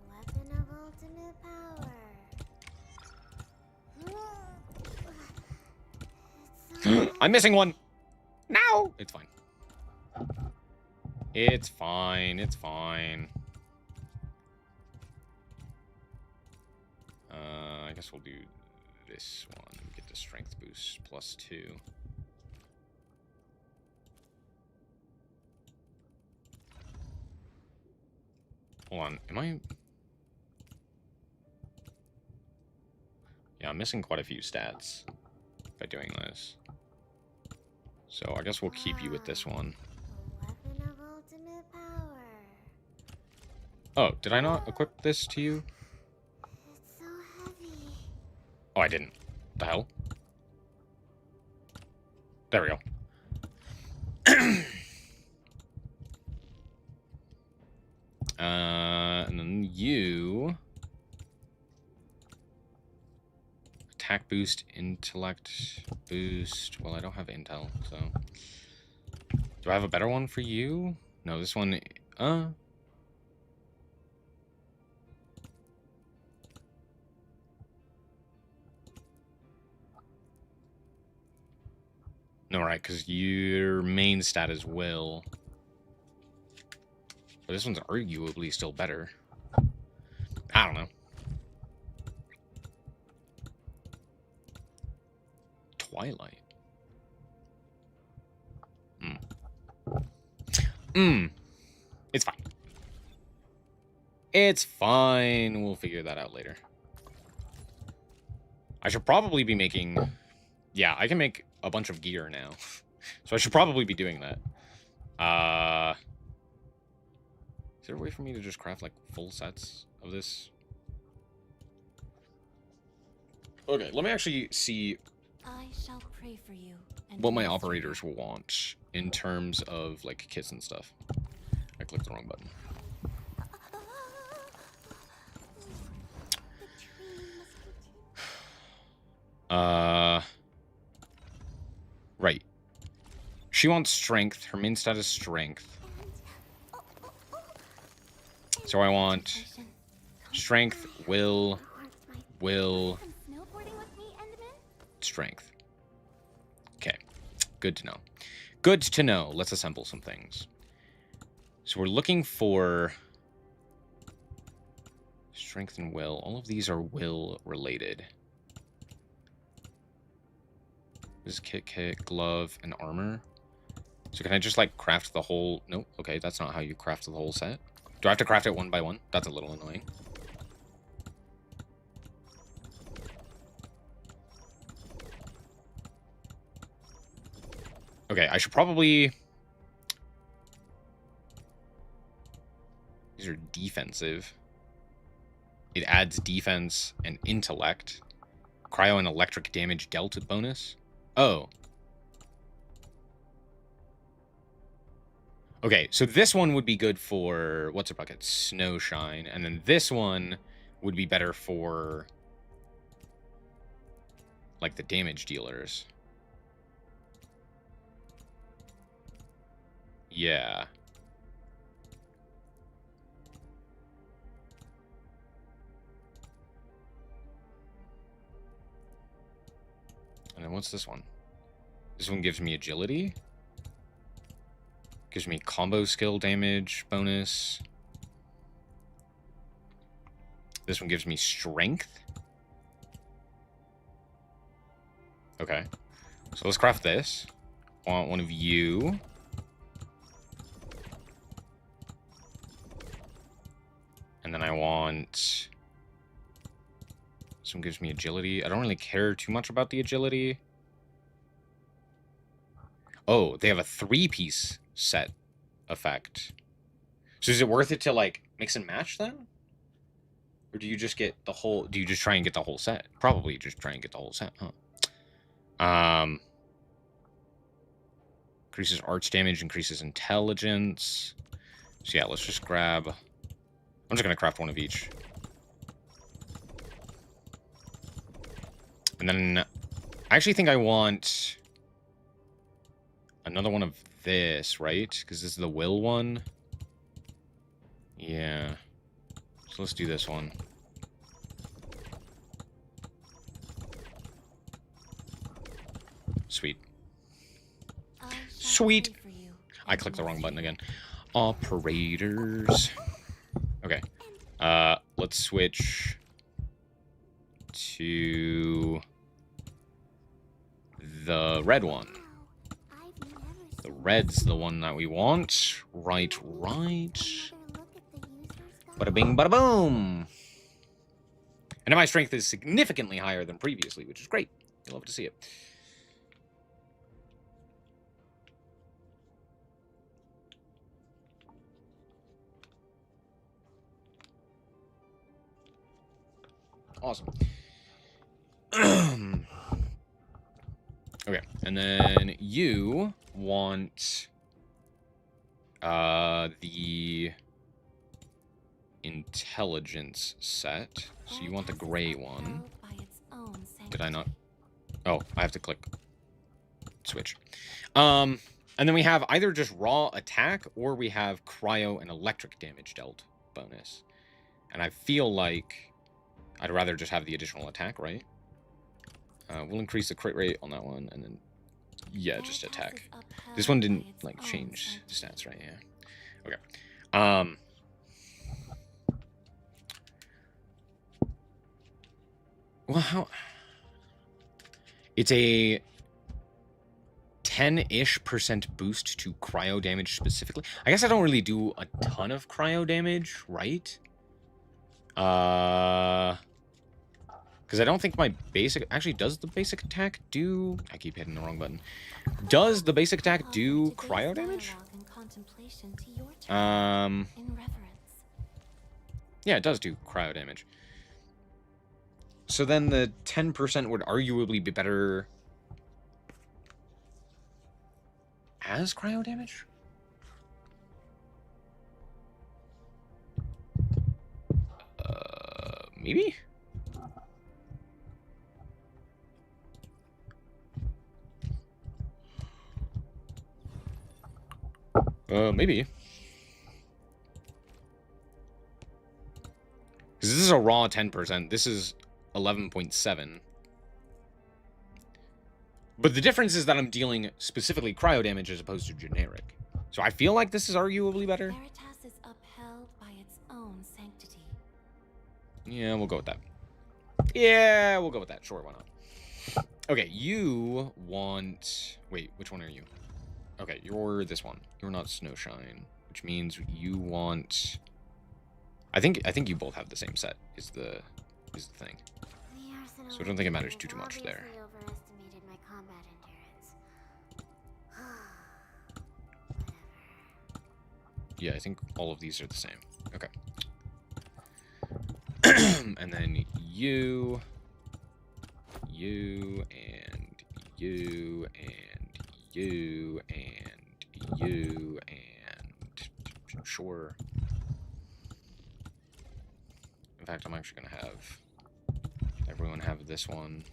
D: Weapon of ultimate power.
A: I'm missing one! No! It's fine. It's fine. It's fine. I guess we'll do this one. Get the strength boost +2. Hold on. Am I... Yeah, I'm missing quite a few stats by doing this. So I guess we'll keep you with this one.
D: Weapon of ultimate power.
A: Oh, did I not equip this to you?
D: It's so heavy.
A: Oh, I didn't. The hell? There we go. And then you... Attack boost, intellect boost. Well, I don't have intel, so... Do I have a better one for you? No, this one... No, right, because your main stat is will. But this one's arguably still better. I don't know. Twilight. It's fine. It's fine. We'll figure that out later. I should probably be making... Yeah, I can make a bunch of gear now. So I should probably be doing that. Is there a way for me to just craft, like, full sets of this? Okay, let me actually see
E: I shall pray for you. And
A: what my operators will want in terms of, like, kits and stuff. I clicked the wrong button. Right. She wants strength. Her main stat is strength. So I want strength, will,
E: Snowboarding with me, Enderman?
A: strength. Okay. Good to know. Good to know. Let's assemble some things. So we're looking for strength and will. All of these are will related. This is kit, glove, and armor. So can I just, like, craft the whole... Nope. Okay, that's not how you craft the whole set. Do I have to craft it one by one? That's a little annoying. Okay, I should probably... These are defensive. It adds defense and intellect. Cryo and electric damage dealt bonus. Oh. Okay, so this one would be good for... What's a bucket? Snowshine. And then this one would be better for... like the damage dealers. Yeah. And then what's this one? This one gives me agility. Gives me combo skill damage bonus. This one gives me strength. Okay. So let's craft this. I want one of you. And then I want... This one gives me agility. I don't really care too much about the agility. Oh, they have a 3-piece set effect. So is it worth it to, like, mix and match then? Or do you just get the whole... Do you just try and get the whole set? Probably just try and get the whole set, huh? Increases arts damage, increases intelligence. So yeah, let's just grab... I'm just going to craft one of each. And then I actually think I want another one of this, right? Because this is the will one. Yeah. So let's do this one. Sweet. Sweet. I clicked the wrong button again. Operators. Okay. Let's switch to the red one. The red's the one that we want. Right. Bada bing, bada boom. And now my strength is significantly higher than previously, which is great. You'll love to see it. Awesome. Okay, and then you want the intelligence set. So you want the gray one. Did I not? Oh, I have to click switch. And then we have either just raw attack or we have cryo and electric damage dealt bonus. And I feel like I'd rather just have the additional attack, right? We'll increase the crit rate on that one, and then, yeah, just attack. This one didn't, like, change stats, right? Yeah. Okay. Well, how... It's a 10-ish% boost to cryo damage specifically. I guess I don't really do a ton of cryo damage, right? Because I don't think my basic... Actually, does the basic attack do... I keep hitting the wrong button. Does the basic attack do cryo damage? Yeah, it does do cryo damage. So then the 10% would arguably be better as cryo damage? Maybe? Maybe. Because this is a raw 10%. This is 11.7. But the difference is that I'm dealing specifically cryo damage as opposed to generic. So I feel like this is arguably better.
E: Veritas is upheld by its own sanctity.
A: Yeah, we'll go with that. Yeah, we'll go with that. Sure, why not? Okay, you want... Wait, which one are you? Okay, you're this one. You're not Snowshine, which means you want... I think you both have the same set, is the thing. So I don't think it matters too much there.
E: Overestimated my combat endurance.
A: Yeah, I think all of these are the same. Okay. And then you, and you, and you, and you, and sure. In fact, I'm actually gonna have everyone have this one.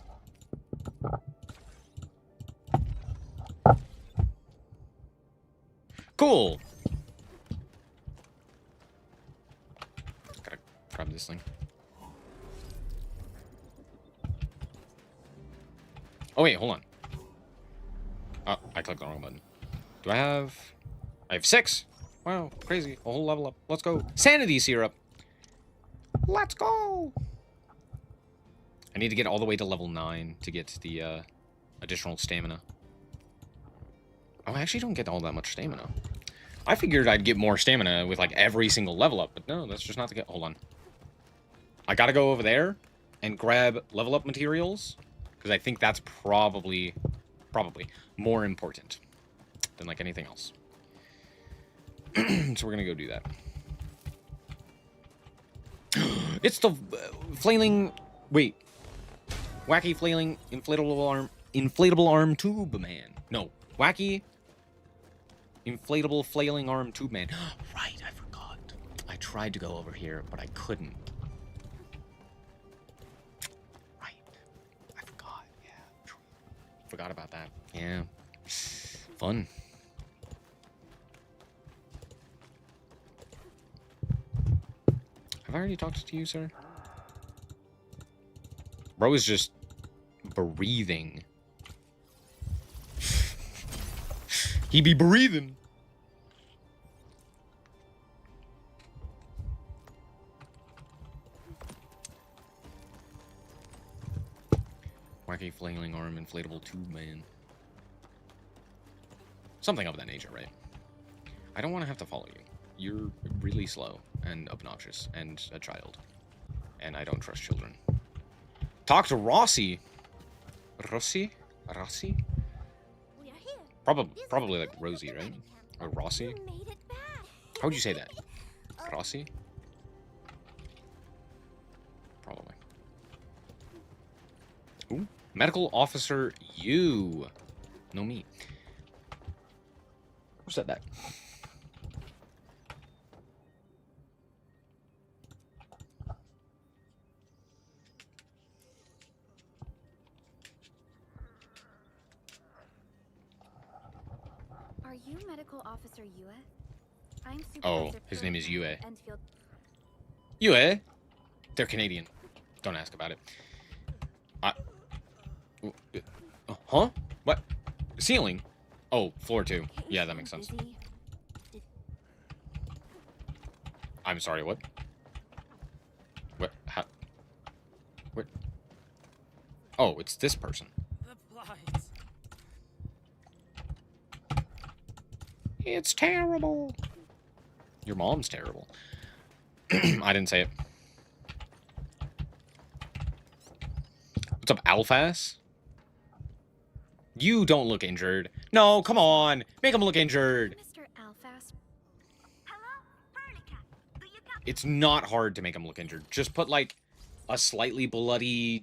A: Cool! Gotta grab this thing. Oh wait, hold on. Oh, I clicked the wrong button. Do I have 6. Wow, crazy. A whole level up. Let's go. Sanity syrup. Let's go. I need to get all the way to level 9 to get the additional stamina. Oh, I actually don't get all that much stamina. I figured I'd get more stamina with like every single level up, but no, that's just not the case. Hold on. I gotta go over there and grab level up materials, because I think that's probably more important than like anything else. So we're gonna go do that. It's the flailing... Wait. Wacky flailing inflatable arm tube man. No. Wacky inflatable flailing arm tube man. Right, I forgot. I tried to go over here, but I couldn't. Right. I forgot. Yeah. Forgot about that. Yeah. Fun. Have I already talked to you, sir? Bro is just breathing. He be breathing. Wacky flailing arm inflatable tube man. Something of that nature, right? I don't want to have to follow you. You're really slow and obnoxious and a child. And I don't trust children. Talk to Rossi. Rossi? Rossi?
D: We are here.
A: Probably like Rosie, right? Or Rossi?
D: You made it back.
A: How would you say that? Rossi? Probably. Ooh. Medical officer, you. No me. Who said that?
C: Are you Medical Officer Yue? I'm
A: Oh,
C: Supervisor
A: his name is Yue.
C: Enfield.
A: Yue? They're Canadian. Don't ask about it. Huh? What? Ceiling? Oh, floor 2. Yeah, that makes sense. I'm sorry, what? What? How? What? Oh, it's this person.
F: The blinds.
A: It's terrible. Your mom's terrible. I didn't say it. What's up, Alphas? You don't look injured. No, come on. Make him look injured.
C: Mr. Alphas.
D: Hello, Vernica. Do you copy?
A: It's not hard to make him look injured. Just put, like, a slightly bloody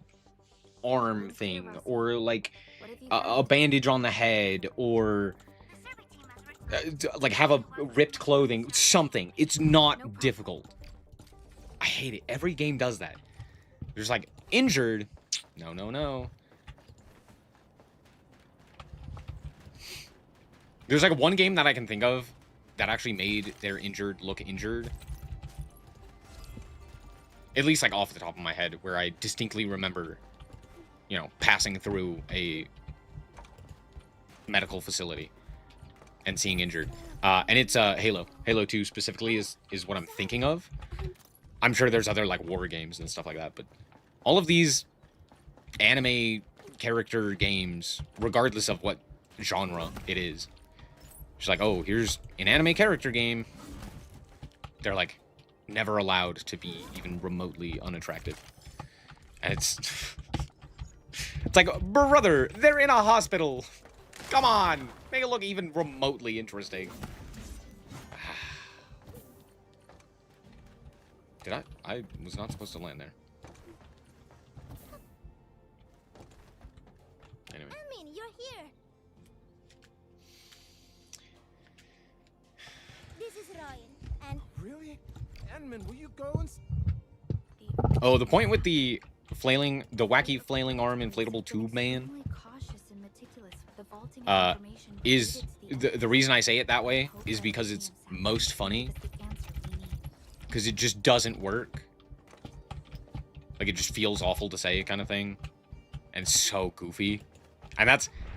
A: arm thing. Or, like,
C: What have you
A: a bandage on the head. Or...
D: The survey team has returned.
A: like have a ripped clothing, something. It's not difficult. I hate it. Every game does that. There's like injured. No, no, no. There's like one game that I can think of that actually made their injured look injured. At least like off the top of my head, where I distinctly remember, you know, passing through a medical facility and seeing injured. And it's Halo. Halo 2 specifically is what I'm thinking of. I'm sure there's other like war games and stuff like that, but all of these anime character games, regardless of what genre it is, just like, oh, here's an anime character game. They're like never allowed to be even remotely unattractive. And it's it's like, brother, they're in a hospital. Come on, make it look even remotely interesting. Did I? I was not supposed to land there. Anyway.
D: I mean, you're here. This is Ryan, and
F: Really? Edmund, will you go and...
A: Oh, the point with the flailing, the wacky flailing arm inflatable tube man, is the reason I say it that way is because it's most funny. Because it just doesn't work. Like, it just feels awful to say kind of thing. And so goofy. And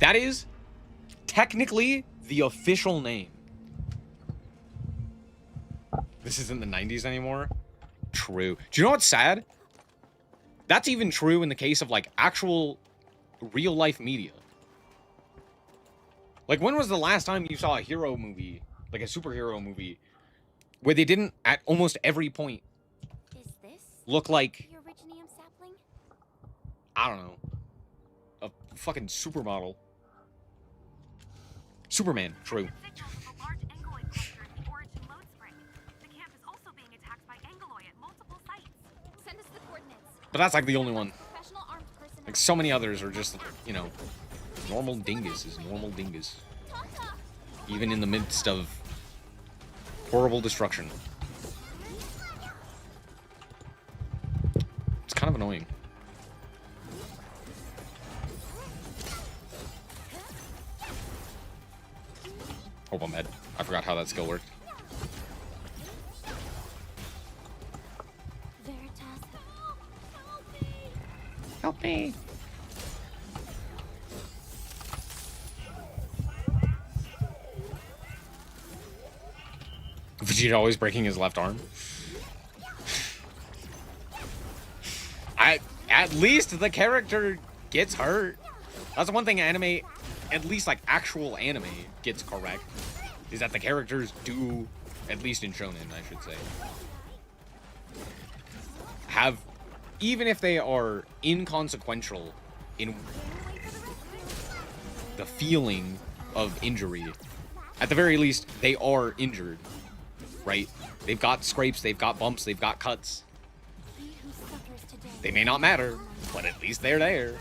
A: that is technically the official name. This isn't the 90s anymore. True. Do you know what's sad? That's even true in the case of, like, actual real-life media. Like, when was the last time you saw a hero movie, like a superhero movie, where they didn't, at almost every point,
E: Is this
A: look like,
E: the Originium sapling?
A: I don't know, a fucking supermodel? Superman, true.
G: Signals of a large angeloid cluster in the Origin load spring. The camp is also being attacked by angeloi at multiple sites.
C: Send us the coordinates.
A: But that's like the only one.
C: Professional armed personnel.
A: Like, so many others are just, you know, normal dinguses, normal dingus. Even in the midst of horrible destruction. It's kind of annoying. Hope I'm dead. I forgot how that skill worked.
E: Veritas.
A: Help me! Vegeta always breaking his left arm. At least the character gets hurt. That's one thing anime, at least like actual anime, gets correct. Is that the characters do, at least in shonen, I should say, have, even if they are inconsequential in the feeling of injury, at the very least, they are injured, right? They've got scrapes, they've got bumps, they've got cuts. They may not matter, but at least they're there.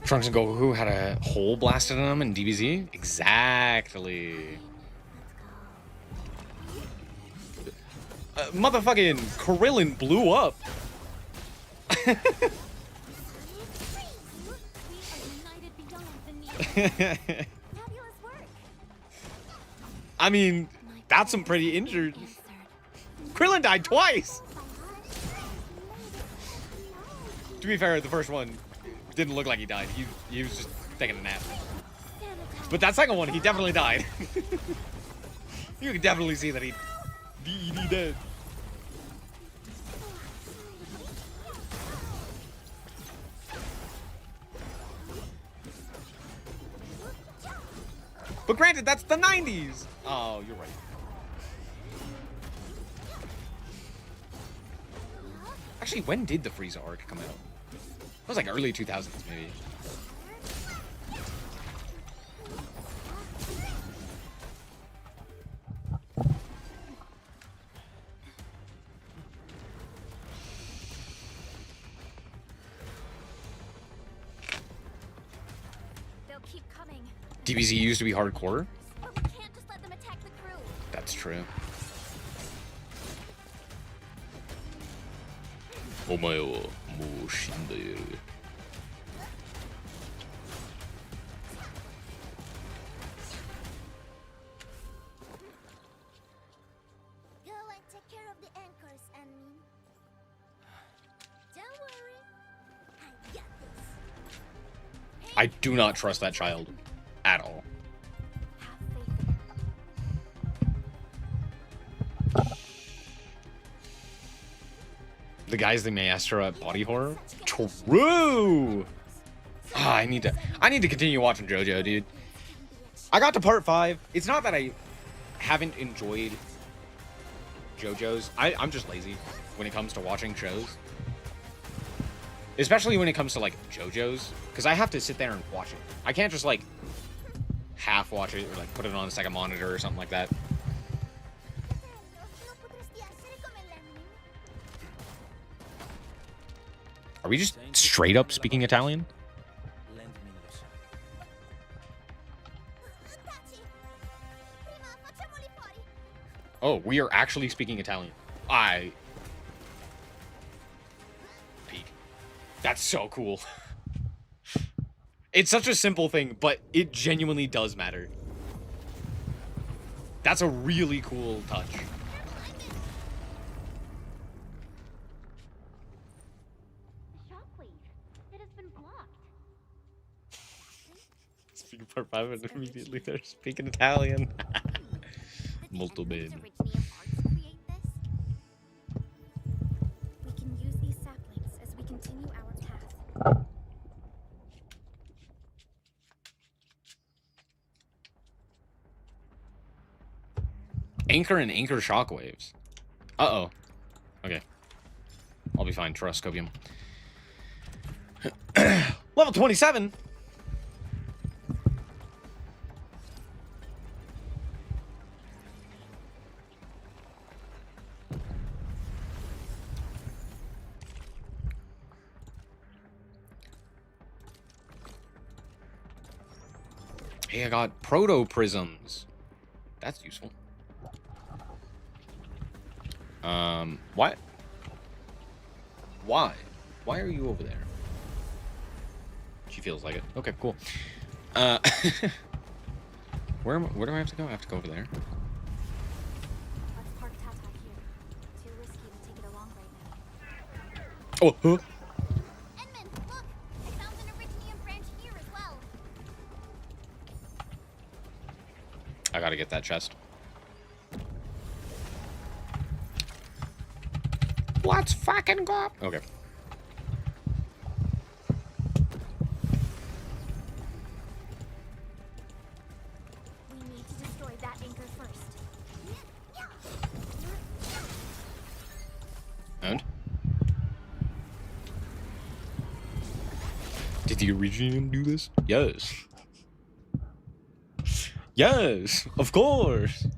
A: Trunks and Goku had a hole blasted in them in DBZ? Exactly. Motherfucking Krillin blew up. I mean, that's some pretty injured. Krillin died twice. To be fair, the first one didn't look like he died. He was just taking a nap. But that second one, he definitely died. You can definitely see that he dead. But granted, that's the 90s. Oh, you're right. Actually, when did the Frieza arc come out? It was like early 2000s, maybe.
C: They'll keep coming.
A: DBZ used to be hardcore.
C: But we can't just let them attack the crew.
A: That's true. お前はもう死んでいる。
D: go and take care of the anchors, Anmin. Don't worry, I got this.
A: I do not trust that child at all.
C: Have faith in her.
A: The guy's the master at body horror. True. Ah, I need to continue watching JoJo, dude. I got to part 5. It's not that I haven't enjoyed JoJo's. I'm just lazy when it comes to watching shows. Especially when it comes to, like, JoJo's. Because I have to sit there and watch it. I can't just, like, half watch it or, like, put it on a second monitor or something like that. Are we just straight up speaking Italian? Oh, we are actually speaking Italian. Peak. That's so cool. It's such a simple thing, but it genuinely does matter. That's a really cool touch.
E: Shockwave. It has been blocked.
A: Speaking part 5 and immediately they're speaking Italian. Molto bene.
C: We can use these saplings as we continue our path.
A: Anchor and anchor shockwaves. Uh-oh. Okay. I'll be fine. Trust Copium. Level 27? Hey, I got proto prisms. That's useful. What? Why? Why are you over there? She feels like it. Okay, cool. Where do I have to go? I have to go over there.
C: Let's park Tata here. Too risky to take it along right now.
A: Oh, huh?
D: Edmund, look! I found an Originium branch here as well.
A: I gotta get that chest. Let's fucking go. Okay.
C: We need to destroy that anchor first.
A: And? Did the Originium do this? Yes. Yes, of course.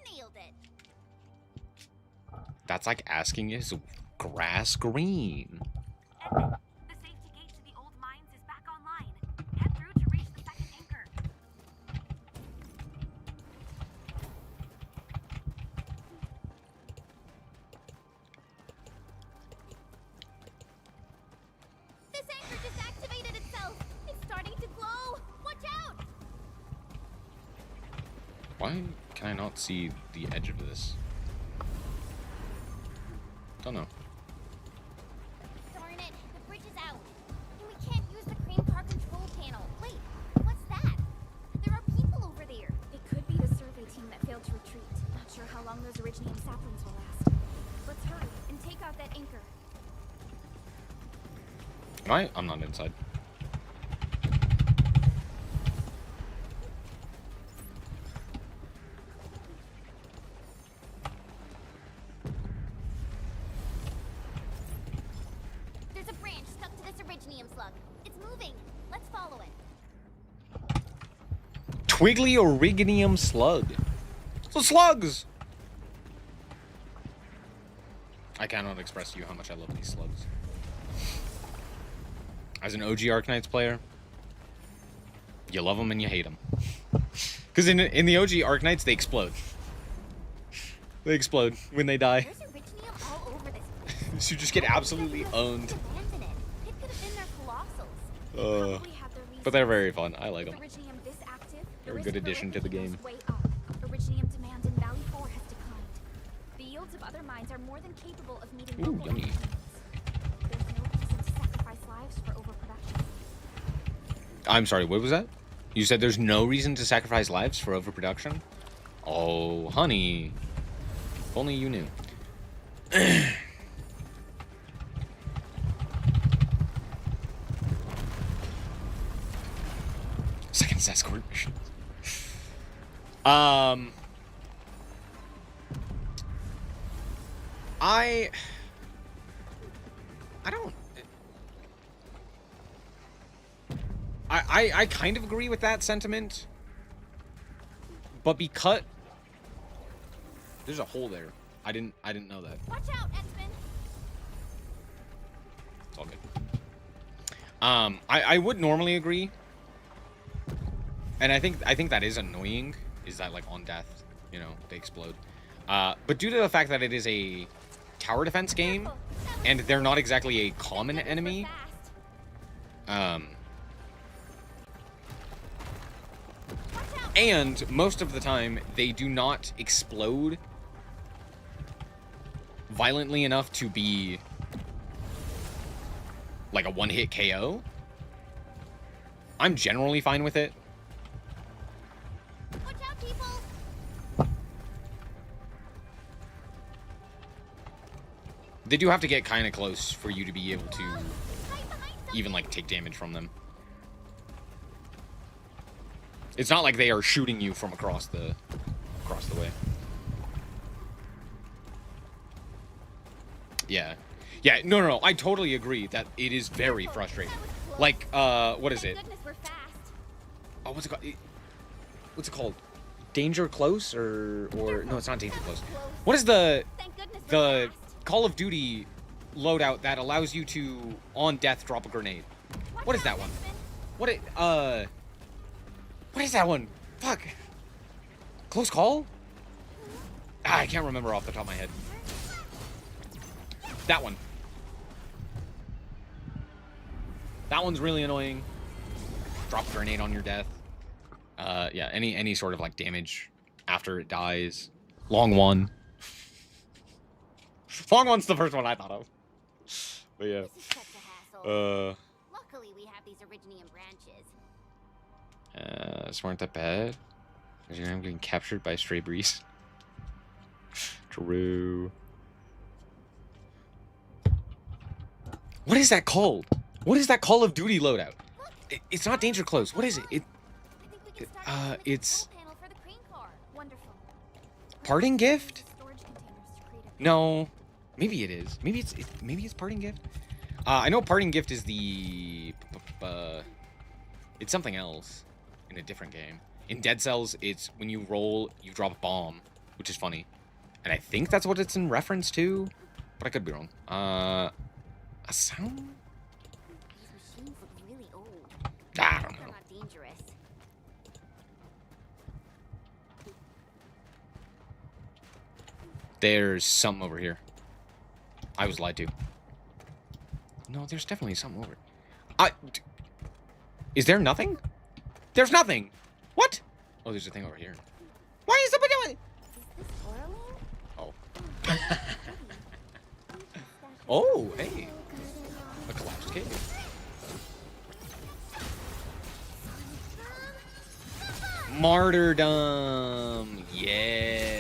D: Nailed it.
A: That's like asking, is grass green?
G: Edmund, the safety gate to the old mines is back online. Head through to reach the second anchor.
D: This anchor just activated itself. It's starting to glow. Watch out!
A: Why can I not see the edge of this? Don't know.
D: Darn it, the bridge is out. And we can't use the crane car control panel. Wait, what's that? There are people over there.
C: It could be the survey team that failed to retreat. Not sure how long those Originium saplings will last. Let's hurry and take out that anchor.
A: I'm not inside.
D: There's a branch stuck to this Originium slug. It's moving. Let's follow it.
A: Twiggly Originium slug. So slugs! I cannot express to you how much I love these slugs. As an OG Arknights player, you love them and you hate them. Because in the OG Arknights, they explode. They explode when they die.
D: There's Originium all over this place.
A: So you just get absolutely owned.
D: Abandon it. It could have been their colossals.
C: Probably had their
A: But they're
C: reasons.
A: very fun. I like
C: With
A: them.
C: Originium this active,
A: They're a
C: the
A: good
C: risk for
A: addition to the
C: overheating
A: game.
C: is way up. Originium demand in Valley 4 has declined. The yields of other mines are more than capable of meeting
A: Ooh,
C: local
A: yummy.
C: energy needs. There's no reason to sacrifice lives for overproduction.
A: I'm sorry, what was that? You said there's no reason to sacrifice lives for overproduction? Oh, honey. If only you knew. Second escort mission. I don't... I kind of agree with that sentiment. But because... There's a hole there. I didn't know that.
C: Watch out, X-Men!
A: It's all good. I would normally agree. And I think that is annoying, is that, like, on death, you know, they explode. But due to the fact that it is a tower defense game, and they're not exactly a common enemy, and most of the time, they do not explode violently enough to be like a one-hit KO, I'm generally fine with it.
C: Watch out, people!
A: They do have to get kind of close for you to be able to even, like, take damage from them. It's not like they are shooting you from across the way. Yeah. Yeah, no, I totally agree that it is very frustrating. Like, what is it?
C: Goodness, we're fast.
A: Oh, what's it called? What's it called? Danger Close? Or no, it's not Danger Close. What is the
C: Thank goodness we're fast.
A: Call of Duty loadout that allows you to, on death, drop a grenade? What is that one? What is that one? Fuck. Close Call? Ah, I can't remember off the top of my head. That one. That one's really annoying. Drop a grenade on your death. Yeah, any sort of, like, damage after it dies. Long one. Long one's the first one I thought of. But yeah.
E: This is such a hassle. Luckily, we have these Originium branches.
A: These weren't that bad. Because I'm getting captured by a stray breeze. True. What is that called? What is that Call of Duty loadout? It's not Danger Close. What is it?
C: I think we can start
A: It's
C: panel for the crane car. Wonderful.
A: Parting Gift?
C: Storage containers to create a
A: No. Maybe it is. Maybe it's Parting Gift. I know Parting Gift is the it's something else in a different game. In Dead Cells, it's when you roll, you drop a bomb, which is funny. And I think that's what it's in reference to, but I could be wrong. A sound?
E: These machines look really old.
A: I don't
E: They're
A: know.
E: not dangerous.
A: There's something over here. I was lied to. No, there's definitely something over. Is there nothing? There's nothing. What? Oh, there's a thing over here. Why is somebody doing?
E: Is this swirling?
A: Oh. Oh, hey. A collapsed cave. Martyrdom. Yeah.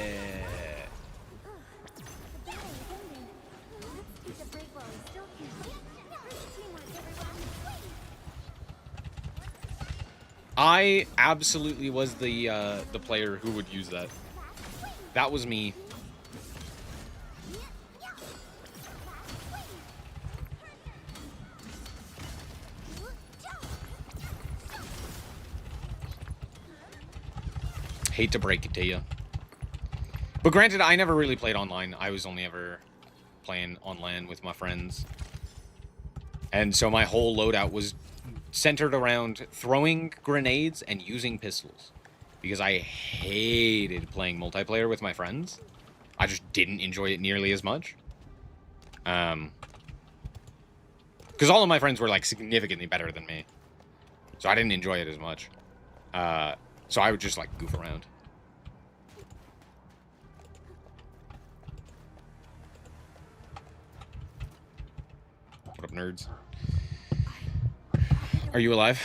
A: I absolutely was the player who would use that. That was me. Hate to break it to you. But granted, I never really played online. I was only ever playing on LAN with my friends. And so my whole loadout was centered around throwing grenades and using pistols. Because I hated playing multiplayer with my friends. I just didn't enjoy it nearly as much. Because all of my friends were, like, significantly better than me. So I didn't enjoy it as much. So I would just, like, goof around. What up, nerds? Are you alive?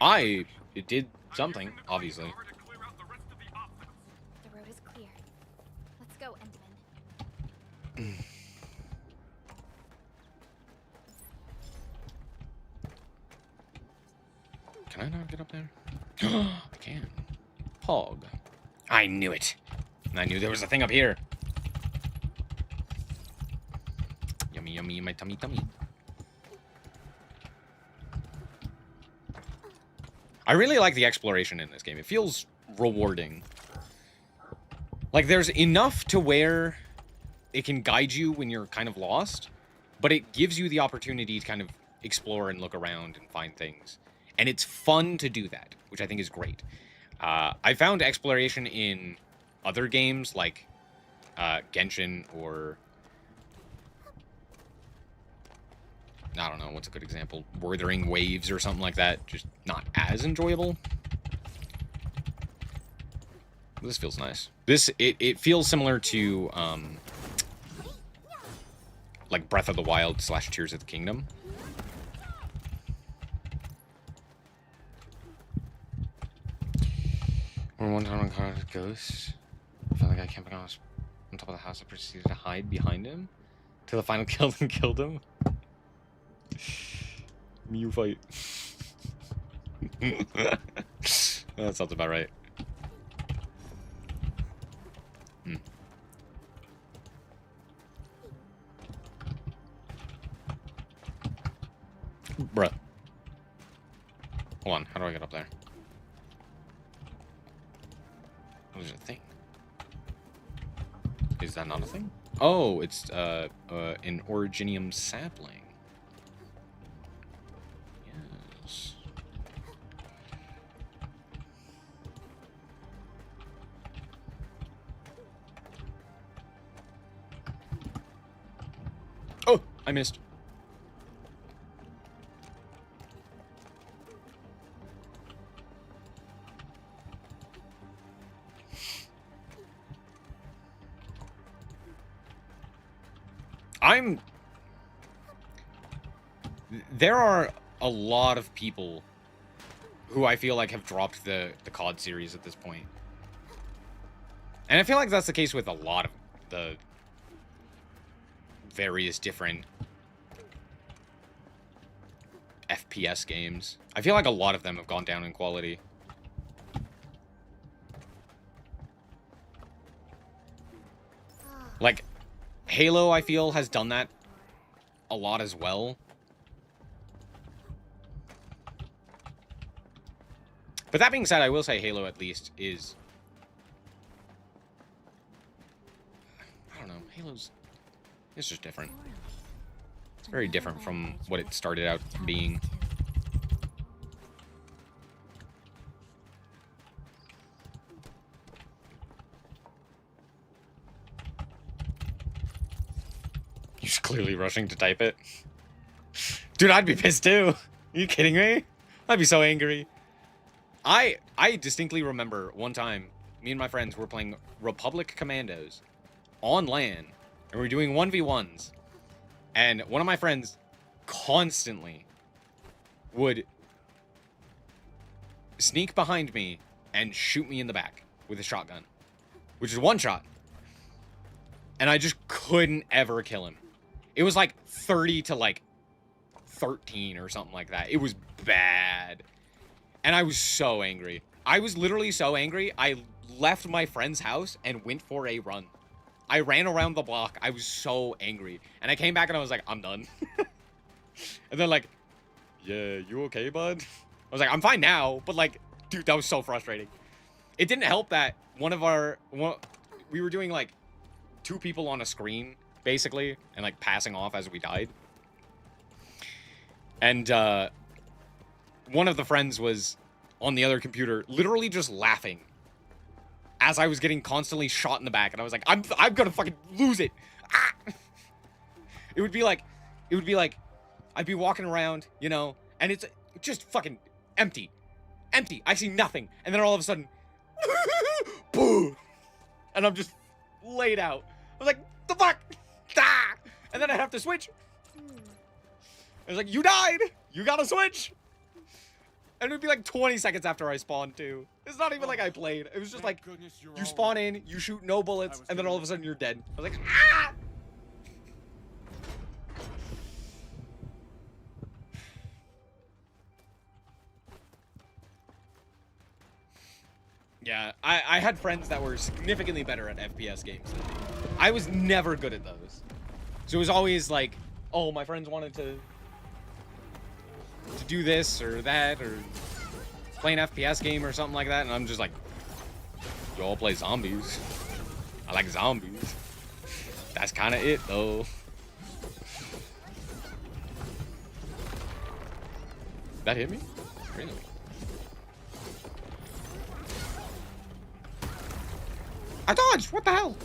A: It did something, obviously.
C: The road is clear. Let's go, Enderman.
A: Can I not get up there? I can. Pog. I knew it. I knew there was a thing up here. Yummy, yummy in my tummy, tummy. I really like the exploration in this game. It feels rewarding. Like, there's enough to where it can guide you when you're kind of lost, but it gives you the opportunity to kind of explore and look around and find things. And it's fun to do that, which I think is great. I found exploration in other games like Genshin or... I don't know, what's a good example? Wuthering Waves or something like that. Just not as enjoyable. This feels nice. It feels similar to, like Breath of the Wild / Tears of the Kingdom. When one time I caught a ghost, I felt like I camping on top of the house. I proceeded to hide behind him till the final kill and killed him. You fight. That sounds about right. Bruh. Hold on, how do I get up there? Oh, there's a thing. Is that not a thing? Oh, it's an Originium sapling. Yes. Oh, I missed. There are a lot of people who I feel like have dropped the COD series at this point. And I feel like that's the case with a lot of the various different FPS games. I feel like a lot of them have gone down in quality. Like, Halo, I feel, has done that a lot as well. But that being said, I will say Halo, at least, is... I don't know. Halo's... It's just different. It's very different from what it started out being. He's clearly rushing to type it. Dude, I'd be pissed too. Are you kidding me? I'd be so angry. I distinctly remember one time, me and my friends were playing Republic Commandos on LAN, and we were doing 1v1s. And one of my friends constantly would sneak behind me and shoot me in the back with a shotgun, which is one shot. And I just couldn't ever kill him. It was like 30 to like 13 or something like that. It was bad. And I was so angry. I was literally so angry, I left my friend's house and went for a run. I ran around the block. I was so angry. And I came back and I was like, I'm done. And then like, yeah, you okay, bud? I was like, I'm fine now. But like, dude, that was so frustrating. It didn't help that we were doing like 2 people on a screen, basically, and like passing off as we died. And one of the friends was on the other computer, literally just laughing as I was getting constantly shot in the back, and I was like, I'm gonna fucking lose it. Ah! It would be like, I'd be walking around, you know, and it's just fucking empty. I see nothing, and then all of a sudden, boom, and I'm just laid out. I was like, the fuck? Ah! And then I'd have to switch. I was like, you died. You gotta switch. And it would be like 20 seconds after I spawned, too. It's not even like I played. It was just like, you spawn in, you shoot no bullets, and then all of a sudden you're dead. I was like, ah! Yeah, I had friends that were significantly better at FPS games than me. I was never good at those. So it was always like, oh, my friends wanted to do this or that or play an FPS game or something like that, and I'm just like, y'all play zombies. I like zombies. That's kind of it, though. That hit me? Really? I dodged! What the hell?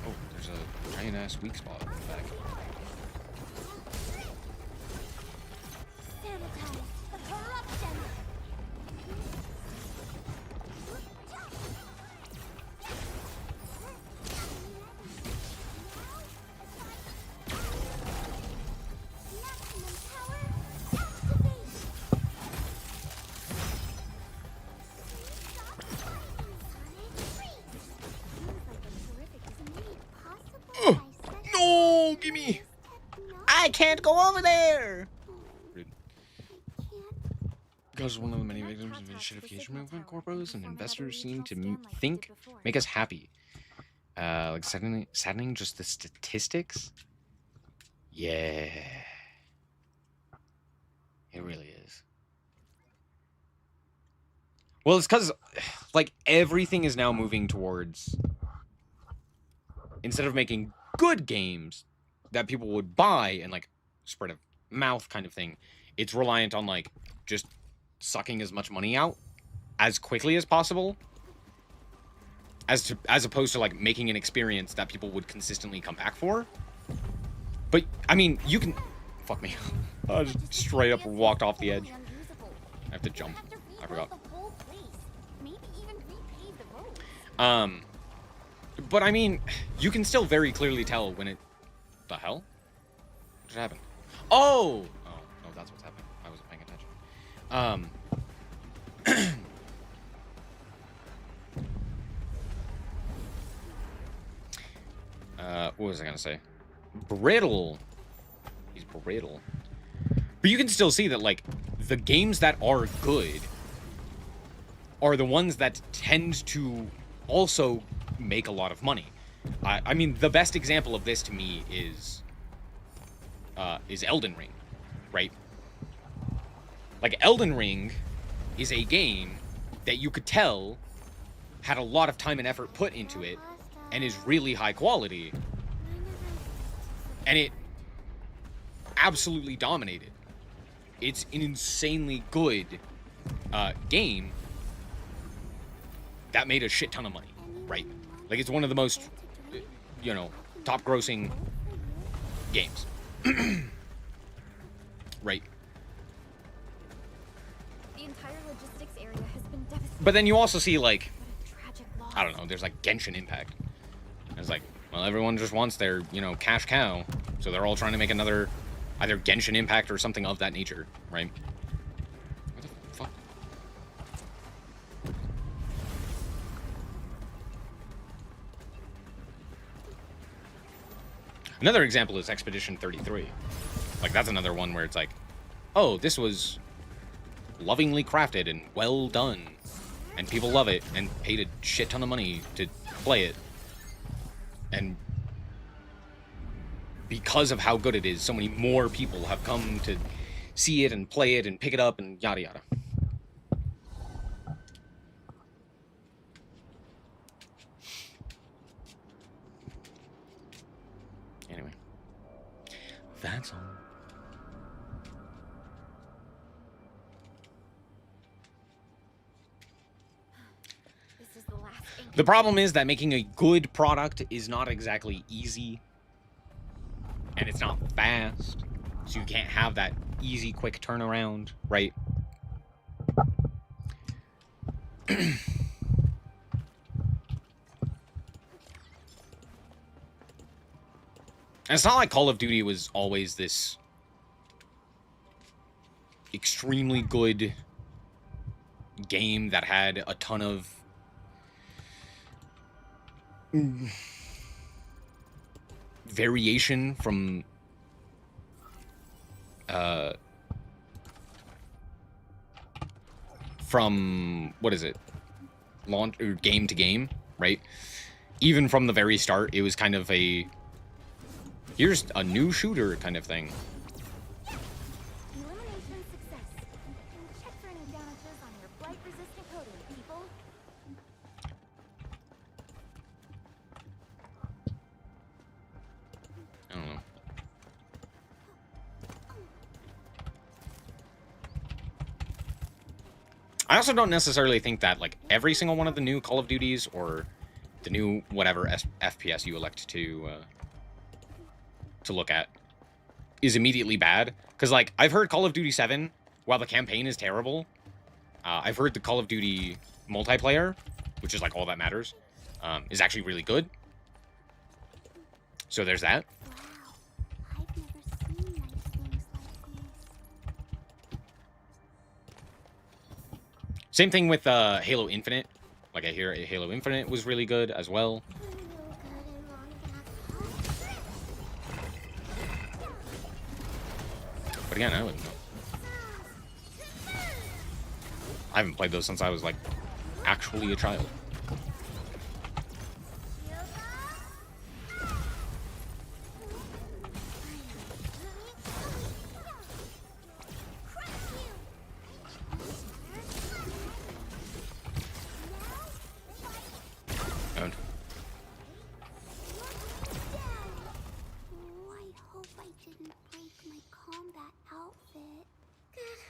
A: Oh, there's a giant-ass weak spot in the back.
D: Sanitize the corruption. Maximum power activate.
A: No! Gimme! I can't go over there! Because one of the many victims of the shitification movement, corpos and investors seem to think make us happy. Like saddening just the statistics? Yeah. It really is. Well, it's because, like, everything is now moving towards, instead of making good games that people would buy and, like, spread of mouth kind of thing, it's reliant on, like, just sucking as much money out as quickly as possible, as opposed to, like, making an experience that people would consistently come back for. But, I mean, you can... Fuck me. I just straight up walked off the edge. I have to jump. I forgot. But I mean, you can still very clearly tell when it... The hell? What just happened? Oh! Oh, that's what's happening. I wasn't paying attention. What was I gonna say? Brittle. He's brittle. But you can still see that, like, the games that are good are the ones that tend to also make a lot of money. I mean, the best example of this to me is Elden Ring, right? Like, Elden Ring is a game that you could tell had a lot of time and effort put into it and is really high quality, and it absolutely dominated. It's an insanely good game that made a shit ton of money, right? Like, it's one of the most, you know, top-grossing games. Right.
C: The entire logistics area has been devastated.
A: But then you also see, like,
C: What a tragic loss.
A: I don't know, there's, like, Genshin Impact. It's like, well, everyone just wants their, you know, cash cow, so they're all trying to make another, either Genshin Impact or something of that nature, right? What the fuck? Another example is Expedition 33. Like, that's another one where it's like, oh, this was lovingly crafted and well done, and people love it and paid a shit ton of money to play it. And because of how good it is, so many more people have come to see it and play it and pick it up and yada yada. Anyway, that's all.
C: This is the last ink.
A: The problem is that making a good product is not exactly easy, and it's not fast, so you can't have that easy, quick turnaround, right? And it's not like Call of Duty was always this extremely good game that had a ton of variation from what is it, launch or game to game, right? Even from the very start, it was kind of a here's a new shooter kind of thing.
E: Elimination success. And check for any damages on your blight-resistant coating, people.
A: I don't know. I also don't necessarily think that like every single one of the new Call of Duties or the new whatever FPS you elect to look at is immediately bad. Because like I've heard Call of Duty 7, while the campaign is terrible, I've heard the Call of Duty multiplayer, which is like all that matters, is actually really good. So there's that.
E: Wow, I've never seen nice things like these.
A: Same thing with Halo Infinite. Like I hear Halo Infinite was really good as well. But again, I wouldn't know. I haven't played those since I was like actually a child. And
E: Oh, I hope I didn't break my combat outfit.
D: Good.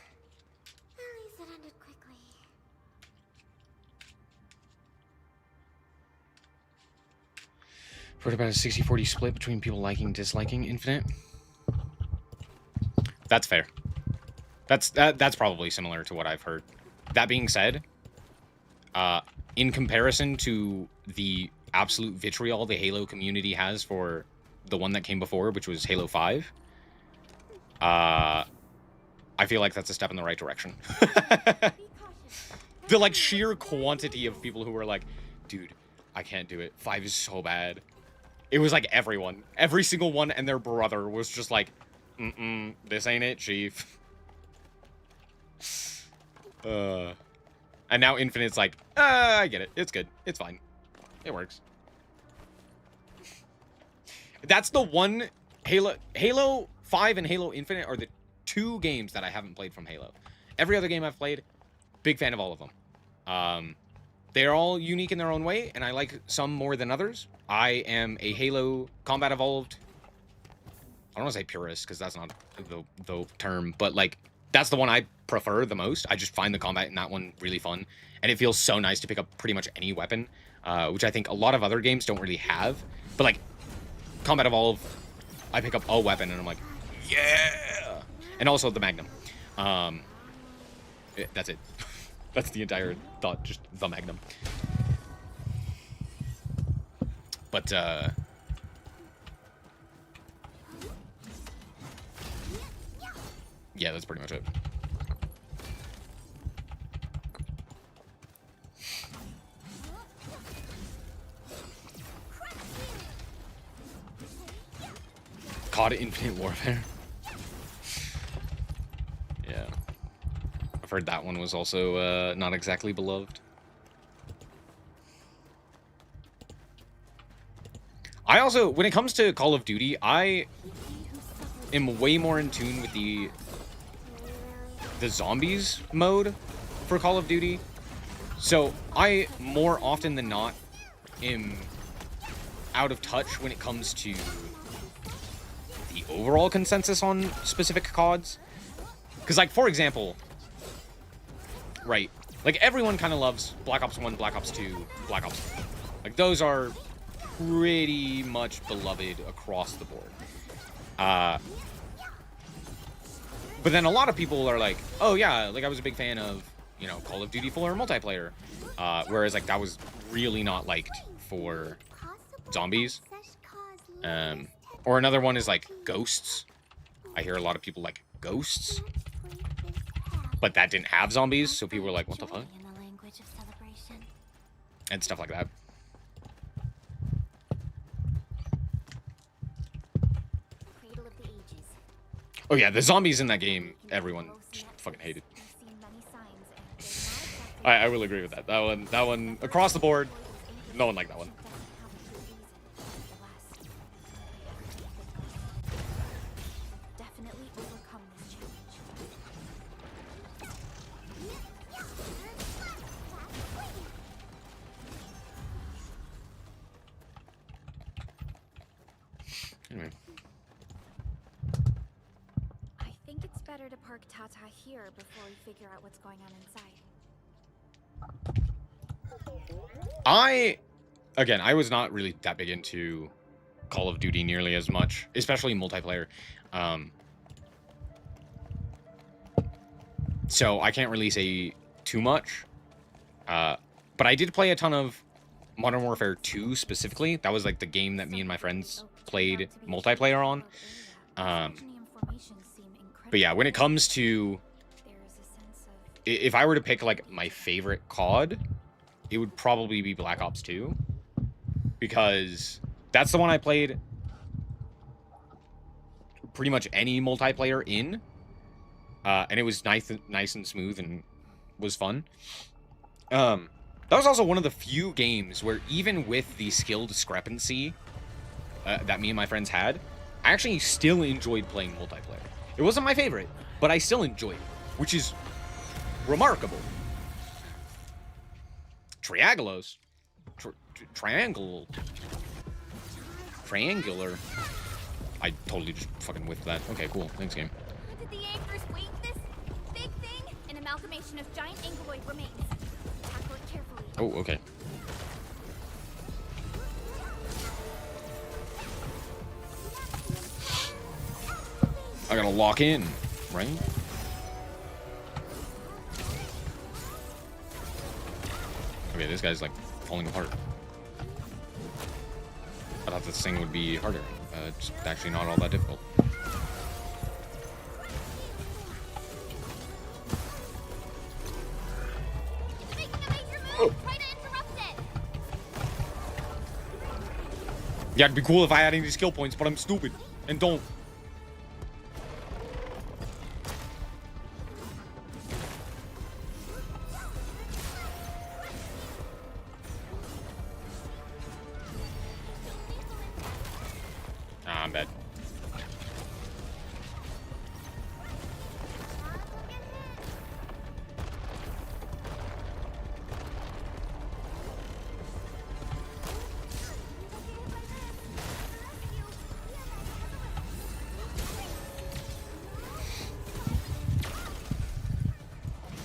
D: At least it ended quickly.
A: heard about a 60-40 split between people liking and disliking Infinite. That's fair. That's probably similar to what I've heard. That being said, in comparison to the absolute vitriol the Halo community has for the one that came before, which was Halo 5, I feel like that's a step in the right direction. The like sheer quantity of people who were like, dude, I can't do it. 5 is so bad. It was like everyone. Every single one and their brother was just like, this ain't it, chief. And now Infinite's like, I get it. It's good. It's fine. It works. That's the one Halo 5 and Halo Infinite are the two games that I haven't played from Halo. Every other game I've played, big fan of all of them. They're all unique in their own way, and I like some more than others. I am a Halo Combat Evolved, I don't want to say purist, because that's not the term, but like, that's the one I prefer the most. I just find the combat in that one really fun, and it feels so nice to pick up pretty much any weapon, which I think a lot of other games don't really have. But like, Combat Evolved, I pick up a weapon, and I'm like, yeah! And also the Magnum. That's it. That's the entire thought, just the Magnum. But, yeah, that's pretty much it. COD Infinite Warfare. Yeah. I've heard that one was also not exactly beloved. I also, when it comes to Call of Duty, I am way more in tune with the zombies mode for Call of Duty. So I, more often than not, am out of touch when it comes to the overall consensus on specific CODs. Because, like, for example, right, like, everyone kind of loves Black Ops 1, Black Ops 2, Black Ops 3. Like, those are pretty much beloved across the board. But then a lot of people are like, oh yeah, like I was a big fan of, you know, Call of Duty 4 multiplayer. Whereas like that was really not liked for zombies. Or another one is like Ghosts. I hear a lot of people like Ghosts. but that didn't have zombies, so people were like, what the fuck?
E: In the language of celebration.
A: And stuff like that.
E: Cradle of the ages.
A: Oh yeah, the zombies in that game, everyone just fucking hated.
C: We've seen many signs, and they're not exactly
A: I will agree with that. That one across the board, no one liked that one.
C: definitely overcome this challenge.
A: Anyway,
C: I think it's better to park Tata here before we figure out what's going on inside.
A: again, I was not really that big into Call of Duty nearly as much, especially multiplayer. So I can't really say too much. But I did play a ton of Modern Warfare 2 specifically. That was like the game that me and my friends played multiplayer on. But yeah, when it comes to, if I were to pick like my favorite COD, it would probably be Black Ops 2, because that's the one I played pretty much any multiplayer in, and it was nice and smooth and was fun. That was also one of the few games where, even with the skill discrepancy that me and my friends had, I actually still enjoyed playing multiplayer. It wasn't my favorite, but I still enjoyed it, which is remarkable. Triangular. I totally just fucking whiffed that. Okay, cool. Thanks, game.
C: Did the anchors weight this big thing? An amalgamation of giant ankyloid remains. Tackle it carefully.
A: Oh, okay. I gotta lock in, right? Okay, this guy's like falling apart. I thought this thing would be harder. It's actually not all that difficult.
C: It's making a major move. Try to interrupt it.
A: Yeah, it'd be cool if I had any skill points, but I'm stupid and don't. I'm bad.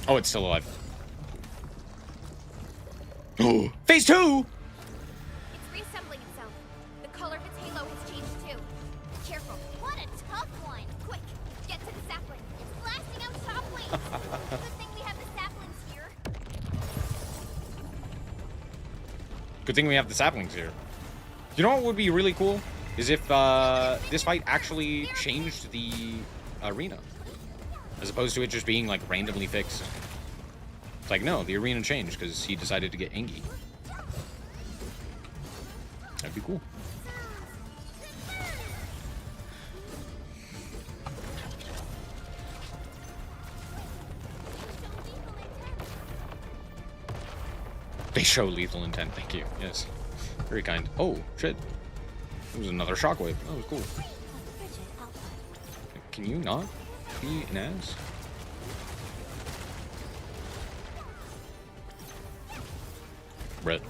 A: Oh, it's still alive. Oh, phase 2!
C: It's reassembling itself. The color of its halo has changed too. Careful.
D: What a tough one.
C: Quick, get to the sapling.
D: It's blasting out shockwaves. Good thing we have the saplings here.
A: Good thing we have the saplings here. You know what would be really cool? Is if this fight actually changed the arena. As opposed to it just being like randomly fixed. It's like, no, the arena changed because he decided to get Angie. That'd be cool. They show lethal intent, thank you. Yes. Very kind. Oh, shit. It was another shockwave. That was cool. Can you not be an ass? Red.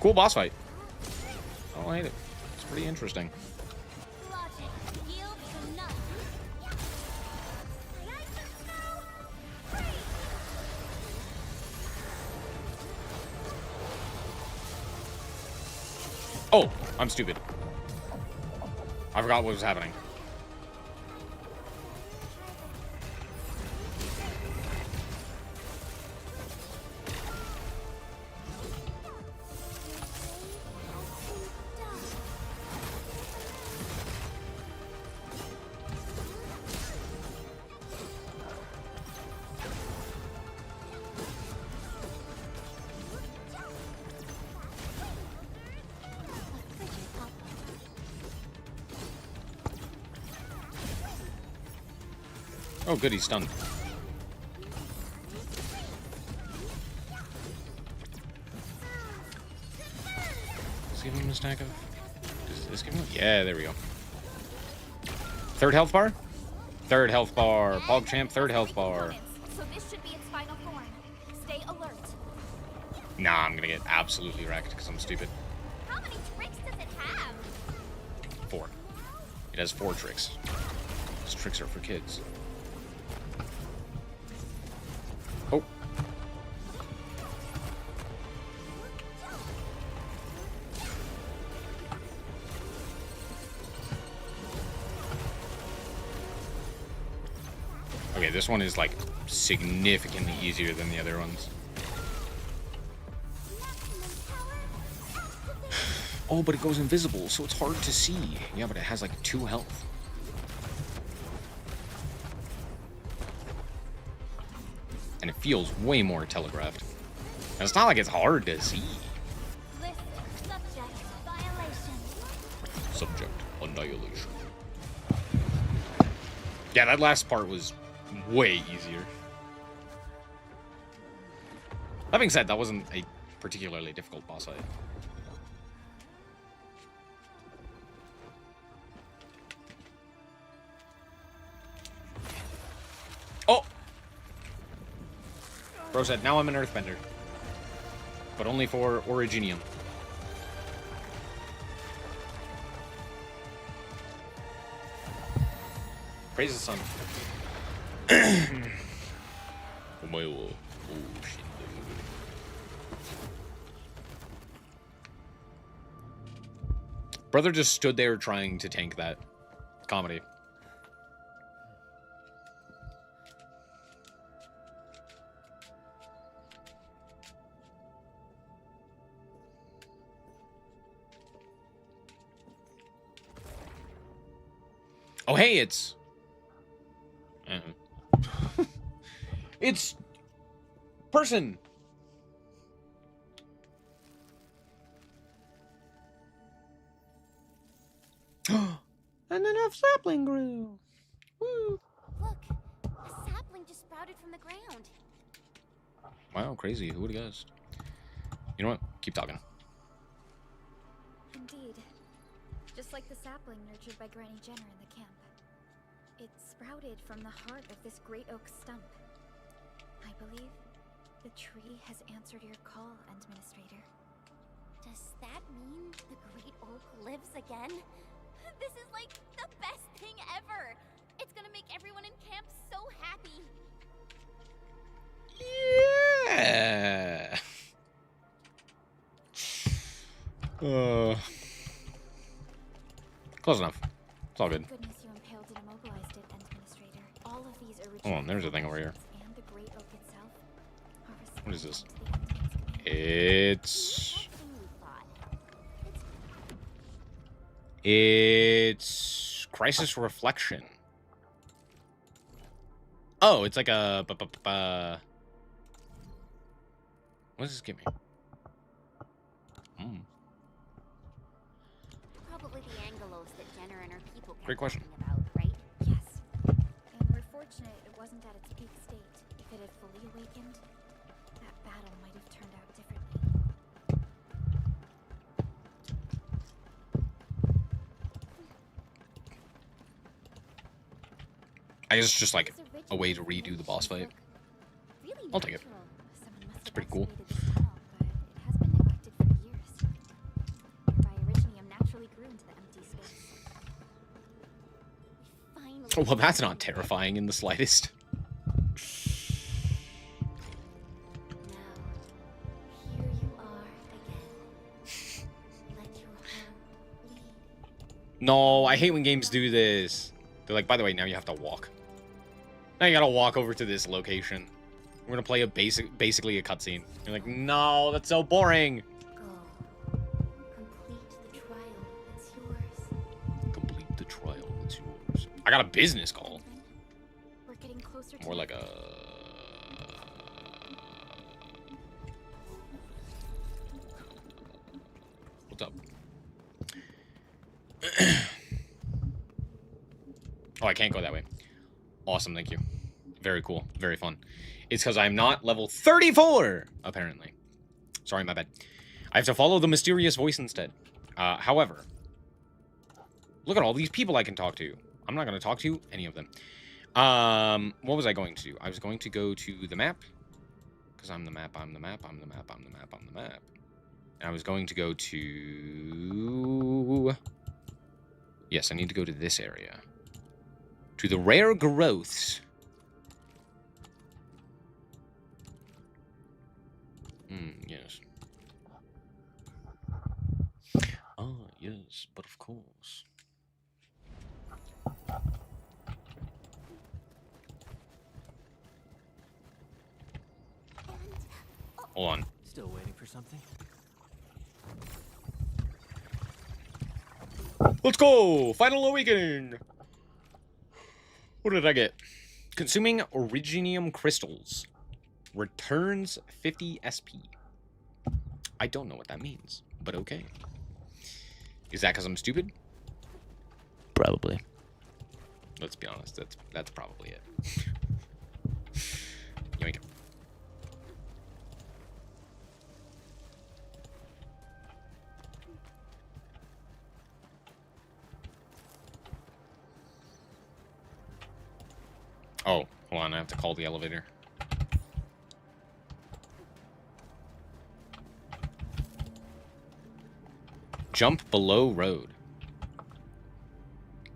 A: Cool boss fight. I don't hate it. It's pretty interesting.
D: Logic yields to none. My eyes are so free.
A: Oh, I'm stupid. I forgot what was happening. Oh, good, he's stunned. Let's give him a stack of... Does this give him... Yeah, there we go. Third health bar? Third health bar. PogChamp, third health bar.
C: So this should be its final form. Stay alert.
A: Nah, I'm gonna get absolutely wrecked because I'm stupid.
D: How many tricks does it have?
A: 4. It has 4 tricks. Those tricks are for kids. Oh. Okay, this one is like significantly easier than the other ones. Oh, but it goes invisible, so it's hard to see. Yeah, but it has like 2 health. And it feels way more telegraphed. And it's not like it's hard to see.
D: Listen, subject violation.
A: Subject annihilation. Yeah, that last part was way easier. That being said, that wasn't a particularly difficult boss fight. Oh! Bro said, now I'm an earthbender. But only for Originium. Praise the sun. Brother just stood there trying to tank that comedy. Oh, hey, it's... it's... person! And enough sapling grew! Woo!
E: Look, a sapling just sprouted from the ground.
A: Wow, crazy. Who would've guessed? You know what? Keep talking.
C: Indeed. Just like the sapling nurtured by Granny Jenner in the camp. It sprouted from the heart of this great oak stump. I believe the tree has answered your call, Administrator.
E: Does that mean the great oak lives again? This is like the best thing ever. It's gonna make everyone in camp so happy.
A: Yeah! Close enough. It's all good.
C: Goodness you impaled and immobilized it, Administrator. All of these original
A: Oh, and there's a thing over here.
C: and the great oak itself are
A: What is this?
C: responsible to the Endman's command.
A: It's...
E: That's what we thought.
A: It's... Crisis Reflection. Oh, it's like a... What does this give me? Hmm.
E: Probably the Angelos that Jenner and her people kept
A: Great question.
E: talking about, right?
C: Yes. And we're fortunate it wasn't at its peak state. If it had fully awakened, that battle might have turned out differently.
A: I guess it's just like
C: These
A: a way to
C: original
A: redo the boss fight.
C: look really
A: I'll take it.
C: natural. Someone must
A: It's
C: have
A: pretty cool.
C: excavated this tunnel, but it has been neglected for years. Nearby Originium naturally grew into the empty space.
E: Finally.
A: Well, that's not terrifying in the slightest.
E: Now, here you are again. Let your heart lead.
A: No, I hate when games do this. They're like, by the way, now you have to walk. Now you gotta walk over to this location. We're gonna play a basically a cutscene. You're like, no, that's so boring.
E: Go. Complete the trial. It's yours.
A: Complete the trial, it's yours. I got a business call.
C: We're getting closer to
A: More like a... What's up? Oh, I can't go that way. Awesome, thank you. Very cool. Very fun. It's because I'm not level 34, apparently. Sorry, my bad. I have to follow the mysterious voice instead. However, look at all these people I can talk to. I'm not going to talk to any of them. What was I going to do? I was going to go to the map. Because I'm the map, I'm the map, I'm the map, I'm the map, I'm the map. And I was going to go to... Yes, I need to go to this area. To the rare growths. Yes. Ah, yes, but of course. Hold on.
F: Still waiting for something?
A: Let's go! Final awakening! What did I get? Consuming originium crystals. Returns 50 SP. I don't know what that means, but okay. Is that because I'm stupid? Probably. Let's be honest, that's probably it. Yoink. Oh, hold on, I have to call the elevator. Jump below road.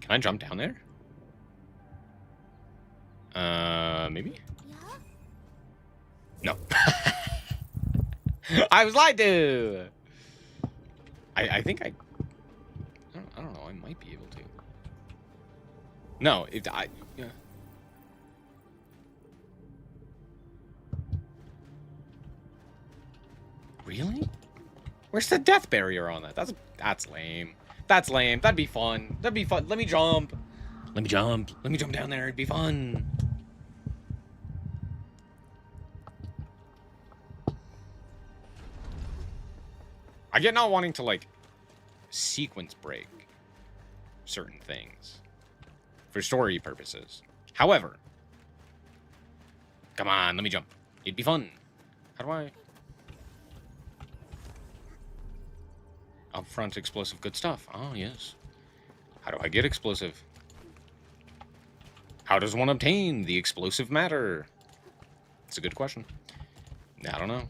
A: Can I jump down there? Maybe?
D: Yeah?
A: No. I was lied to! I think I don't know, I might be able to. No, yeah. Really? Where's the death barrier on that? That's lame. That's lame. That'd be fun. That'd be fun. Let me jump. Let me jump. Let me jump down there. It'd be fun. I get not wanting to, like, sequence break certain things for story purposes. However, come on, let me jump. It'd be fun. How do I... Upfront explosive good stuff. Oh, yes. How do I get explosive? How does one obtain the explosive matter? It's a good question. I don't know.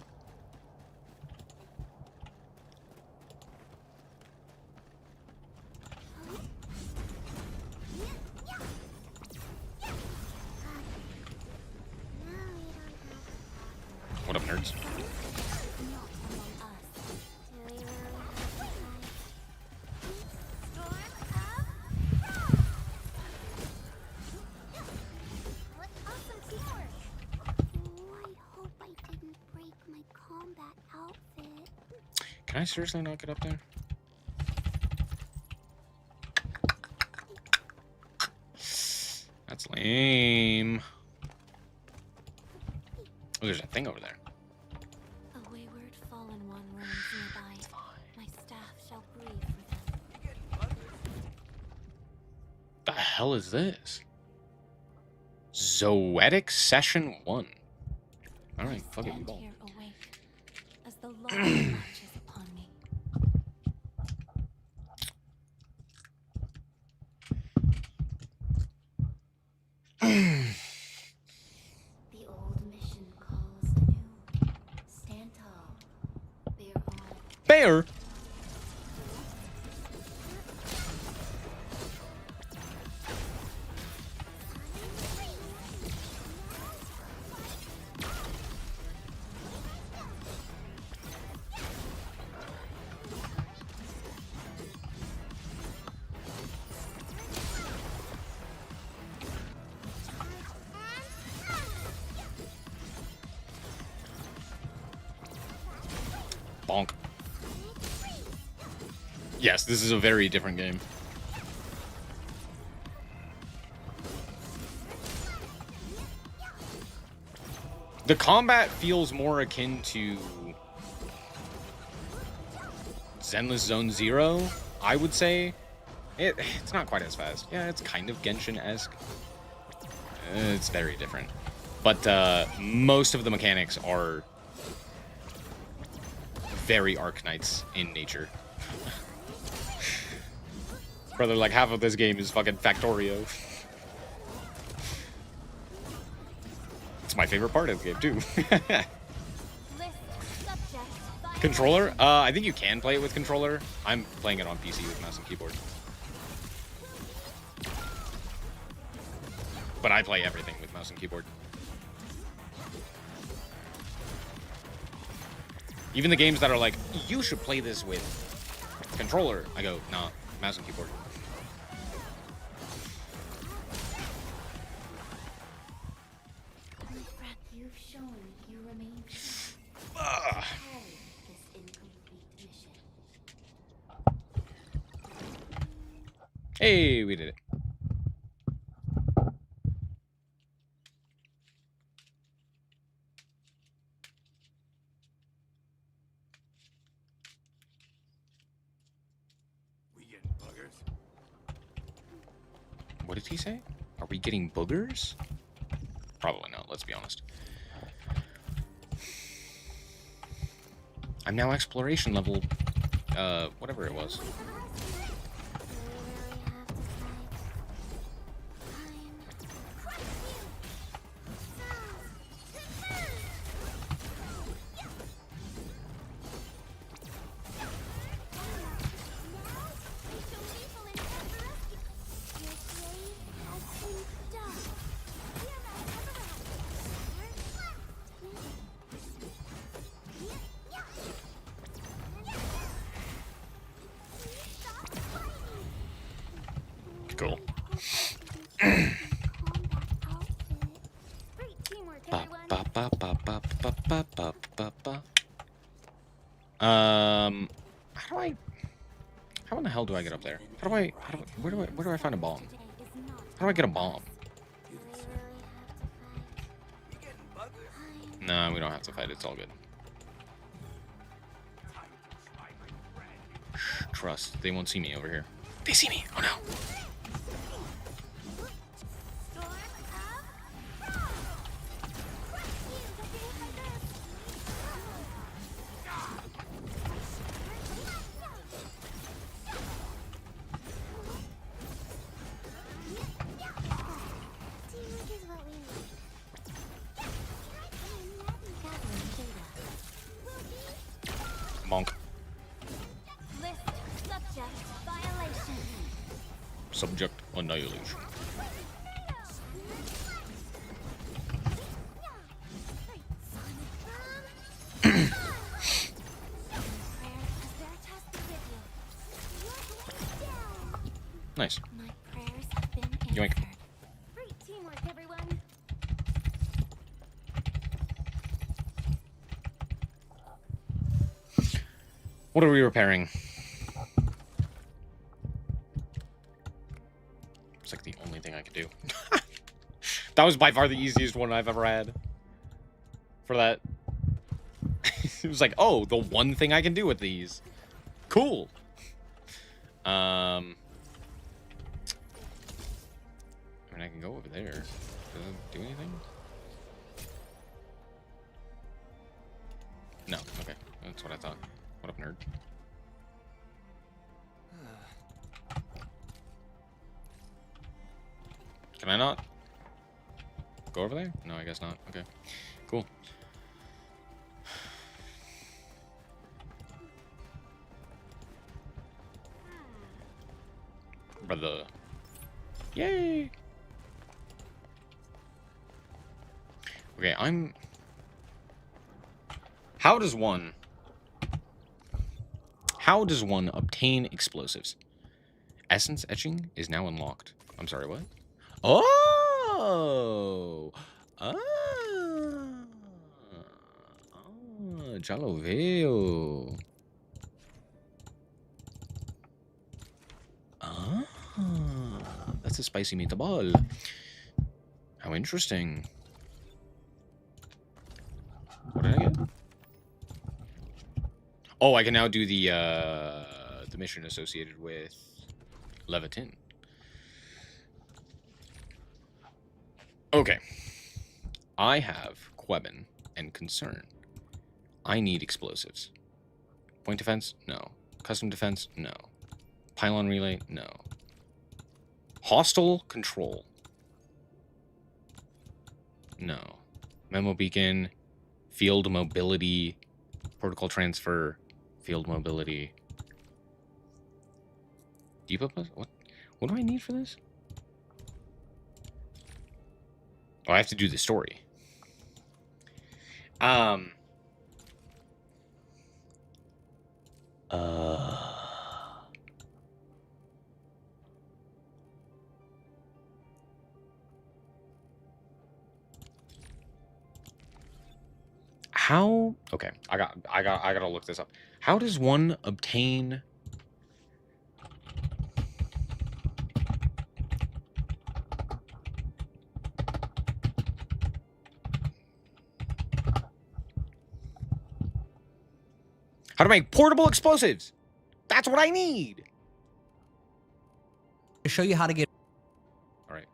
A: What up, nerds? Can I seriously not get up there? That's lame. Oh, there's a thing over there.
E: A wayward fallen one roams nearby. My staff shall grieve for them.
A: The hell is this? Zoetic Session 1. Alright, fuck it, you ball.
E: Here awake, as the law marches upon me. The old mission calls anew. Stand tall. Bear all.
A: Bear? Bonk. Yes, this is a very different game. The combat feels more akin to Zenless Zone Zero, I would say. It's not quite as fast. Yeah, it's kind of Genshin-esque. It's very different. But most of the mechanics are very arknights in nature. Brother, like half of this game is fucking Factorio. It's my favorite part of the game too. Controller? I think you can play it with controller. I'm playing it on PC with mouse and keyboard. But I play everything with mouse and keyboard. Even the games that are like, you should play this with controller, I go, nah, mouse and keyboard.
E: You've shown you remain this incomplete mission.
A: Hey, we did it.
F: We getting buggers?
A: What did he say? Are we getting boogers? Probably not, let's be honest. I'm now exploration level, whatever it was. Cool.
C: Great teamwork,
A: Ba,
C: everyone.
A: ba, ba, ba, ba, ba, ba, ba, ba, ba. How in the hell do I get up there? Where do I find a bomb? How do I get a bomb? No, we don't have to fight, it's all good. Shh, trust, they won't see me over here. They see me, oh no.
D: Teamwork is what we need.
A: Monk.
E: List subject violation.
A: Subject annihilation. Nice.
E: My prayers have been
A: Yoink.
E: answered.
C: Great teamwork, everyone.
A: What are we repairing? It's like the only thing I could do. That was by far the easiest one I've ever had. For that. It was like, oh, the one thing I can do with these. Cool. I mean, I can go over there. Does it do anything? No. Okay. That's what I thought. What up, nerd? Can I not go over there? No, I guess not. Okay. Cool. Brother. Yay! Okay, How does one obtain explosives? Essence etching is now unlocked. I'm sorry, what? Oh! Ah! Ya lo veo. Ah! That's a spicy meatball. How interesting. What did I get? Oh, I can now do the mission associated with Levitin. Okay. I have Quebin and Concern. I need explosives. Point defense? No. Custom defense? No. Pylon relay? No. Hostile control? No. Memo beacon, field mobility, protocol transfer, field mobility. Depot bus? What do I need for this? Oh, I have to do the story. How? Okay, I gotta look this up. How does one obtain? How to make portable explosives? That's what I need.
H: To show you how to get
A: All right.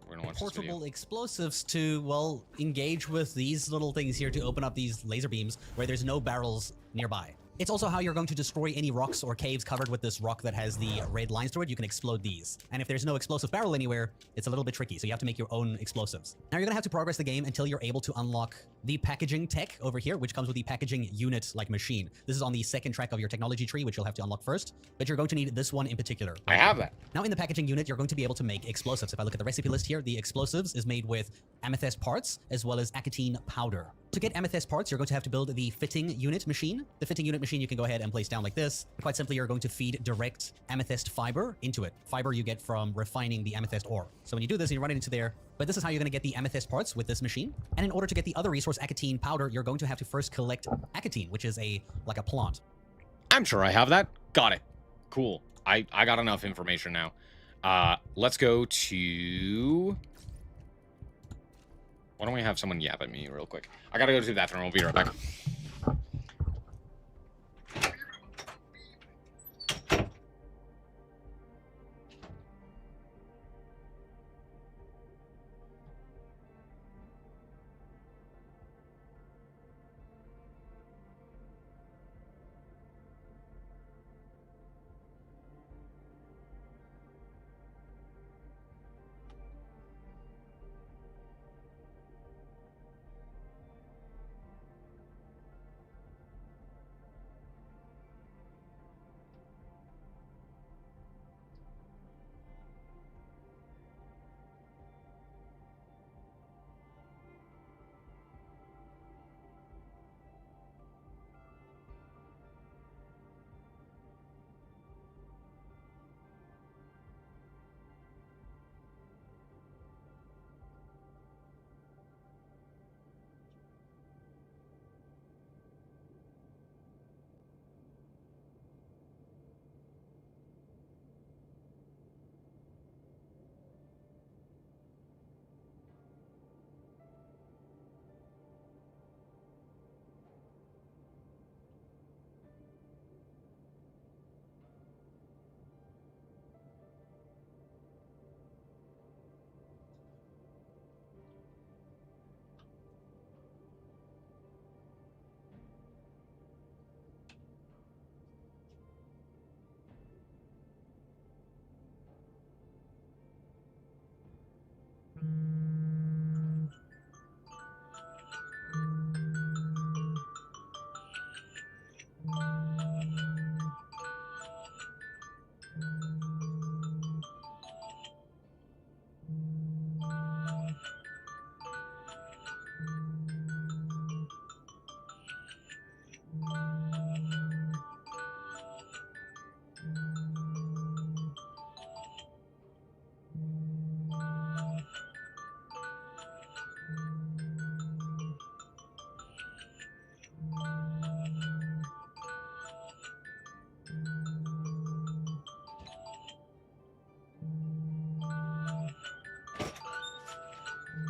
A: We're gonna watch this video.
H: portable explosives to, well, engage with these little things here to open up these laser beams where there's no barrels nearby. It's also how you're going to destroy any rocks or caves covered with this rock that has the red lines through it. You can explode these. And if there's no explosive barrel anywhere, it's a little bit tricky. So you have to make your own explosives. Now you're gonna have to progress the game until you're able to unlock the packaging tech over here, which comes with the packaging unit like machine. This is on the second track of your technology tree, which you'll have to unlock first. But you're going to need this one in particular.
A: I have that.
H: Now in the packaging unit, you're going to be able to make explosives. If I look at the recipe list here, the explosives is made with amethyst parts as well as acetine powder. To get amethyst parts, you're going to have to build the fitting unit machine. The fitting unit machine you can go ahead and place down like this. Quite simply, you're going to feed direct amethyst fiber into it. Fiber you get from refining the amethyst ore. So when you do this, you run it into there. But this is how you're going to get the amethyst parts with this machine. And in order to get the other resource, acetine powder, you're going to have to first collect acetine, which is like a plant.
A: I'm sure I have that. Got it. Cool. I got enough information now. Let's go to... Why don't we have someone yap at me real quick? I gotta go to the bathroom. We'll be right back.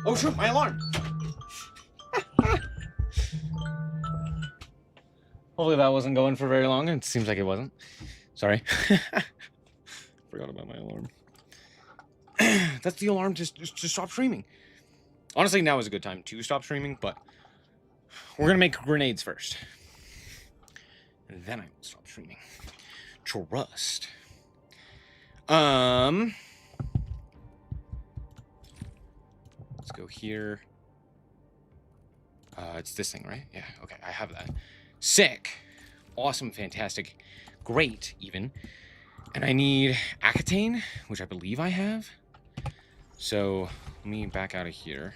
A: Oh shoot, my alarm! Hopefully that wasn't going for very long. It seems like it wasn't. Sorry. Forgot about my alarm. That's the alarm to stop streaming. Honestly, now is a good time to stop streaming, but we're gonna make grenades first. And then I will stop streaming. Trust. Let's go here. It's this thing, right? Yeah, okay, I have that. Sick. Awesome, fantastic, great, even. And I need Akatane, which I believe I have. So, let me back out of here.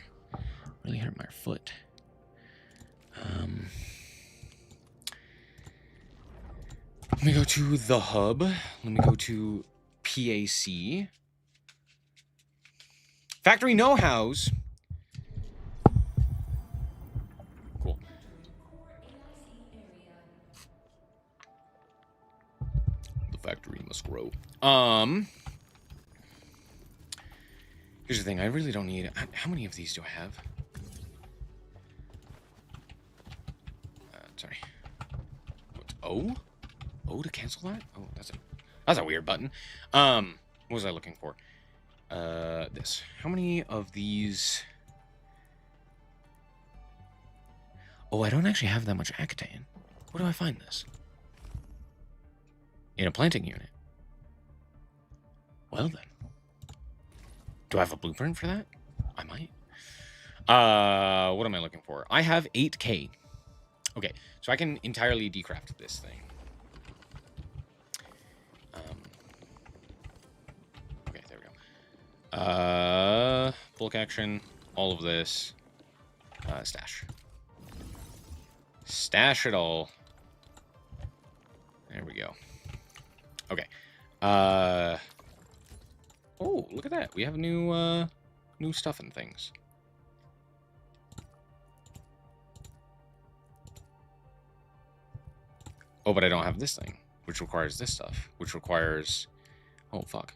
A: Really hurt my foot. Let me go to the hub. Let me go to PAC. Factory know-hows. Cool. The factory must grow. Here's the thing. I really don't need... How many of these do I have? Sorry. What's O? O to cancel that? Oh, that's a weird button. What was I looking for? This. How many of these? Oh, I don't actually have that much Akatane. Where do I find this? In a planting unit. Well then. Do I have a blueprint for that? I might. What am I looking for? I have 8K. Okay, so I can entirely decraft this thing. Okay, there we go. Bulk action, all of this. Stash. Stash it all. There we go. Okay. Oh, look at that. We have new stuff and things. Oh, but I don't have this thing, which requires this stuff, which requires... Oh, fuck.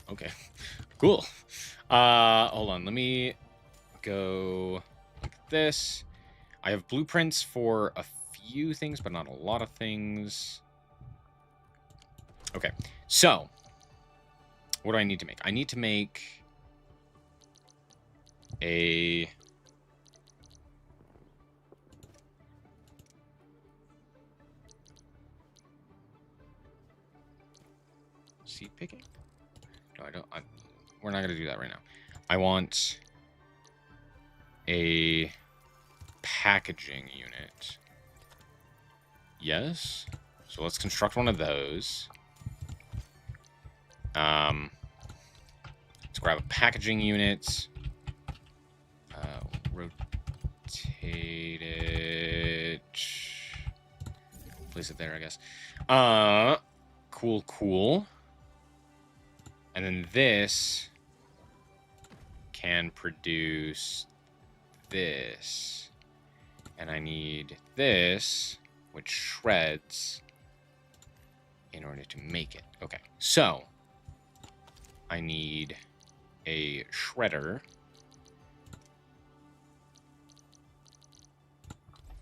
A: Okay. Cool. Hold on. Let me go like this. I have blueprints for a few things, but not a lot of things. Okay. So, what do I need to make? I need to make a... seed picking? No, I don't. We're not going to do that right now. I want a packaging unit. Yes. So let's construct one of those. Let's grab a packaging unit. Rotate it. Place it there, I guess. Cool, cool. And then this can produce this. And I need this, which shreds in order to make it. Okay, so I need a shredder.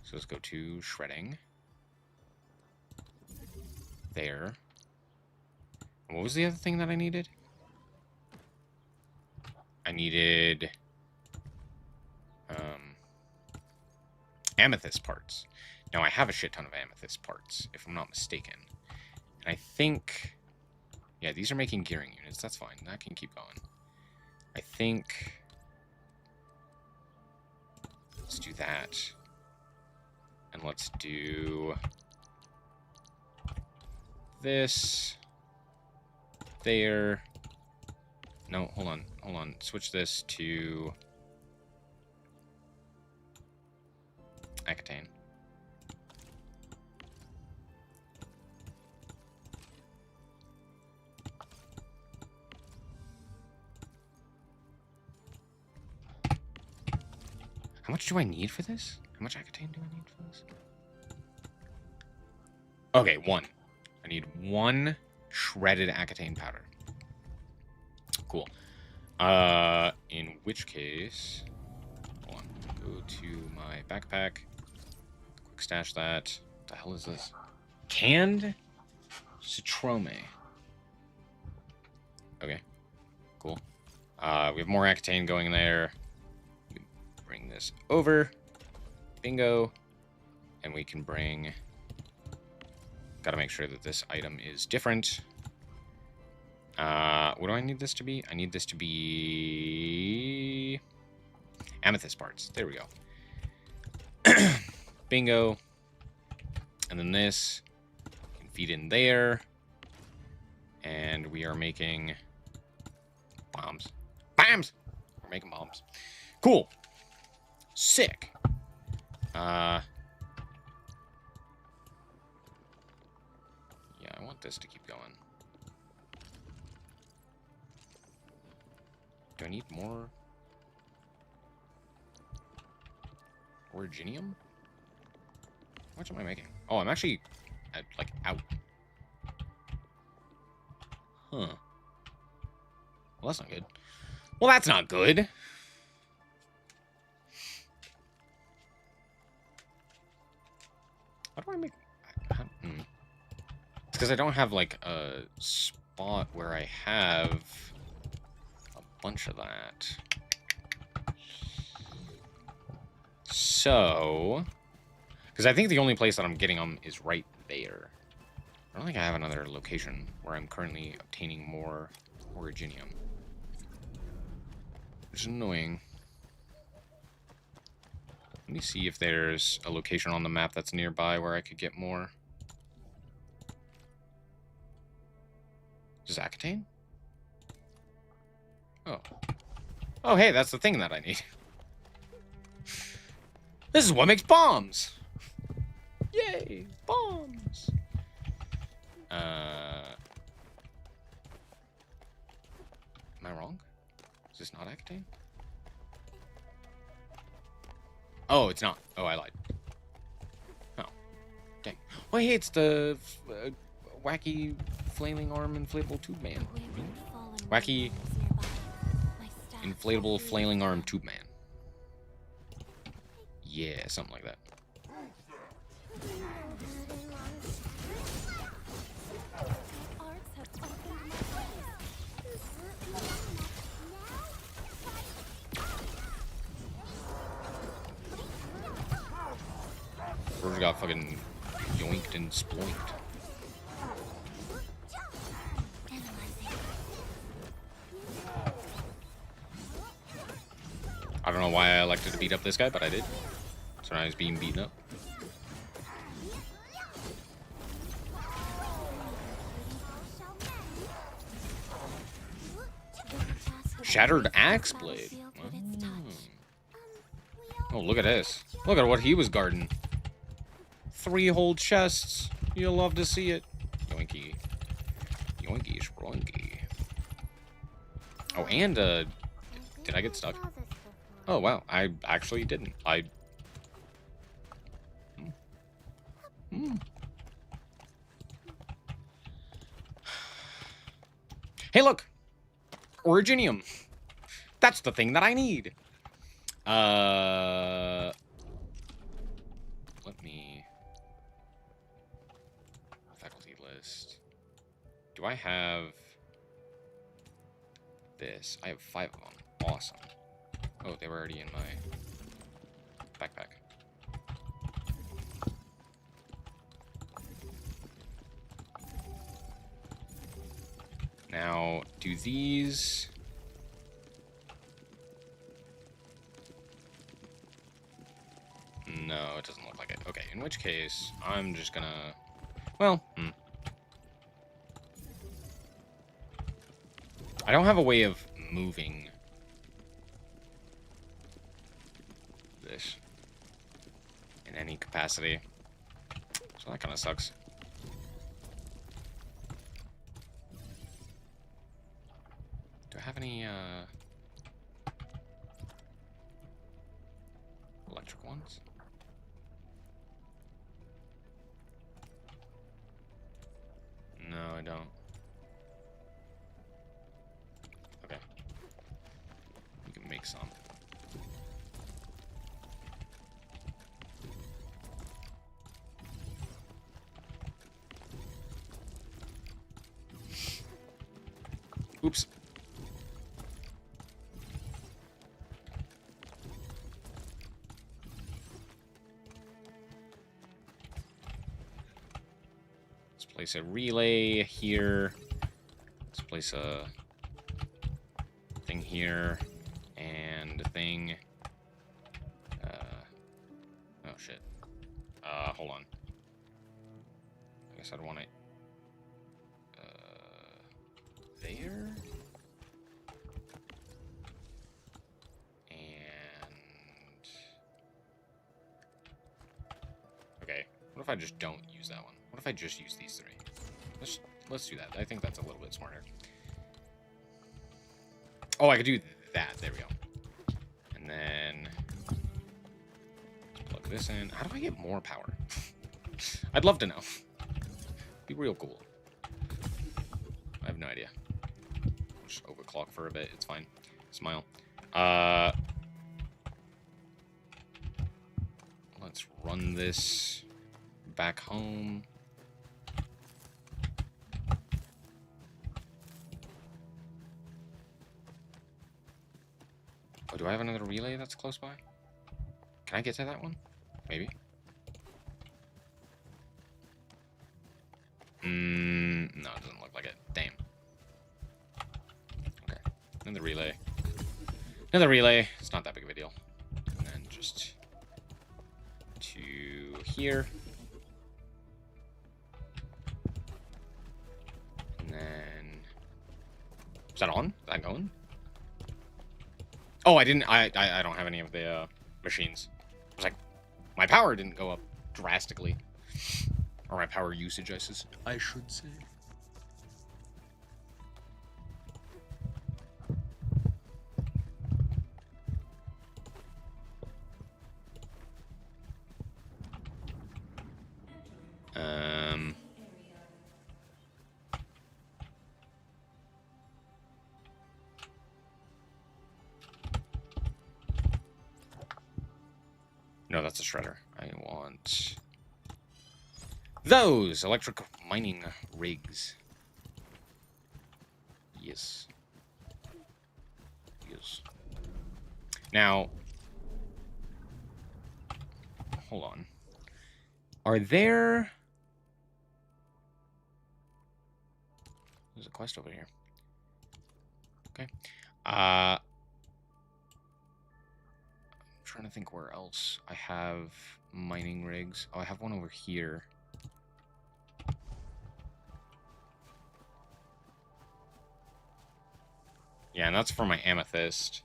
A: So let's go to shredding. There. What was the other thing that I needed? I needed amethyst parts. Now I have a shit ton of amethyst parts, if I'm not mistaken. And I think, yeah, these are making gearing units. That's fine. That can keep going. I think, let's do that. And let's do this. There. No, hold on. Hold on. Switch this to Akatane. How much do I need for this? How much Akatane do I need for this? Okay, 1. I need 1 shredded Akatane powder. Cool. In which case, hold on. Go to my backpack. Quick stash that. What the hell is this? Canned citrome. Okay. Cool. We have more Accutane going there. We can bring this over. Bingo. And we can bring... Gotta make sure that this item is different. What do I need this to be? I need this to be... Amethyst parts. There we go. Bingo. And then this can feed in there. And we are making bombs. Bombs! We're making bombs. Cool. Sick. Yeah, I want this to keep going. Do I need more? Originium? How much am I making? Oh, I'm actually, like, out. Huh. Well, that's not good. Well, that's not good. How do I make... It's because I don't have, like, a spot where I have a bunch of that. So... Because I think the only place that I'm getting them is right there. I don't think I have another location where I'm currently obtaining more Originium. Which is annoying. Let me see if there's a location on the map that's nearby where I could get more. Accutane? Oh. Oh, hey, that's the thing that I need. This is what makes bombs! Yay! Bombs! Am I wrong? Is this not Accutane? Oh, it's not. Oh, I lied. Oh. Dang. Oh, hey, it's the wacky flailing arm inflatable tube man. Wacky inflatable flailing arm tube man. Yeah, something like that. Bird got fucking yoinked and sploinked. I don't know why I elected to beat up this guy, but I did. So now he's being beaten up. Shattered axe blade. Oh, look at this. Look at what he was guarding. 3 whole chests. You'll love to see it. Yoinky. Yoinky sploinky. Oh, and, did I get stuck? Oh, wow. I actually didn't. Hey, look! Originium. That's the thing that I need. Let me... Faculty list. Do I have... this? I have 5 of them. Awesome. Oh, they were already in my backpack. Now, do these... No, it doesn't look like it. Okay, in which case, I'm just gonna... Well, I don't have a way of moving this in any capacity. So that kind of sucks. Do I have any, electric ones? No, I don't. Okay. We can make some. Oops. place a relay here. Let's place a thing here and a thing. Oh shit. Hold on. I guess I'd want it there. And okay. What if I just don't use that one? What if I just use these three? Let's do that. I think that's a little bit smarter. Oh, I could do that. There we go. And then plug this in. How do I get more power? I'd love to know. Be real cool. I have no idea. I'll just overclock for a bit. It's fine. Smile. Let's run this back home. Oh, do I have another relay that's close by? Can I get to that one? Maybe. No, it doesn't look like it. Damn. Okay. Another relay. Another relay. It's not that big of a deal. And then just to here. And then is that on? Is that going? Oh, I didn't. I don't have any of the machines. I was like, my power didn't go up drastically, or my power usage, I should say. No, that's a shredder. I want those electric mining rigs. Yes. Yes. Now, hold on. Are there... There's a quest over here. Okay. I'm trying to think where else I have mining rigs. Oh, I have one over here. Yeah, and that's for my amethyst.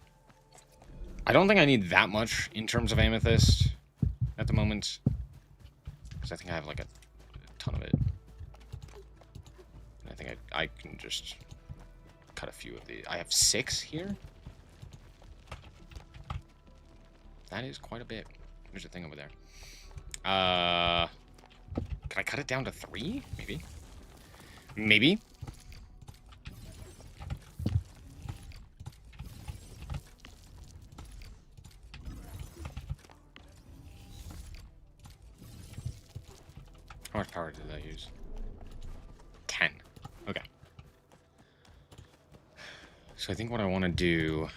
A: I don't think I need that much in terms of amethyst at the moment, because I think I have like a ton of it. And I think I can just cut a few of these. I have 6 here. That is quite a bit. There's a thing over there. Can I cut it down to 3? Maybe. Maybe. How much power did I use? 10. Okay. So I think what I want to do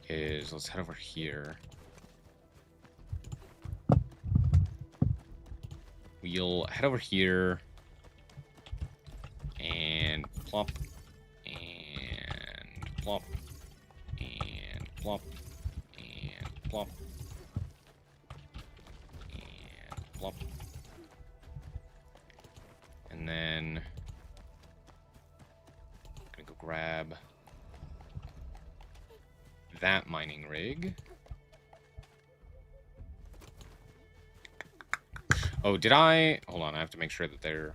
A: is let's head over here. We'll head over here and plop and plop and plop and plop and plop. And then I'm gonna go grab that mining rig. Oh, did I? Hold on, I have to make sure that they're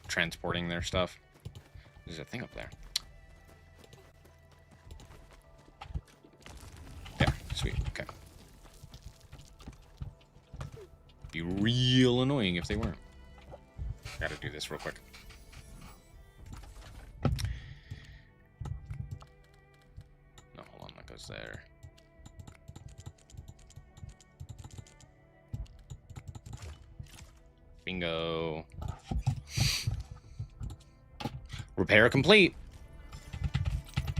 A: transporting their stuff. There's a thing up there. There, sweet, okay. Be real annoying if they weren't. Gotta do this real quick. No, hold on, that goes there. Bingo. Repair complete.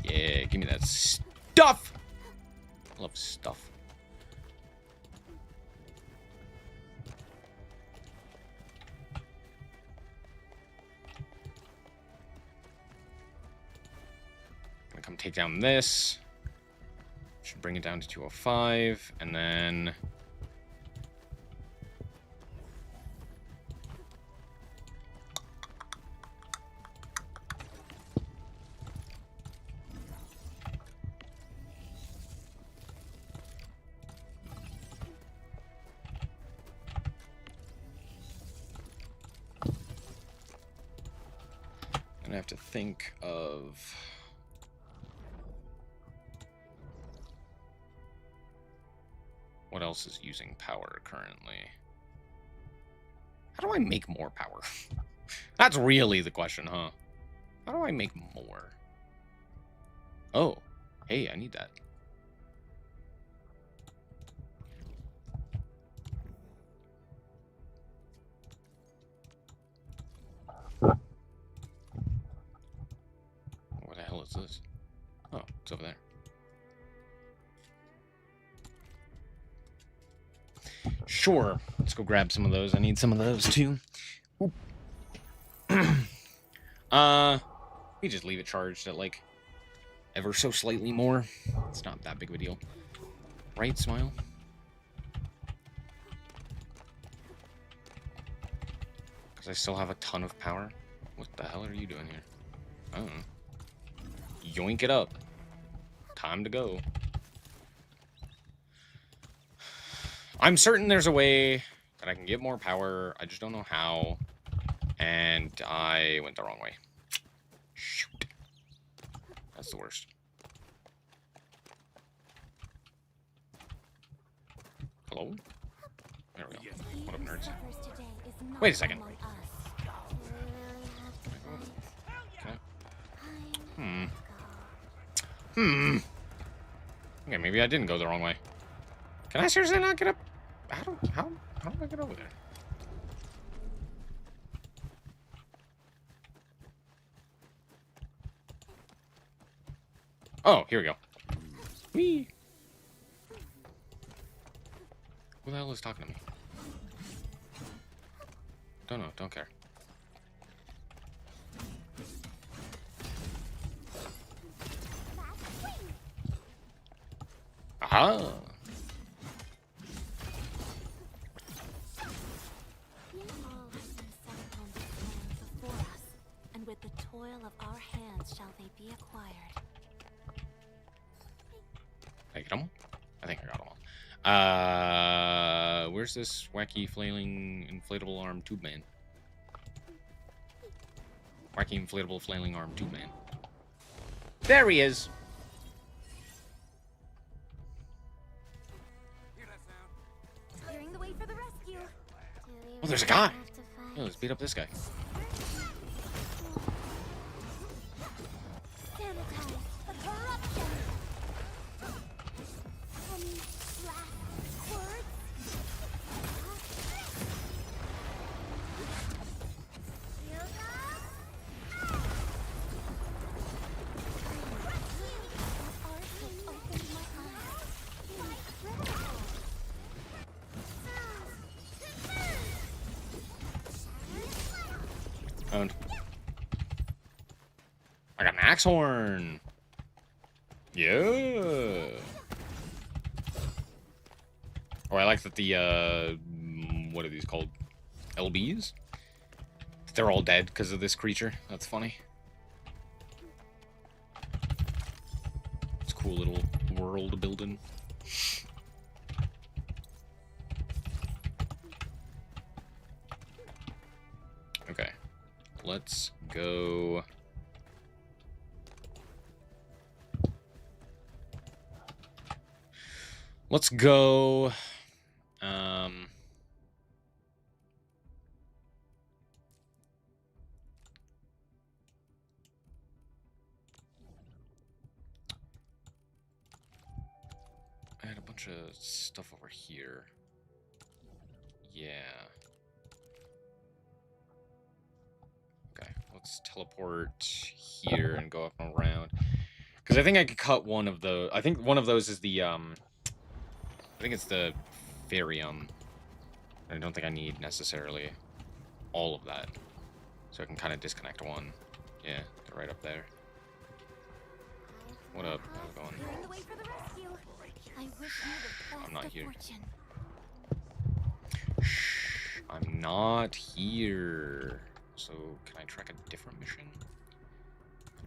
A: Yeah, give me that stuff. I love stuff. take down this. Should bring it down to 205, and then... I have to think of what else is using power currently. How do I make more power? That's really the question, huh? How do I make more? Oh, hey, I need that. What the hell is this? Oh, it's over there. Sure. Let's go grab some of those. I need some of those too. We just leave it charged at like ever so slightly more. It's not that big of a deal. Right, Smile? Because I still have a ton of power. What the hell are you doing here? I don't know. Yoink it up. Time to go. I'm certain there's a way that I can get more power. I just don't know how. And I went the wrong way. Shoot. That's the worst. Hello? There we go. What up, nerds? Wait a second. Okay. Okay, maybe I didn't go the wrong way. Can I seriously not get up? How do I get over there? Oh, here we go. Whee! Who the hell is talking to me? Don't know, don't care. Aha!
E: With the toil of our hands shall they be acquired.
A: Did I get them all? I think I got them all. Where's this wacky flailing inflatable arm tube man? Wacky inflatable flailing arm tube man. There he is!
C: Clearing the way for the rescue.
A: Oh, there's a guy! Oh, let's beat up this guy. Owned. I got an axe horn. Yeah. Oh, I like that the what are these called? LBs? They're all dead because of this creature. That's funny. It's a cool little world building. Okay. Let's go. Let's go. I had a bunch of stuff over here. Yeah. Okay, let's teleport here and go up and around. Because I think I could cut one of the... I think one of those is the, I think it's the Farium. I don't think I need necessarily all of that. So I can kind of disconnect one. Yeah, they're right up there. What up? How's it going?
E: Clearing the way for the rescue. I wish you the best
A: I'm not
E: of
A: here.
E: fortune.
A: Shh. I'm not here. So, can I track a different mission?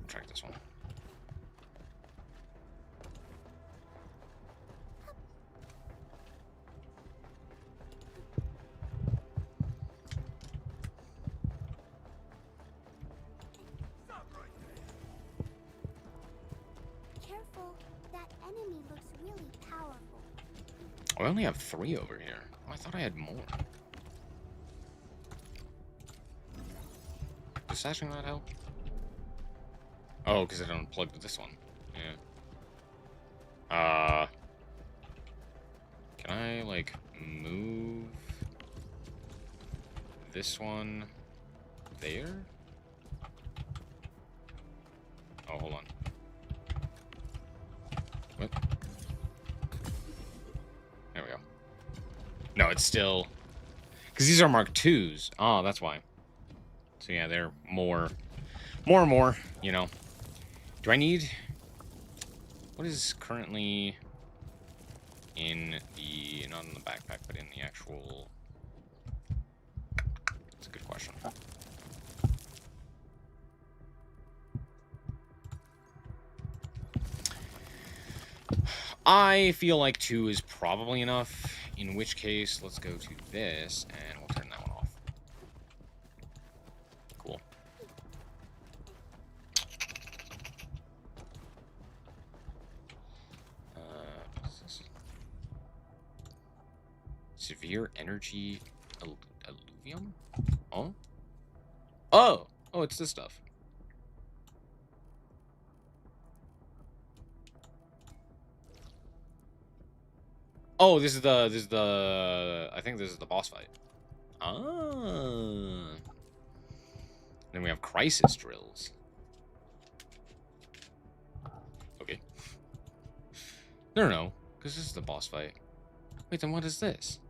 A: Track this one.
D: Careful, that enemy looks really powerful.
A: I only have 3 over here. Oh, I thought I had more. Does sashing that help? Oh, because I don't plug this one. Yeah. Can I, like, move this one there? Oh, hold on. What? There we go. No, it's still... Because these are Mark IIs. Oh, that's why. So yeah, they're more and more, you know. Do I need... What is currently in the... Not in the backpack, but in the actual... That's a good question. I feel like 2 is probably enough, in which case, let's go to this, and we'll turn that one off. Cool. What is this? Severe energy alluvium? Oh? Oh! Oh, it's this stuff. Oh, this is the, I think this is the boss fight. Ah. Then we have crisis drills. Okay. No, because this is the boss fight. Wait, then what is this?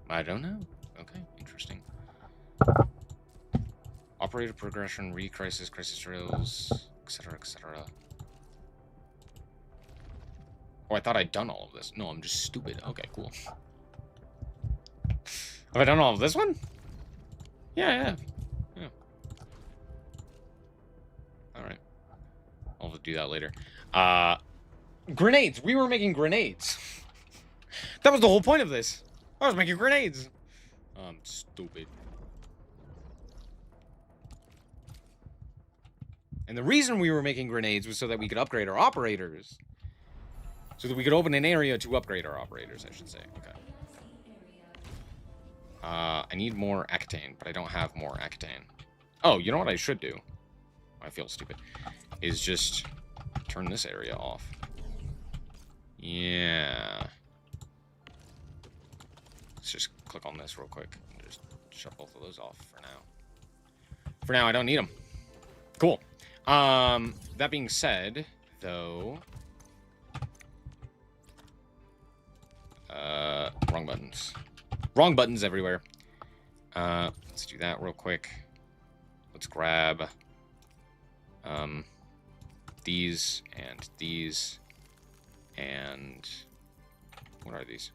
A: I don't know. Okay, interesting. Operator progression, crisis drills, etc., etc. Oh, I thought I'd done all of this. No, I'm just stupid. Okay, cool. Have I done all of this one? Yeah. Alright. I'll do that later. Grenades! We were making grenades! That was the whole point of this! I was making grenades! I'm stupid. And the reason we were making grenades was so that we could upgrade our operators. So that we could open an area to upgrade our operators, I should say. Okay. I need more octane, but I don't have more octane. Oh, you know what I should do? I feel stupid. Is just turn this area off. Yeah. Let's just click on this real quick and just shut both of those off for now. For now, I don't need them. Cool. That being said, though... wrong buttons. Wrong buttons everywhere. Let's do that real quick. Let's grab these and these and what are these?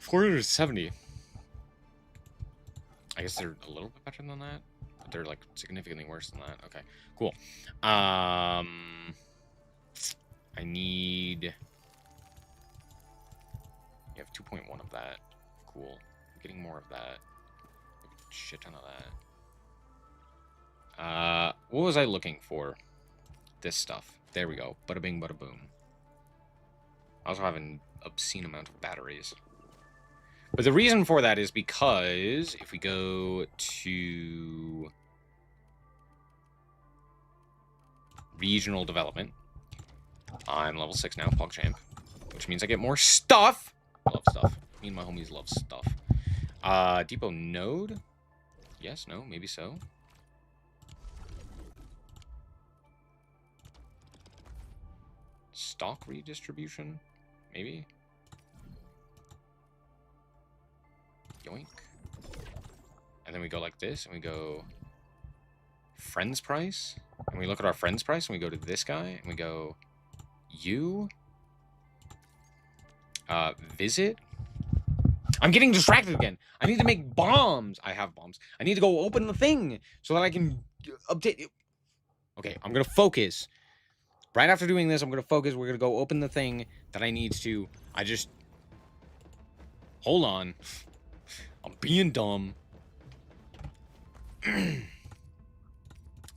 A: $470. I guess they're a little bit better than that, but they're like significantly worse than that. Okay, cool. I need. You have 2.1 of that. Cool. I'm getting more of that. A shit ton of that. What was I looking for? This stuff. There we go. Bada bing, bada boom. I also have an obscene amount of batteries. But the reason for that is because if we go to regional development, I'm level 6 now, PogChamp, which means I get more stuff. I love stuff. Me and my homies love stuff. Depot node? Yes, no, maybe so. stock redistribution? Maybe? Yoink. And then we go like this, and we go friends price, and we look at our friends price, and we go to this guy, and we go you visit. I'm getting distracted again. I need to make bombs. I have bombs. I need to go open the thing so that I can update it. Okay, I'm gonna focus. Right after doing this, I'm gonna focus. We're gonna go open the thing that I need to. Hold on. I'm being dumb.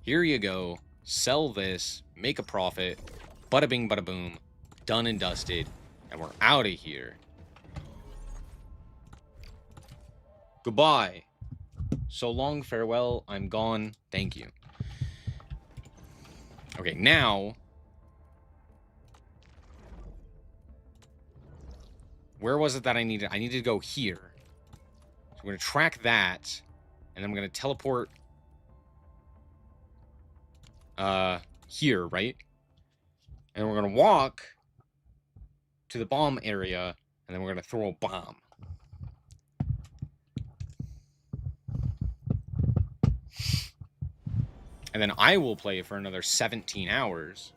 A: Here you go. Sell this. Make a profit. Bada bing, bada boom. Done and dusted. And we're out of here. Goodbye. So long, farewell. I'm gone. Thank you. Okay, now. Where was it that I needed? I needed to go here. So we're going to track that. And then I'm going to teleport. Here, right? And we're going to walk to the bomb area. And then we're going to throw a bomb. And then I will play for another 17 hours.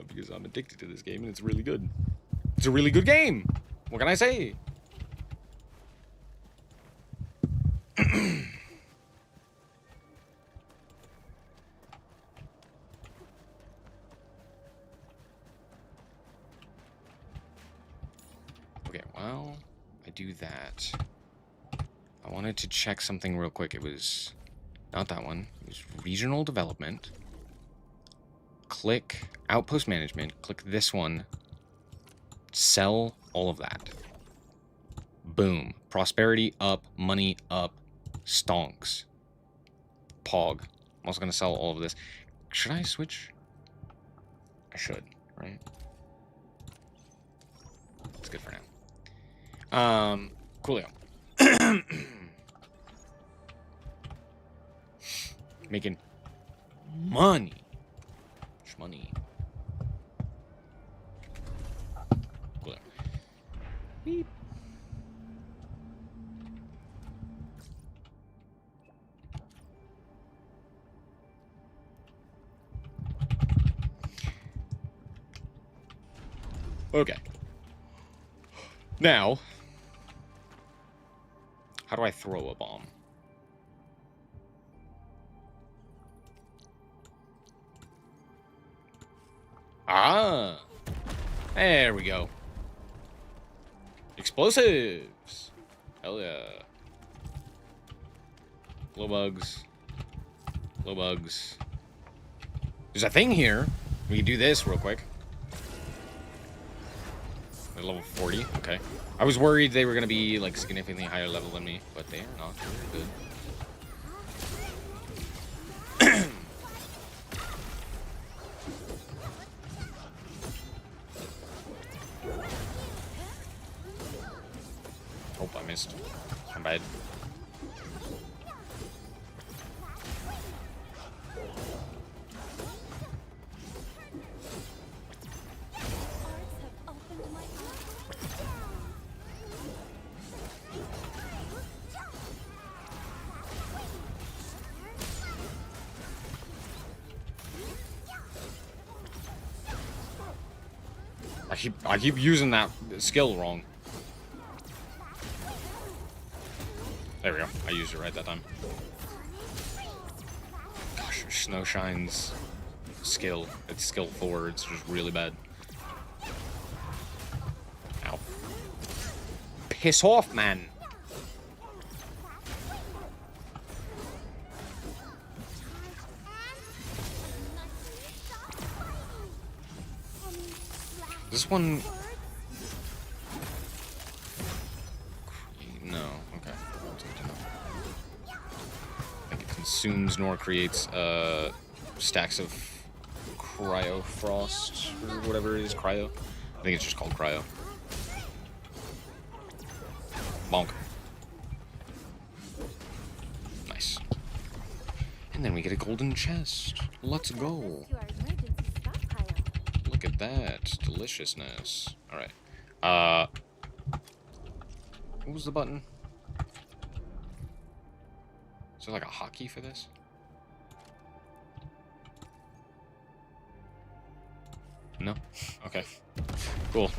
A: Because I'm addicted to this game and it's really good. It's a really good game. What can I say? Okay, while I do that, I wanted to check something real quick. It was not that one. It was regional development. Click outpost management. Click this one. Sell all of that. Boom. Prosperity up. Money up. Stonks. Pog. I'm also going to sell all of this. Should I switch? I should, right? It's good for now. Coolio. Making money. Money. Cool. Beep. Okay. Now, how do I throw a bomb? Ah, there we go. Explosives. Hell yeah. Glow bugs. Glow bugs. There's a thing here. We can do this real quick. They're level 40. Okay. I was worried they were going to be like significantly higher level than me, but they are not. They're good. Oh, I missed. I'm bad. I keep using that skill wrong. There we go. I used it right that time. Gosh, Snowshine's skill. It's skill 4. It's just really bad. Ow. Piss off, man. This one... No, okay. That's good to know. I think it consumes nor creates stacks of cryo frost or whatever it is, cryo. I think it's just called cryo. Bonk. Nice. And then we get a golden chest. Let's go.
C: To our emergency stockpile.
A: Look at that. Deliciousness. Alright. What was the button? Is there like a hotkey for this? No? Okay. Cool.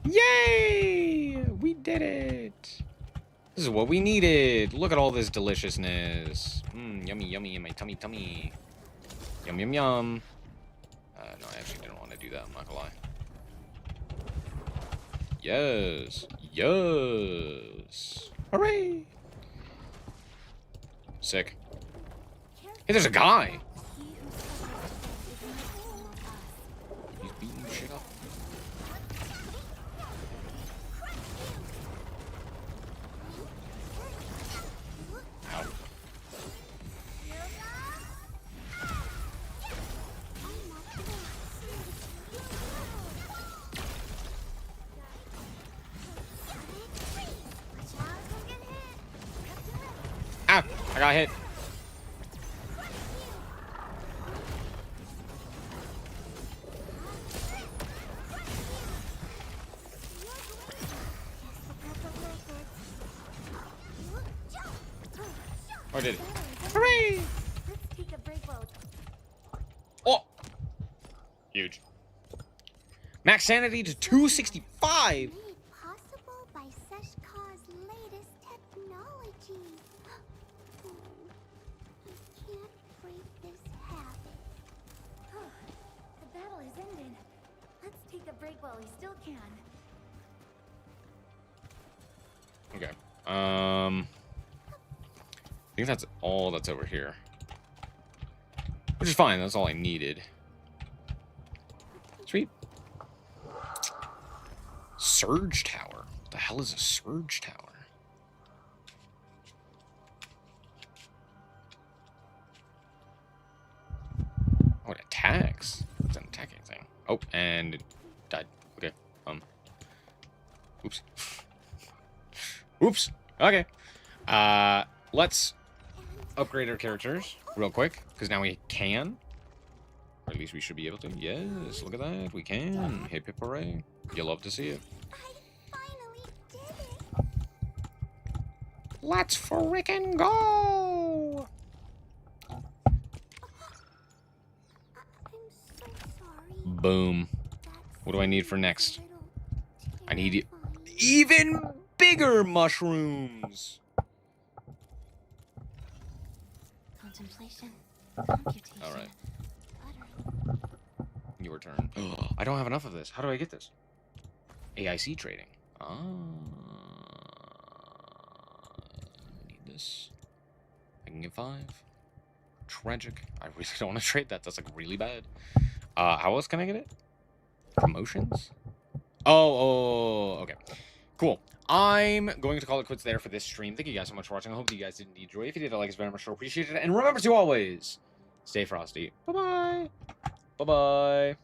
A: Yay! We did it! This is what we needed. Look at all this deliciousness. Yummy, yummy in my tummy, tummy. Yum, yum, yum. No, I actually didn't want to do that. I'm not gonna lie. Yes. Yes. Hooray! Sick. Hey, there's a guy! He's beating shit up. Ow. Ah! I got hit. Or did it? Hooray!
C: Let's take a break while
A: Oh! Huge. Max sanity to 265!
D: Made possible by Seshkar's latest technology. I can't break this habit.
C: the battle has ended. Let's take a break while we still can.
A: Okay. I think that's all that's over here. Which is fine, that's all I needed. Sweet. Surge tower. What the hell is a surge tower? Oh, it attacks. It's an attacking thing. Oh, and it died. Okay. Oops. Oops. Okay. Let's upgrade our characters real quick, because now we can. Or at least we should be able to. Yes, look at that. We can. Hip hip hooray. You love to see it.
D: I finally did it.
A: Let's frickin' go!
D: I'm so sorry.
A: Boom.
D: That
A: What do I need for
D: seems a
A: next?
D: little
A: I need
D: terrifying.
A: even bigger mushrooms.
E: Contemplation. Computation.
A: All right.
E: Uttering.
A: Your turn. I don't have enough of this. How do I get this? AIC trading. Ah. Need this. I can get 5. Tragic. I really don't want to trade that. That's like really bad. How else can I get it? Promotions? Oh, okay. Cool. I'm going to call it quits there for this stream. Thank you guys so much for watching. I hope you guys did indeed enjoy. If you did, I like it very much. So appreciate it. And remember to always stay frosty. Bye-bye. Bye-bye.